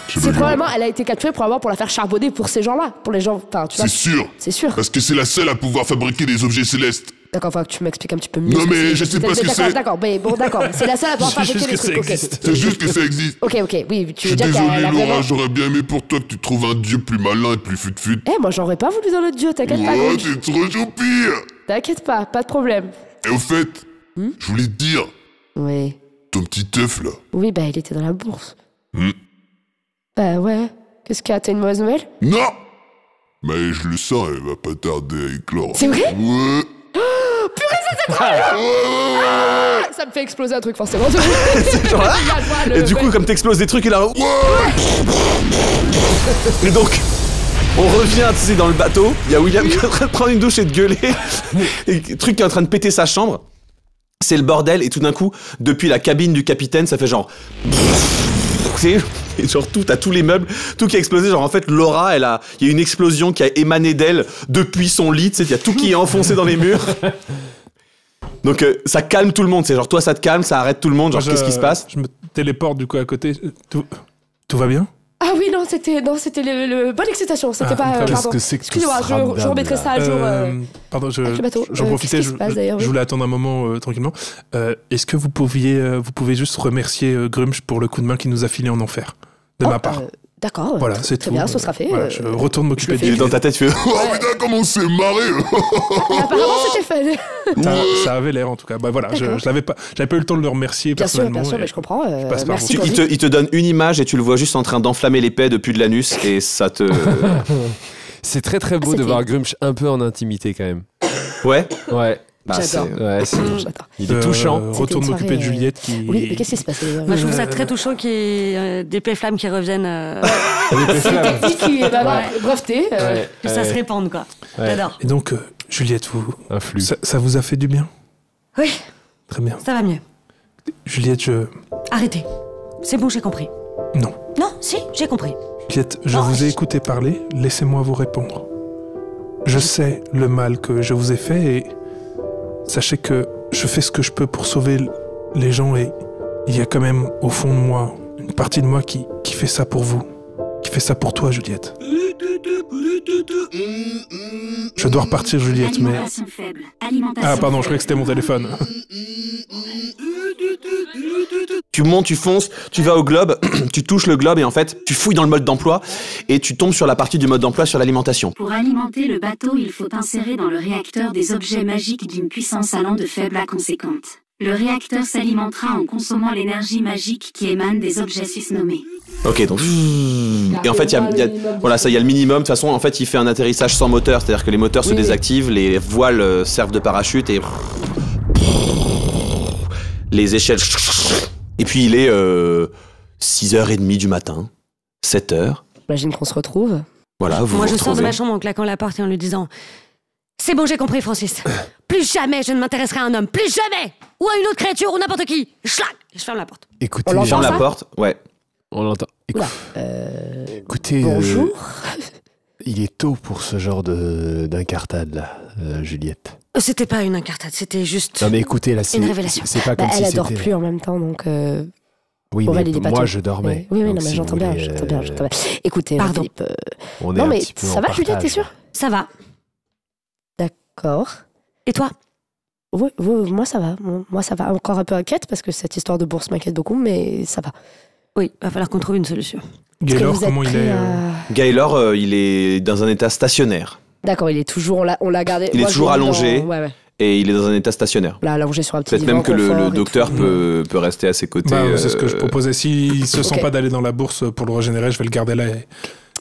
C'est probablement, elle a été capturée probablement pour la faire charbonner pour ces gens-là. Pour les gens, enfin, tu vois. C'est sûr. C'est sûr. Parce que c'est la seule à pouvoir fabriquer des objets célestes. D'accord, faut que tu m'expliques un petit peu mieux. Non, ce que mais c'est. je sais pas ce que D'accord, c'est. d'accord, mais bon, d'accord. C'est la seule à pouvoir C'est fabriquer juste des que trucs, ça ok. existe. C'est juste que ça existe. Ok, oui, tu Je veux suis dire désolé, qu'elle a Laura, vraiment... j'aurais bien aimé pour toi que tu trouves un dieu plus malin et plus fut-fut. Eh, moi j'aurais pas voulu dans notre dieu, t'inquiète pas. Oh, Gouge. t'es trop choupi. T'inquiète pas de problème. Et au fait, je voulais te dire, Oui. ton petit œuf, là. Oui, bah il était dans la bourse. Hmm. Bah ouais. Qu'est-ce qu'il y a, t'as une mauvaise nouvelle? Non. Mais je le sens, elle va pas tarder à éclore. C'est vrai? Ouais. Purée, ça c'est trop bien. Ça me fait exploser un truc, forcément. C'est genre là. Et du coup, comme t'exploses des trucs, il a... Et donc, on revient, tu sais, dans le bateau. Il y a William qui est en train de prendre une douche et de gueuler. Et le truc qui est en train de péter sa chambre. C'est le bordel. Et tout d'un coup, depuis la cabine du capitaine, ça fait genre... Et genre t'as tous les meubles, tout qui a explosé. Genre en fait, Laura, il y a une explosion qui a émané d'elle depuis son lit. Tu sais, il y a tout qui est enfoncé dans les murs. Donc ça calme tout le monde. C'est genre toi, ça te calme, ça arrête tout le monde. Genre qu'est-ce qui se passe? Je me téléporte du coup à côté. Tout va bien? Ah oui, non, c'était le bonne excitation. C'était pas. Qu'est-ce Pardon. que c'est que Excusez-moi, ce ramdam, je remettrai ça à jour. Pardon, avec le bateau. j'en profitais. Qu'est-ce qui se passe, d'ailleurs, oui. Je voulais attendre un moment tranquillement. Est-ce que vous pouvez juste remercier Grumsh pour le coup de main qu'il nous a filé en enfer de ma part? D'accord. Voilà, c'est Très tout. bien, ce sera fait. Voilà, je retourne m'occuper fais. du. Et dans ta tête, tu fais... Oh putain, comment on s'est marré. Apparemment, c'était fun. Ça avait l'air en tout cas. Bah voilà, D'accord. j'avais pas eu le temps de le remercier Bien sûr, personnellement. mais je comprends. passe par Merci. vous. Il te donne une image et tu le vois juste en train d'enflammer l'épée depuis de l'anus et ça te... C'est très très beau Ah, de c'était- voir Grumsh un peu en intimité quand même. Ouais. Ouais. Bah, J'adore. J'adore. Il est touchant. Retourne C'était une m'occuper de soirée, Juliette qui. Oui, mais qu'est-ce qui se passe d'ailleurs? Moi, je trouve ça très touchant qu'il y ait des flammes qui reviennent. C'est une technique qui est vraiment brevetée. Que ça se répande, quoi. J'adore. Et donc, Juliette, ça vous a fait du bien? Oui, Très bien. ça va mieux. Juliette, Arrêtez. C'est bon, j'ai compris. Non. Non, si, j'ai compris. Juliette, je vous ai écouté parler, laissez-moi vous répondre. Je sais le mal que je vous ai fait et sachez que je fais ce que je peux pour sauver les gens et il y a quand même au fond de moi, une partie de moi qui fait ça pour vous, qui fait ça pour toi, Juliette. Je dois repartir, Juliette, mais... Alimentation faible. Alimentation Ah pardon, je faible. croyais que c'était mon téléphone. Tu montes, tu fonces, tu vas au globe, tu touches le globe et en fait, tu fouilles dans le mode d'emploi et tu tombes sur la partie du mode d'emploi sur l'alimentation. Pour alimenter le bateau, il faut insérer dans le réacteur des objets magiques d'une puissance allant de faible à conséquente. Le réacteur s'alimentera en consommant l'énergie magique qui émane des objets susnommés. Ok, donc... Et en fait, il y a le minimum. De toute façon, en fait, il fait un atterrissage sans moteur. C'est-à-dire que les moteurs se désactivent, les voiles servent de parachute et... Les échelles... Et puis, il est 6h30 du matin, 7h. J'imagine qu'on se retrouve. Voilà, vous Moi, vous je sors de retrouvez. ma chambre en claquant la porte et en lui disant C'est bon, j'ai compris, Francis. Plus jamais je ne m'intéresserai à un homme. Plus jamais. Ou à une autre créature ou n'importe qui. Schlac. Je ferme la porte. Écoutez, Je ferme la porte. Ouais. On l'entend. Écoutez, Bonjour. Il est tôt pour ce genre d'incartade, là, Juliette. C'était pas une incartade, c'était juste Non mais écoutez, là, c'est une révélation. C'est pas comme si Elle c'était... adore plus en même temps, donc... Oui, Aurèle, mais il est pas moi, tôt. je dormais. Oui, Donc, non, mais si j'entends vous bien, voulez, j'entends bien. Écoutez, Pardon. Philippe... on est Non, un mais petit peu ça en va, Juliette, t'es partage. sûre? Ça va. D'accord. Et toi? Oui, moi ça va. Moi ça va. Encore un peu inquiète parce que cette histoire de bourse m'inquiète beaucoup, mais ça va. Oui, va falloir qu'on trouve une solution. Gaylor, comment il est Gaylor, il est dans un état stationnaire. D'accord, il est toujours... On l'a gardé... Il est Moi, toujours je l'ai mis allongé. Ouais. Et il est dans un état stationnaire. Là, allongé sur un petit Peut-être divan même que confort le et docteur tout. peut rester à ses côtés. C'est ce que je proposais. S'il se sent Ok. pas d'aller dans la bourse pour le régénérer, je vais le garder là et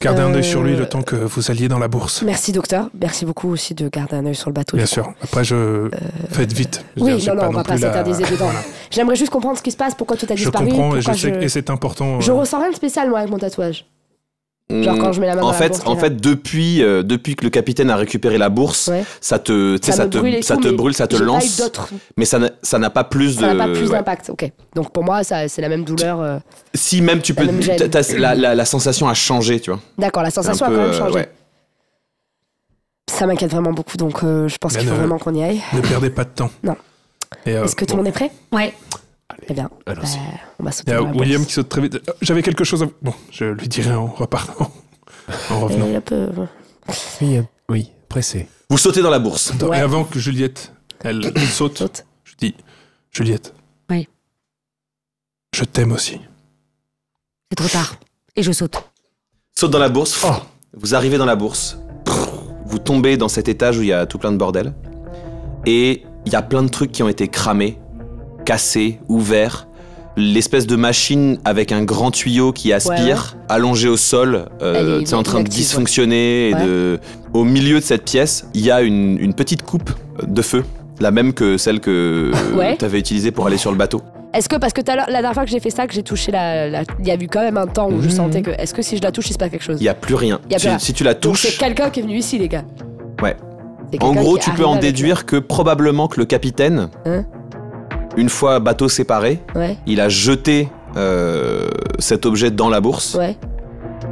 garder un œil sur lui le temps que vous alliez dans la bourse. Merci, docteur. Merci beaucoup aussi de garder un œil sur le bateau. Bien du coup. sûr. Après, faites vite. Je veux Oui, dire, j'ai non, on va pas plus la- s'éterniser dedans. Voilà. J'aimerais juste comprendre ce qui se passe, pourquoi tout a Je disparu. comprends et je pourquoi sais et c'est important. Je ressens rien de spécial, moi, avec mon tatouage. Genre quand je mets la main dans en la fait, bourse, en là. fait, depuis que le capitaine a récupéré la bourse, Ouais. ça te, tu sais, Ça me brûle et ça tout, te mais brûle, ça te j'ai pas eu lance. d'autres- Mais ça n'a pas plus Ça de. n'a pas plus ouais. d'impact, ok. Donc pour moi, c'est la même douleur. Si même tu peux, même gêne. la sensation a changé, tu vois. D'accord, la sensation Un a peu, quand même changé. ouais. Ça m'inquiète vraiment beaucoup, donc je pense qu'il faut vraiment qu'on y aille. Ne perdez pas de temps. Non. Et, Est-ce que tout le monde est prêt? Ouais. Eh bien, allons-y. on va Il sauter y a dans la William bourse. qui saute très vite. J'avais quelque chose à... Bon, je lui dirai en repartant. En revenant. Et un peu... Oui, pressé. Vous sautez dans la bourse. Attends, Ouais. Et avant que Juliette, elle saute, je dis, Juliette. Oui. Je t'aime aussi. C'est trop tard. Et je saute. Saute dans la bourse. Vous arrivez dans la bourse. Vous tombez dans cet étage où il y a tout plein de bordel. Et il y a plein de trucs qui ont été cramés, cassés, ouverts. L'espèce de machine avec un grand tuyau qui aspire, allongé au sol, c'est en train de inactive, dysfonctionner. Et ouais. au milieu de cette pièce, il y a une petite coupe de feu, la même que celle que Ouais. tu avais utilisée pour aller sur le bateau. Est-ce que, parce que tout à l'heure, la dernière fois que j'ai fait ça, que j'ai touché il y a eu quand même un temps où je sentais que... Est-ce que si je la touche, il se passe quelque chose? Il n'y a plus rien. Il y a plus rien. Si tu la Donc c'est touches, quelqu'un qui est venu ici, les gars. ouais. C'est En quelqu'un gros, qui tu est peux en arrivé avec- déduire que probablement que le capitaine, Hein une fois bateau séparé, Ouais, il a jeté cet objet dans la bourse ouais.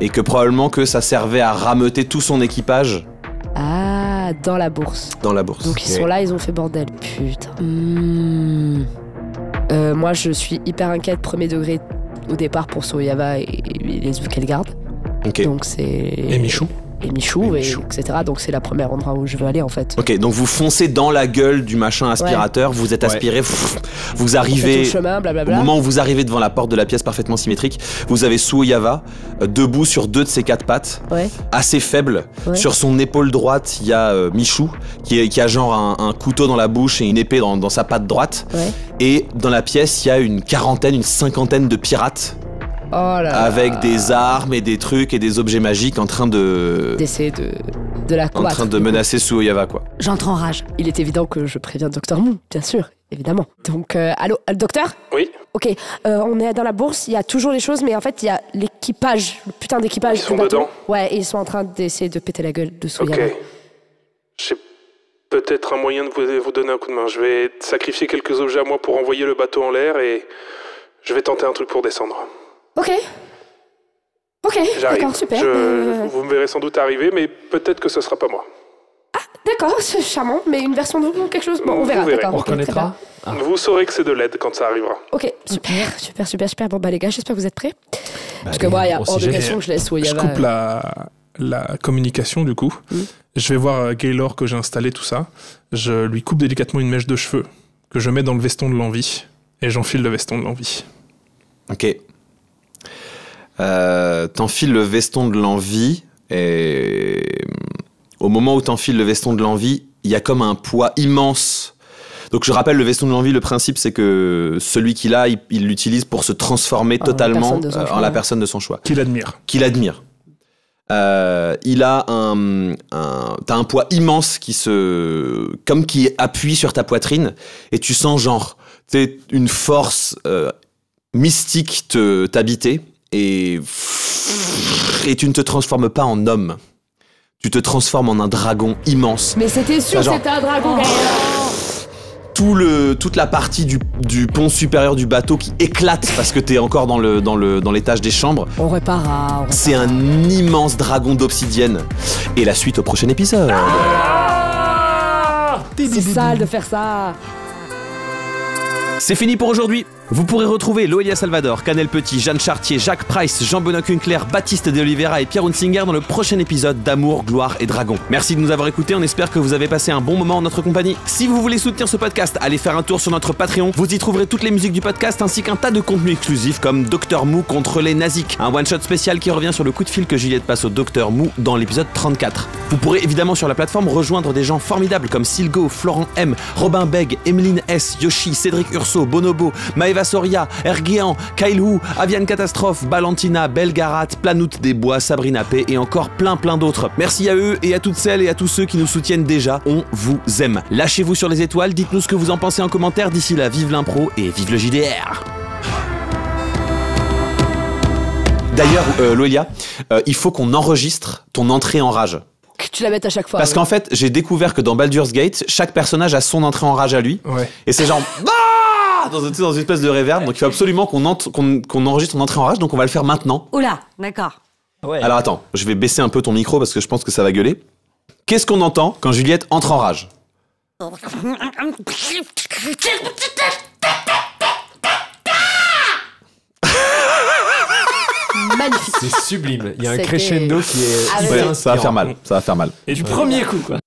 et que probablement que ça servait à rameuter tout son équipage Ah, dans la bourse. dans la bourse. Donc ils sont là, ils ont fait bordel. Putain. Moi, je suis hyper inquiète, premier degré au départ pour Soyava et les œufs qu'elle garde. Ok. Donc c'est... Et Michou. Et Michou, etc. Donc c'est la première endroit où je veux aller en fait. Ok, donc vous foncez dans la gueule du machin aspirateur, vous êtes aspiré, vous On fait tout arrivez. le chemin, Au blablabla. moment où vous arrivez devant la porte de la pièce parfaitement symétrique, vous avez Suoyava debout sur deux de ses quatre pattes, Ouais. assez faible. Ouais. Sur son épaule droite, il y a Michou qui a genre un couteau dans la bouche et une épée dans sa patte droite. Ouais. Et dans la pièce, il y a une cinquantaine de pirates Oh là là. avec des armes et des trucs et des objets magiques en train de D'essayer de la en combattre. train de menacer Suoyava quoi. J'entre en rage. Il est évident que je préviens Dr Moon, bien sûr, évidemment. Donc, allô, docteur? Oui. Ok, on est dans la bourse, il y a toujours les choses, mais en fait, il y a l'équipage, le putain d'équipage. Ils sont du bateau. dedans? Ouais, et ils sont en train d'essayer de péter la gueule de Soyava. Ok. J'ai peut-être un moyen de vous donner un coup de main. Je vais sacrifier quelques objets à moi pour envoyer le bateau en l'air et je vais tenter un truc pour descendre. Ok. Ok, J'arrive. d'accord, super. Vous me verrez sans doute arriver, mais peut-être que ce sera pas moi. D'accord, c'est charmant, mais une version de vous, quelque chose? Bon, on Vous verra, verrez. d'accord. On ok, très reconnaîtra. bien. Vous saurez que c'est de l'aide quand ça arrivera. Ok, super. Bon, bah les gars, j'espère que vous êtes prêts. Parce que moi, il y a hors de question que je laisse Je Soyava. coupe la communication du coup. Je vais voir Gaylor que j'ai installé tout ça. Je lui coupe délicatement une mèche de cheveux que je mets dans le veston de l'envie et j'enfile le veston de l'envie. Ok. T'enfiles le veston de l'envie et au moment où t'enfiles le veston de l'envie, il y a comme un poids immense. Donc je rappelle, le veston de l'envie, le principe c'est que celui qu'il a, il l'utilise pour se transformer totalement en la personne de son choix. Qu'il admire. Qu'il admire. Il a t'as un poids immense qui appuie sur ta poitrine et tu sens genre une force mystique t'habiter et tu ne te transformes pas en homme. tu te transformes en un dragon immense. Mais c'était sûr, Genre- c'était un dragon. Toute la partie du pont supérieur du bateau qui éclate parce que t'es encore dans l'étage des chambres. On répare. C'est un immense dragon d'obsidienne. Et la suite au prochain épisode. C'est sale de faire ça. C'est fini pour aujourd'hui. Vous pourrez retrouver Loelia Salvador, Canel Petit, Jeanne Chartier, Jacques Price, Jean-Benoît Kunkler, Baptiste de Oliveira et Pierre Hunsinger dans le prochain épisode d'Amour, Gloire et Dragon. Merci de nous avoir écoutés, on espère que vous avez passé un bon moment en notre compagnie. Si vous voulez soutenir ce podcast, allez faire un tour sur notre Patreon. Vous y trouverez toutes les musiques du podcast ainsi qu'un tas de contenus exclusifs comme Dr Mou contre les nazis, un one-shot spécial qui revient sur le coup de fil que Juliette passe au Dr Mou dans l'épisode 34. Vous pourrez évidemment sur la plateforme rejoindre des gens formidables comme Silgo, Florent M, Robin Beg, Emeline S, Yoshi, Cédric Urso, Bonobo, Maeva Soria, Erguéan, Kyle Hu, Aviane Catastrophe, Balantina, Belgarat, Planout des Bois, Sabrina P et encore plein d'autres. Merci à eux et à toutes celles et à tous ceux qui nous soutiennent déjà. On vous aime. Lâchez-vous sur les étoiles, dites-nous ce que vous en pensez en commentaire. D'ici là, vive l'impro et vive le JDR. D'ailleurs, Loelia, il faut qu'on enregistre ton entrée en rage. Que tu la mettes à chaque fois. Parce qu'en fait, j'ai découvert que dans Baldur's Gate, chaque personnage a son entrée en rage à lui. Ouais. Et c'est genre... dans une espèce de reverb. Donc il faut absolument qu'on enregistre ton entrée en rage. Donc on va le faire maintenant. Oula, d'accord. Ouais. Alors attends, je vais baisser un peu ton micro parce que je pense que ça va gueuler. Qu'est-ce qu'on entend quand Juliette entre en rage? Magnifique. C'est sublime. Il y a un C'était- crescendo qui est Ah, hyper Ouais, ça va faire mal. Ça va faire mal. Et Du premier coup, quoi.